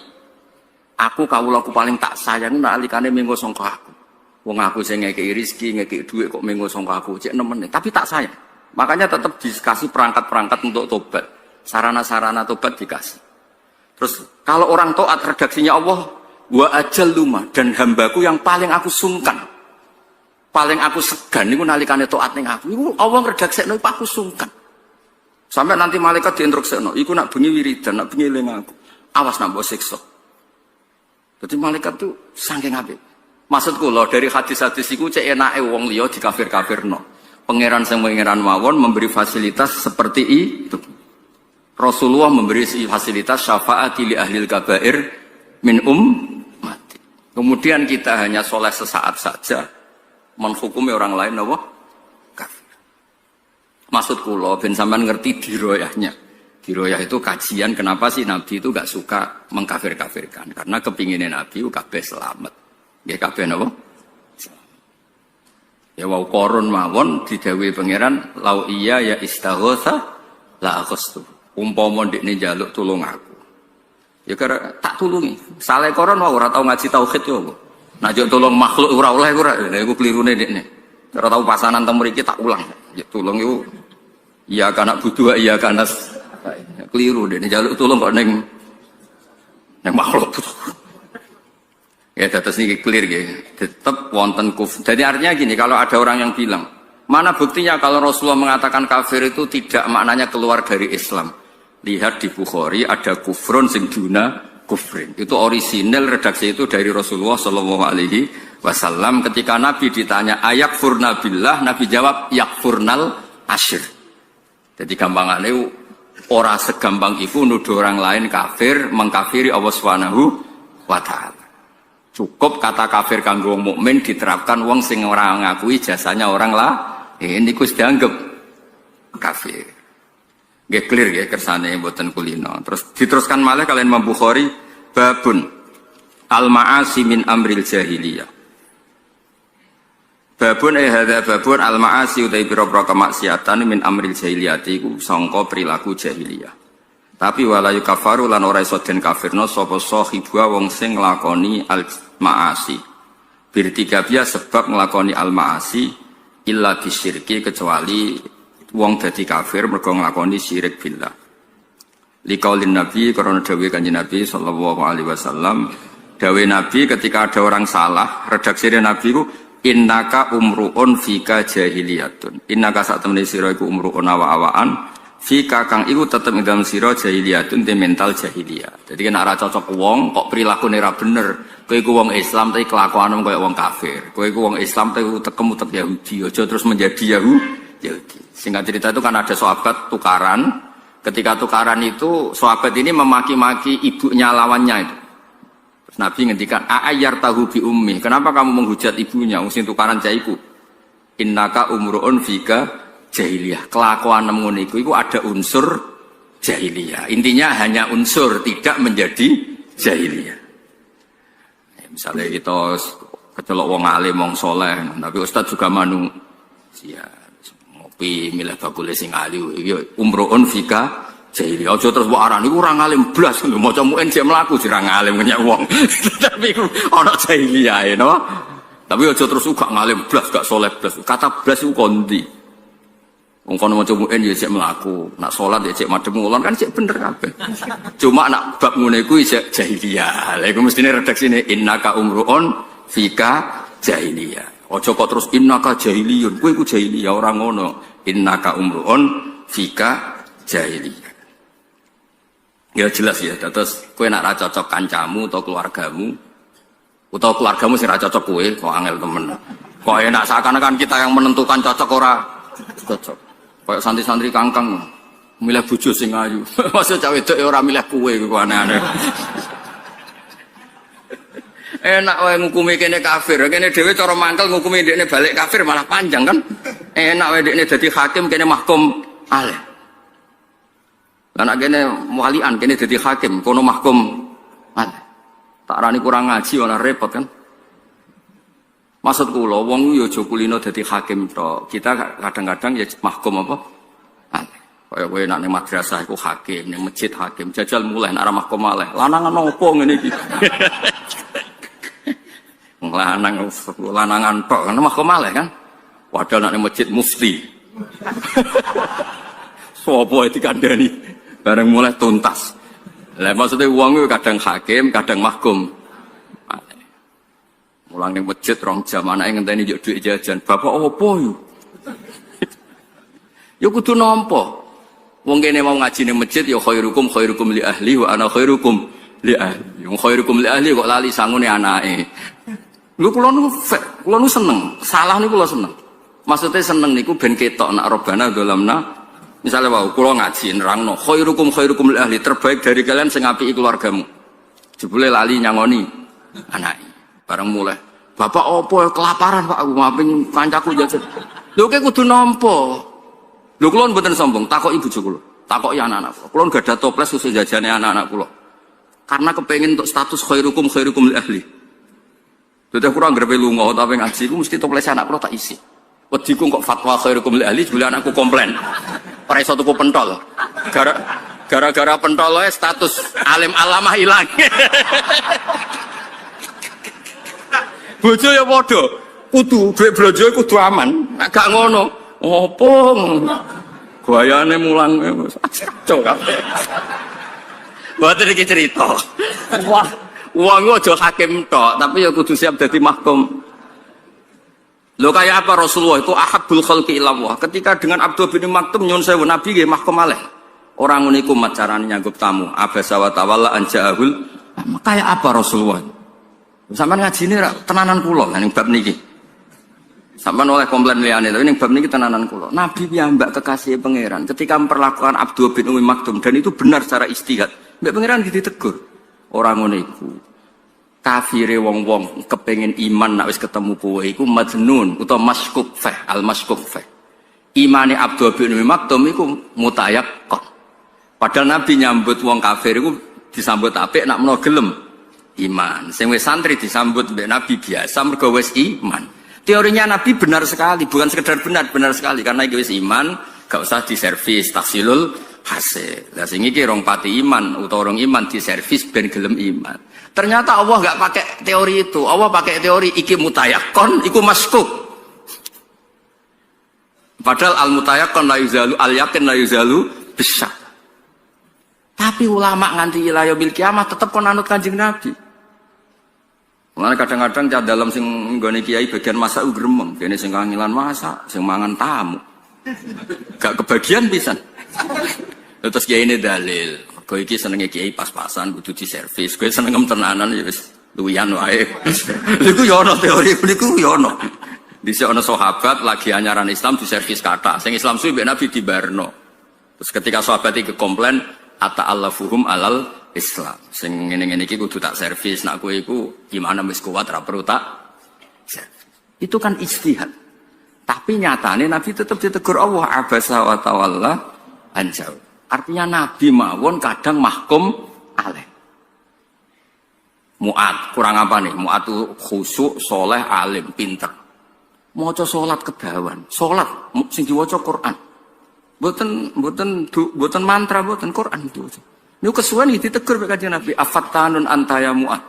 Aku kawulaku paling tak sayang nalikane mengko sangka aku. Wong aku sing ngekeki rezeki, ngekeki dhuwit kok mengko sangka aku cek nemen. Tapi tak sayang. Makanya tetap dikasih perangkat-perangkat untuk tobat. Sarana-sarana tobat dikasih. Terus kalau orang taat redaksinya Allah wa ajalluma dan hambaku yang paling aku sungkan, paling aku segan niku nalikane taat ning aku. Iku Allah ngredaksekno aku sungkan. Sampai nanti malaikat diinstruksekno, iku nak bengi wiridan, nak bengi eling aku. Awas nak mbok siksa. Dadi malaikat tuh saking apik. Maksud kula dari hadis-hadis iku cek enake wong liya dikafir-kafirno. Pangeran sing pangeran mawon memberi fasilitas seperti itu. Rasulullah memberi fasilitas syafaat li ahlil kabair min mati. Kemudian kita hanya soleh sesaat saja menghukumi orang lain apa? Kafir. Maksud kula ben sampean ngerti diroyahnya. Diroyah itu kajian kenapa sih Nabi itu gak suka mengkafir-kafirkan. Karena kepinginnya Nabi itu kabeh selamat. Nggih kabeh napa? Ya wau Koron mawon didhawuhi pangeran lau iya ya istaghatsa la aghastu. Umpama ndekne njaluk tulung aku. Ya kira tak tulungi. Saleh Koron wae ora tau ngaji tauhid yo. Nek njuk tulung makhluk ora oleh ora. Lha iku klirune ndekne. Ora tau pasanan temu mriki tak ulang. Ya tulung iku iya kana butuh iya kana keliru ndekne njaluk tulung kok ning makhluk. Ya terus ini clear ya. Tetap wonten kufur. Jadi artinya gini, kalau ada orang yang bilang, mana buktinya kalau Rasulullah mengatakan kafir itu tidak maknanya keluar dari Islam. Lihat di Bukhari ada kufrun sing duna kufrin. Itu orisinal redaksi itu dari Rasulullah Shallallahu Alaihi Wasallam. Ketika Nabi ditanya ayak furna billah, Nabi jawab yakfurnal asyir. Jadi gampangannya ora segampang itu nuduh orang lain kafir, mengkafiri Allah Subhanahu wa Ta'ala. Cukup kata kafir kanggo wong mukmin diterapkan wong sing ora ngakui jasanya orang lah. Ini kus dianggap kafir. Nggih clear nggih kersane mboten kulino. Terus diteruskan malah kalian Imam Bukhari babun al-ma'asi min amril jahiliyah. Babun hadza babun al-ma'asi utai pira-pira kemaksiatan min amril jahiliyah iku sangka perilaku jahiliyah. Tapi wala yukafaru lan ora iso den kafirno sapa sahibu wong sing nglakoni al-ma'asi. Bertiga biasa sebab nglakoni al-ma'asi illa disyirki kecuali wong dadi kafir mergo nglakoni syirik billah. Liqaulin Nabi karena dawuh Kanjeng Nabi sallallahu alaihi wasallam, dawuh Nabi ketika ada orang salah, redaksine Nabi ku innaka umruun fika jahiliyatun. Innaka sak temene sira iku umruun awa-awaan fika kang iku tetep ing dalem sira jahiliyatun te mental jahiliyah. Jadi nek ora cocok wong kok prilakune ora bener, kowe iku wong Islam tapi kelakuanmu kaya wong kafir. Kowe iku wong Islam tapi utek Yahudi, aja terus menjadi Yahudi. Singkat cerita itu kan ada sahabat tukaran. Ketika tukaran itu sahabat ini memaki-maki ibunya lawannya itu. Terus Nabi ngendikan a'ayyar tahu bi ummi. Kenapa kamu menghujat ibunya? Sing tukaran jaiku. Innaka umruun fika jahiliyah. Kelakuan ngono iku ada unsur jahiliyah. Intinya hanya unsur, tidak menjadi jahiliyah. Misalnya kita kecelok wong alim, wong soleh, tapi ustaz juga manusia. Ngopi, milih bakule sing alim, umroon fika jahiliyah. Aja terus mbok arani ora alim blas, maca muen jek mlaku jira alim kenyek wong. Tapi ana jahiliyah, no? Tapi aja terus gak ngalim blas, gak soleh blas. Kata blas iku kondi. Wong kono maca muen ya jek mlaku, nak salat ya jek madhep ngulon kan jek bener kabeh. Cuma nak bab ngene iku jek jahiliyah. Lha iku mestine redaksine innaka umruun fika jahiliyah. Aja kok terus innaka jahiliyun. Kowe iku jahiliyah ora ngono. Innaka umruun fika jahiliyah. Ya jelas ya, terus kowe nak ra cocok kancamu atau keluargamu utawa keluargamu sing ra cocok kowe kok angel temen. Kok enak seakan-akan kita yang menentukan cocok ora cocok. Kayak santri-santri kangkang milih bojo sing ayu. Maksud cah wedok ya ora milih kowe kok aneh-aneh. Enak wae ngukumi kene kafir. Kene dhewe cara mangkel ngukumi ndekne balik kafir malah panjang kan. Enak wae ndekne dadi hakim kene mahkum aleh. Lah nek kene walian kene dadi hakim kono mahkum aleh. Tak arani kurang ngaji ora repot kan. Maksud kula wong yo aja kulino dadi hakim tok. Kita kadang-kadang ya mahkum apa? Kaya kowe nek ning madrasah iku hakim, ning masjid hakim, jajal mulai nek arah mahkum aleh. Lanangan opo ngene iki? Lanangan tok kan mahkum aleh kan. Padahal nek ning masjid mufti. Sopo dikandani bareng mulai tuntas. Lah maksudnya wong iku kadang hakim, kadang mahkum. Mulang ning masjid rong jam anake ngenteni njuk dhuwit jajan. Bapak opo yo? Yo kudu nampa. Wong kene mau ngaji ning masjid ya khairukum khairukum li ahli wa ana khairukum li ahli. Wong khairukum li ahli kok lali sangune anake. Lho kula nu seneng. Salah niku kula seneng. Maksudnya seneng niku ben ketok nak robana dolamna. Misale wae kula ngaji nerangno khairukum khairukum li ahli, terbaik dari kalian sing apiki keluargamu. Jebule lali nyangoni anake. Bareng mulai, bapak opo kelaparan pak, aku ngapin kancaku jajan. Lho kayak kudu nampa. Lho kulon mboten sombong, takok ibu cukulo, takok anak-anak. Kulon gak ada toples khusus jajane anak-anak kulo. Karena kepengen untuk status khairukum khairukum li ahli. Dadi kurang grepe lunga tapi ngaji ku mesti toples anak kulo tak isi. Wediku kok fatwa khairukum li ahli jebule anakku komplain. Ora iso tuku pentol. Gara-gara pentol status alim alamah ilang. Bojo ya padha, kudu dhuwit blanja kudu aman. Nek gak ngono, opo? Gayane mulang kacau kabeh. Mboten iki cerita. Wah, wong aja hakim tok, tapi ya kudu siap dadi mahkum. Lho kaya apa Rasulullah itu ahabbul khalqi ila Allah. Ketika dengan Abdul bin Maktum nyuwun sewu Nabi nggih mahkum aleh. Ora ngono iku mat carane nyanggup tamu. Abasa wa tawalla an ja'ahul. Kaya apa Rasulullah? Sampeyan ngajine ra tenanan kula ning bab niki. Sampeyan oleh komplain liyane tapi ning bab niki tenanan kula. Nabi piyambak kekasih pangeran ketika memperlakukan Abdul bin Maktum dan itu benar secara ijtihad. Mbek pangeran ditegur. Ora ngono iku. Kafire wong-wong kepengin iman nek wis ketemu kowe iku majnun utawa maskuk fa al maskuk fa. Imane Abdul bin Maktum iku mutayaqqan. Padahal Nabi nyambut wong kafir iku disambut apik nek menawa gelem iman. Sing wis santri disambut mbek Nabi biasa mergo wis iman. Teorinya Nabi benar sekali, bukan sekedar benar sekali karena iki wis iman, gak usah diservis tahsilul hasil. Lah sing iki rong pati iman utawa rong iman diservis ben gelem iman. Ternyata Allah gak pakai teori itu. Allah pakai teori iki mutayaqqan, iku maskuk. Padahal al mutayaqqan la yuzalu, al yakin la yuzalu bisa. Tapi ulama nganti ila yaumil kiamah tetep kon anut Kanjeng Nabi. Mulane kadang-kadang cah dalam sing nggone kiai bagian masak gremeng, kene sing kangilan masak, sing mangan tamu. Gak kebagian pisan. Terus kiai ini dalil, kowe iki senenge kiai pas-pasan kudu diservis, kowe seneng tenanan ya wis luwian wae. Niku ya ana teori niku ya ana. Dhisik ana sahabat lagi anyaran Islam diservis kathah, sing Islam suwi mbek Nabi dibarno. Terus ketika sahabat iki komplain ata'allafuhum alal Islam. Sing ngene-ngene iki kudu tak servis, nak kowe iku gimana wis kuat ra perlu tak servis. Itu kan ijtihad. Tapi nyatane Nabi tetap ditegur Allah abasa wa tawalla anjau. Artinya Nabi mawon kadang mahkum alaih. Mu'ad, kurang apa nih? Mu'ad itu khusyuk, soleh, alim, pinter. Maca salat kedawan, salat sing diwaca Quran. Mboten mantra, mboten Quran itu. Niku kesuwen iki ditegur mek Kanjeng Nabi, afattanun anta ya Mu'ad.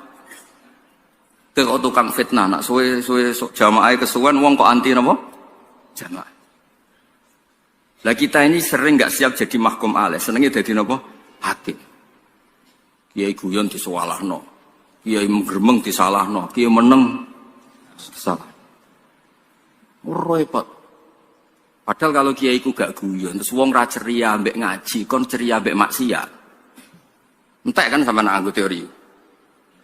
Kok tukang fitnah nak suwe-suwe jamaah kesuwen wong kok anti napa? Jamaah. Lah kita ini sering enggak siap jadi mahkum alaih, senenge dadi napa? Hakim. Kiai guyon disuwalahno. Kiai gremeng disalahno, kiai meneng salah. Repot. Padahal kalau kiai ku gak guyon, terus wong ra ceria ambek ngaji, kon ceria ambek maksiat. Entek kan sampean nganggo teori.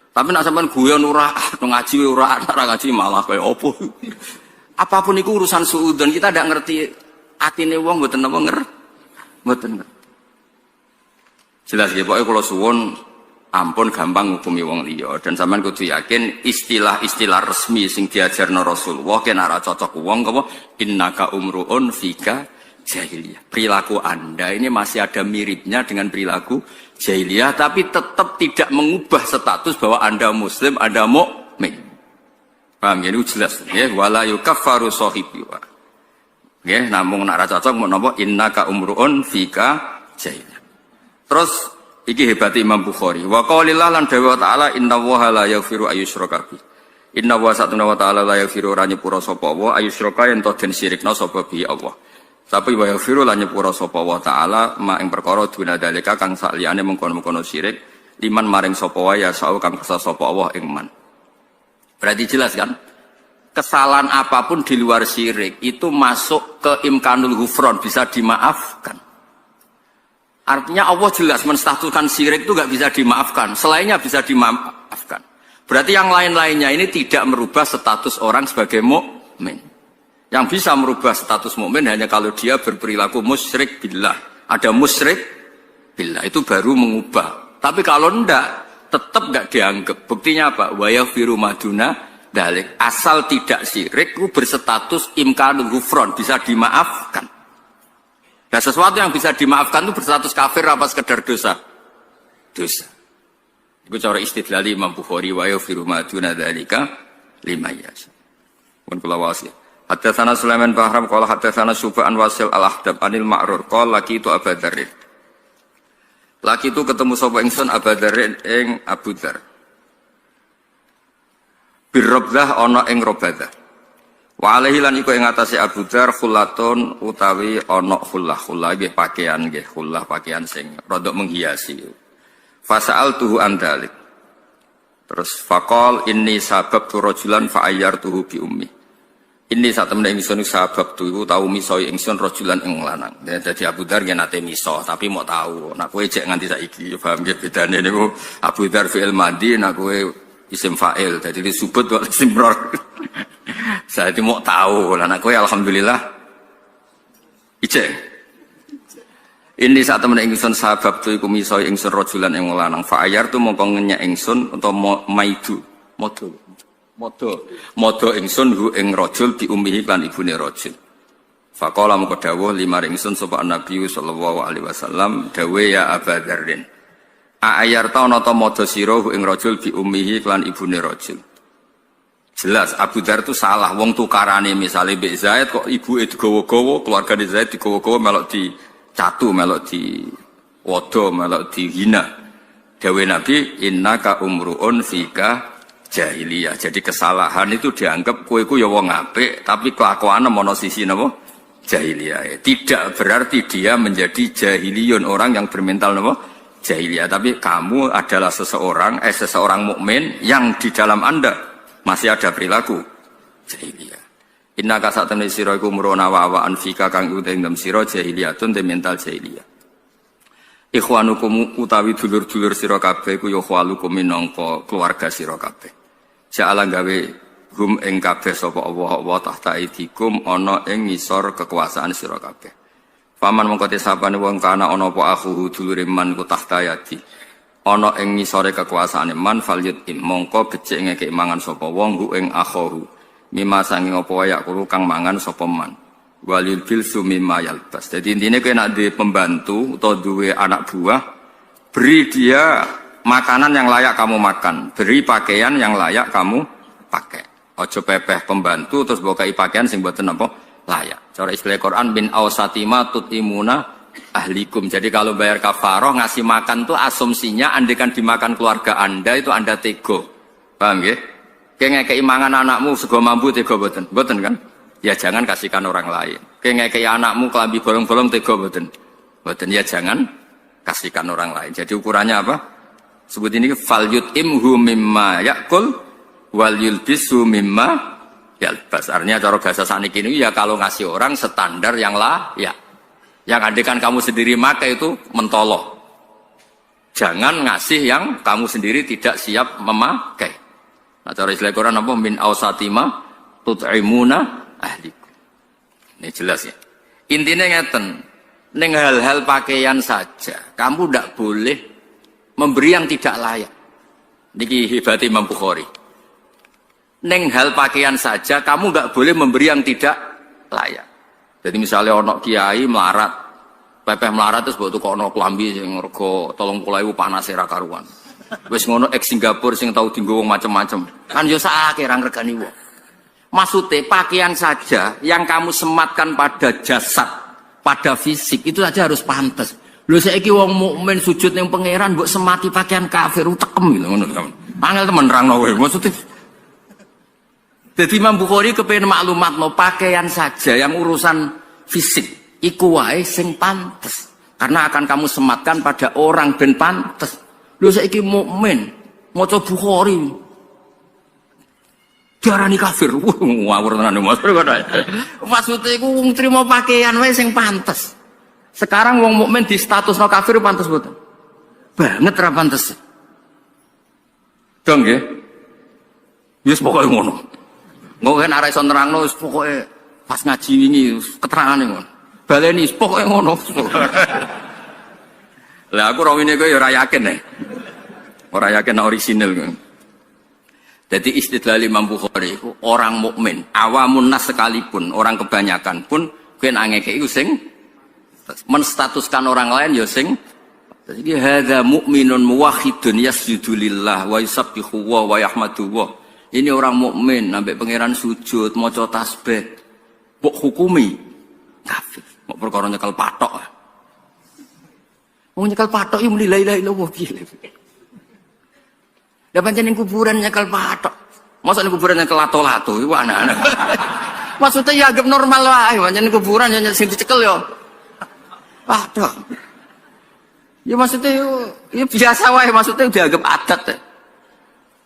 Tapi nak sampean guyon ora, ngaji ora ngaji malah kaya opo. Apapun itu urusan suudon, kita ndak ngerti atine wong mboten napa mboten ngerti. Jelas ya, pokoknya kalau suwon ampun gampang ngukumi wong liya dan sampean kudu yakin istilah-istilah resmi sing diajarno Rasulullah kena ora cocok wong apa innaka umruun fika jahiliyah. Perilaku Anda ini masih ada miripnya dengan perilaku jahiliyah tapi tetap tidak mengubah status bahwa Anda muslim, Anda mukmin. Paham ya, ini jelas ya, wala yukaffaru sahibi. Nggih, namung nek ora cocok mau napa innaka umruun fika jahiliyah. Terus iki hebat Imam Bukhari. Wa qaulillah lan dawa ta'ala innallaha la yaghfiru ayyusyraka bi. Innallaha satuna wa ta'ala la yaghfiru ra nyepura sapa wa ayyusyraka yen to den sirikna sapa bi Allah. Tapi wa yaghfiru lan nyepura sapa wa ta'ala ma ing perkara duna dalika kang sakliyane mengkono-mengkono syirik liman maring sapa wa ya sau kang kersa sapa Allah ing man. Berarti jelas kan? Kesalahan apapun di luar syirik itu masuk ke imkanul ghufran, bisa dimaafkan. Artinya Allah jelas menstatuskan syirik itu gak bisa dimaafkan. Selainnya bisa dimaafkan. Berarti yang lain-lainnya ini tidak merubah status orang sebagai mukmin. Yang bisa merubah status mukmin hanya kalau dia berperilaku musyrik billah. Ada musyrik billah itu baru mengubah. Tapi kalau enggak, tetap gak dianggap. Buktinya apa? Wa yaghfiru maduna dalik. Asal tidak syirik itu berstatus imkanul ghufran, bisa dimaafkan. Nah, sesuatu yang bisa dimaafkan itu berstatus kafir apa sekedar dosa? Dosa. Itu cara istidlal Imam Bukhari wa yaghfiru ma duna dzalika liman yasha. Pun kula wasil. Hadatsana Sulaiman Bahram qala hadatsana Syu'ban Wasil Al-Ahdab Anil Ma'rur qala laki itu Abu Dzar. Laki itu ketemu sapa ingsun Abu Dzar ing Abu Dzar. Birrabdah ana ing Rabadah. Wa alaihi lan iku ing atase Abu Dzar khullatun utawi ana khullah nggih pakaian nggih khullah pakaian sing rada menghiasi. Fasa'altuhu an dzalik. Terus faqal inni sababtu rajulan fa ayyartuhu bi ummi. Ini sak temene ingsun sabab tu iku tau miso ingsun rajulan ing lanang. Dadi Abu Dzar yen nate miso tapi mau tahu. Nek kowe cek nganti saiki paham nggih bedane niku Abu Dzar fi'il madhi nek kowe isim fa'il dadi disebut kok isim ror. Saya itu mau tahu, lah anakku ya alhamdulillah. Ije. Ini saat temen ingsun sahabat tu iku miso ingsun rajulan ing lanang. Fa ayar tu mongko ngenyek ingsun utawa maidu. Modo ingsun hu ing rajul di ummihi lan ibune rajul. Faqala mongko dawuh limar ingsun sapa Nabi sallallahu alaihi wasallam dawe ya Abu Dzarrin. A ayar ta ana ta modo sira hu ing rajul bi ummihi lan ibune rajul. Jelas Abu Dzar itu salah wong tukarane misalnya Mbak Zaid kok ibuke digowo-gowo, keluargane Zaid digowo-gowo melok dicatu, melok di wodo, melok dihina. Dawe Nabi innaka umruun fika jahiliyah. Jadi kesalahan itu dianggap kowe iku ya wong apik tapi kelakuane ana sisi napa jahiliyah. Tidak berarti dia menjadi jahiliyun, orang yang bermental napa jahiliyah, tapi kamu adalah seseorang mukmin yang di dalam Anda masih ada perilaku jahiliyah. Inna kasatun sira iku muruna wa anfika kang ing dalem sira jahiliyatun te mental jahiliyah. Ikhwanukum utawi dulur-dulur sira kabeh iku ya khwalukum minangka keluarga sira kabeh. Ja'ala gawe hum ing kabeh sapa Allah tahta idikum ana ing ngisor kekuasaan sira kabeh. Paman mongko tesapane wong kana ana apa akhu dulure man ku tahta yadi. Ana ing ngisore kekuasaane man falyut mongko becik ngekek mangan sapa wong hu ing akhahu mimma sanging apa wayak kulo kang mangan sapa man walil bilsu mimma yalbas. Jadi intinya kowe nek duwe pembantu atau duwe anak buah, beri dia makanan yang layak kamu makan, beri pakaian yang layak kamu pakai. Ojo pepeh pembantu terus bokai pakaian sing mboten apa layak. Cara istilah Quran bin ausatima tutimuna ahlikum. Jadi kalau bayar kafaroh ngasih makan tuh asumsinya andekan dimakan keluarga Anda itu Anda tego. Paham nggih? Kayak ngekei mangan anakmu sego mambu tego mboten? Mboten kan? Ya jangan kasihkan orang lain. Kayak ngekei anakmu kelambi bolong-bolong tego mboten? Mboten, ya jangan kasihkan orang lain. Jadi ukurannya apa? Sebut ini fal yut'imhu mimma yakul wal yulbisu mimma yalbas. Artinya cara bahasa saniki ini ya kalau ngasih orang standar yang layak. Yang andekan kamu sendiri makai itu mentoloh. Jangan ngasih yang kamu sendiri tidak siap memakai. Nah cara istilah Quran apa? Min ausatima tut'imuna ahlikum. Ini jelas ya. Intinya ngeten, neng hal-hal pakaian saja, kamu tidak boleh memberi yang tidak layak. Niki hebat Imam Bukhari. Neng hal pakaian saja, kamu nggak boleh memberi yang tidak layak. Jadi misalnya ono kiai melarat, pepeh melarat terus buat tukang ono kelambi yang rego 30.000 panas era karuan. Wes ngono ex Singapura sing tahu dinggo wong macam-macam. Kan yo sakake ra ngregani wong. Maksudnya pakaian saja yang kamu sematkan pada jasad, pada fisik itu saja harus pantas. Lho saiki wong mukmin sujud ning pangeran mbok semati pakaian kafir utekem gitu ngono. Angel temen nerangno kowe. Maksudnya jadi Imam Bukhari kepengen maklumatno pakaian saja yang urusan fisik iku wae sing pantes. Karena akan kamu sematkan pada orang ben pantes. Lho saiki mukmin maca Bukhari diarani kafir. Ngawur tenan Mas. Maksudnya iku wong trimo pakaian wae sing pantes. Sekarang wong mukmin di statusno kafir pantes mboten? Banget ra pantes. Dong nggih. Wis pokoke ngono. Engko kan arek iso nerangno wis pokoke pas ngaji wingi keterangane ngono. Baleni pokoke ngono. Lah aku ora ngene kowe ya ora yakin nek. Ora yakin orisinal kok. Jadi istidlal Imam Bukhari itu orang mukmin, awamun nas sekalipun, orang kebanyakan pun kowe ngekeki iku sing menstatuskan orang lain ya sing jadi hadza mukminun muwahhidun yasjudu lillah wa yusabbihu wa yahmadu wa. Ini orang mukmin sampai pangeran sujud maca tasbih. Mbok hukumi kafir. Mbok perkara nyekel patok. Wong nyekel patok iki muni la ilaha illallah piye. Lah pancen ning kuburan nyekel patok. Masa ning kuburan nyekel lato-lato iku anak-anak. Maksudnya ya anggap normal wae, pancen ning kuburan sing dicekel ya. Patok. Ya maksudnya ya biasa wae, maksudnya dianggap adat.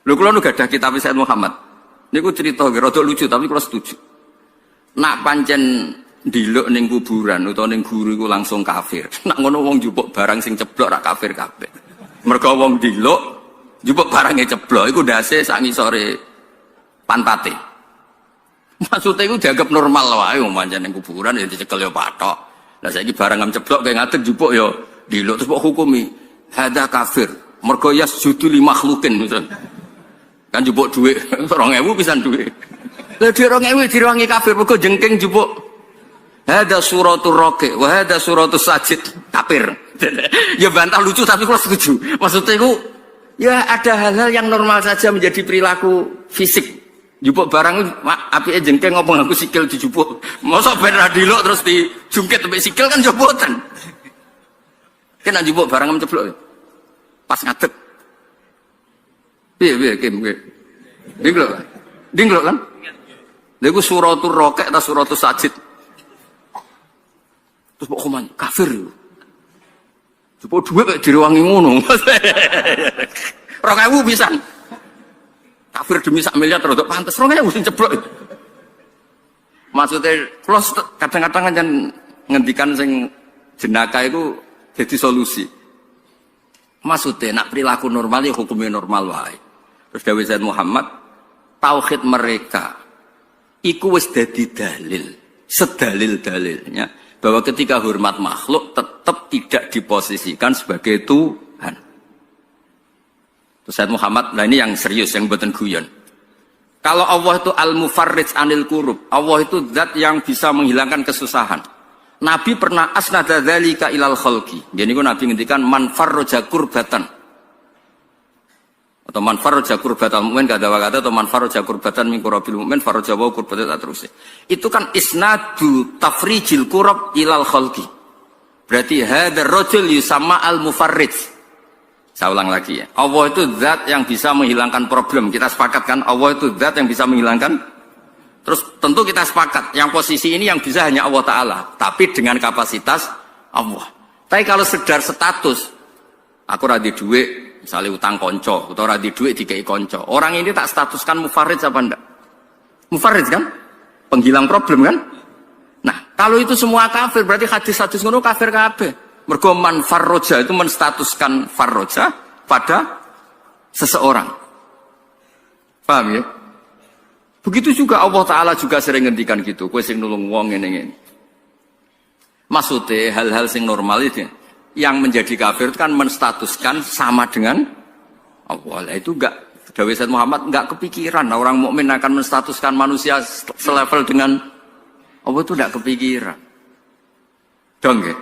Lho kula nu gadah kitab Sayyid Muhammad. Niku cerita rada lucu tapi kula setuju. Nak pancen ndiluk ning kuburan utawa ning guru iku langsung kafir. Nak ngono wong njupuk barang sing ceblok ra kafir kabeh. Mergo wong ndiluk njupuk barange ceblok iku ndase sak ngisore pantate. Maksudnya iku dianggap normal wae wong pancen ning kuburan ya dicekel ya patok. Lah saiki barang ngam ceblok kaya ngadeg njupuk ya ndiluk terus kok hukumi hadza kafir. Mergo yasjudu li makhlukin misal. Kan jupuk duit 2.000 pisan duit. Lah di 2.000 direwangi kafir mergo jengking jupuk. Hada suratul raqi wa hada suratus sajid kafir. Ya bantah lucu tapi kula setuju. Maksudnya itu ya ada hal-hal yang normal saja menjadi perilaku fisik. Jupuk barang apike jengking ngopo nganggo sikil dijupuk. Mosok ben ra diluk terus dijungkit sampai sikil kan joboten. Kena jupuk barang ceblok. Pas ngadeg. Piye Kim kowe? Dinglok kan? Lha iku suratul raqi ta suratus sajid. Terus kok koman kafir yo. Coba dhuwit kok direwangi ngono. 2.000 pisan. Kafir demi sak miliar terus pantes 2.000 sing ceblok. Maksudnya kula kadang-kadang kan ngendikan sing jenaka iku jadi solusi. Maksudnya nak perilaku normal ya hukumnya normal wae. Terus dawuh Sayyid Muhammad, tauhid mereka iku wis dadi dalil, sedalil-dalilnya bahwa ketika hormat makhluk tetap tidak diposisikan sebagai Tuhan. Terus Sayyid Muhammad, nah ini yang serius, yang mboten guyon. Kalau Allah itu al-mufarrij anil kurub, Allah itu zat yang bisa menghilangkan kesusahan. Nabi pernah asnada dzalika ilal khalqi. Jadi Nabi ngendikan man farraja kurbatan. Atau man farraja kurbatan mukmin kada wa kata atau man farraja kurbatan min kurabil mukmin farraja wa kurbatan terus. Itu kan isnadu tafrijil kurab ilal khalqi. Berarti hadzal rajul yusamma al-mufarrij. Saya ulang lagi ya. Allah itu zat yang bisa menghilangkan problem. Kita sepakat kan Allah itu zat yang bisa menghilangkan. Terus tentu kita sepakat yang posisi ini yang bisa hanya Allah Ta'ala. Tapi dengan kapasitas Allah. Tapi kalau sekedar status. Aku radi duit, misalnya utang konco. Atau radi duit dikei konco. Orang ini tak statuskan mufarrij apa enggak? Mufarrij kan? Penghilang problem kan? Nah, kalau itu semua kafir, berarti hadis-hadis ngono kafir kabeh. Mergo man farroja itu menstatuskan farroja pada seseorang. Paham ya? Begitu juga Allah Ta'ala juga sering ngendikan gitu. Kowe sing nulung wong ngene-ngene. Maksudnya hal-hal sing normal itu yang menjadi kafir itu kan menstatuskan sama dengan Allah. Itu enggak, Dawei Said Muhammad enggak kepikiran orang mukmin akan menstatuskan manusia selevel dengan Allah, itu enggak kepikiran. Dong ya.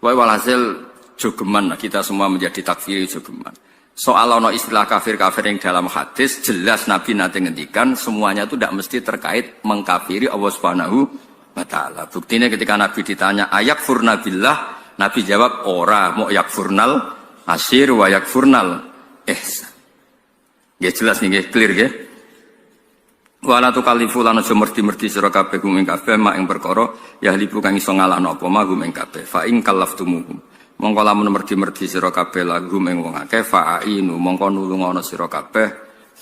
Walhasil jogeman kita semua menjadi takfiri jogeman. Soal ono istilah kafir-kafir yang dalam hadis jelas Nabi nanti ngendikan semuanya itu tidak mesti terkait mengkafiri Allah Subhanahu wa taala. Buktinya ketika Nabi ditanya ayakfurna billah, Nabi jawab ora, mau yakfurnal asyir wa yakfurnal ihsan. Nggih jelas nggih, clear nggih. Wala tukallifu lan aja merti-merti sira kabeh gum ing kabeh mak ing perkara ya lipu kang iso ngalahno apa ma gum ing kabeh fa ing kallaftumuhum mongko lamun merti-merti sira kabeh gum ing wong akeh fa'inu mongko nulungono sira kabeh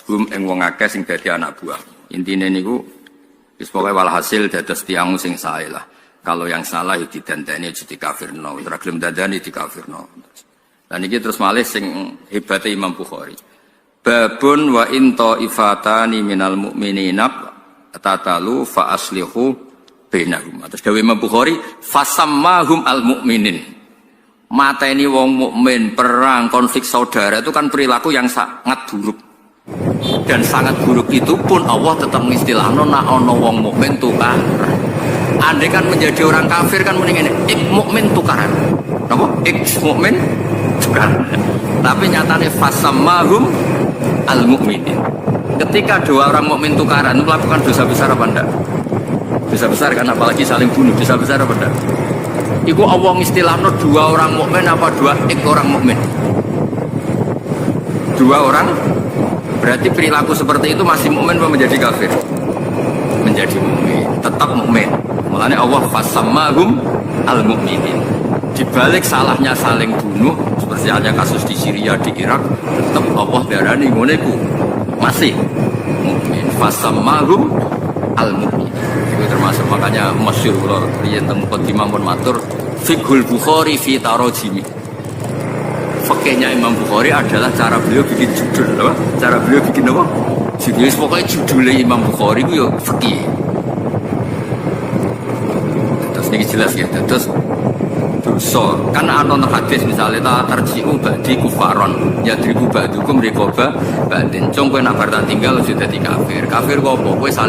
gum ing wong akeh sing dadi anak buah. Intine niku wis pokoke walhasil dados tiyang sing sae lah. Kalau yang salah ya didandani aja dikafirno, ora gelem dandani dikafirno. Lan iki terus malih sing hebate Imam Bukhari. Babun wa into ifatani minal mu'minina tatalu fa aslihu bainahum. Terus dawuh Imam Bukhari fasammahum al mu'minin. Mateni wong mukmin perang konflik saudara itu kan perilaku yang sangat buruk. Dan sangat buruk itu pun Allah tetap mengistilahno nek ana wong mukmin tukar. Andai kan menjadi orang kafir kan mending ngene, ik mukmin tukaran. Napa? Ik mukmin tukaran. Tapi nyatane fasammahum al-mu'minin. Ketika dua orang mukmin tukaran melakukan dosa besar apa enggak? Dosa besar kan, apalagi saling bunuh, dosa besar apa enggak? Iku Allah ngistilahno dua orang mukmin apa dua orang mukmin? Dua orang, berarti perilaku seperti itu masih mukmin atau menjadi kafir? Menjadi mukmin, tetap mukmin. Mulanya Allah fasammahum al-mu'minin. Di balik salahnya saling bunuh, seperti halnya kasus di Syria, di Irak, tetap Allah darani ngono iku masih mukmin. Fasammahum al-mu'minin. Itu termasuk makanya masyhur kula riyen teng Muqaddimah pun matur fiqhul Bukhari fi tarajimi. Fakihnya Imam Bukhari adalah cara beliau bikin judul, apa? Cara beliau bikin apa? Jadi pokoknya judulnya Imam Bukhari itu ya fikih. Terus ini jelas ya, terus dosa kan ana hadis misalnya ta terjiu badi kufaron ya dribu badukum rikoba badin cung kowe nak bar tak tinggal sudah dadi kafir kafir kok apa kowe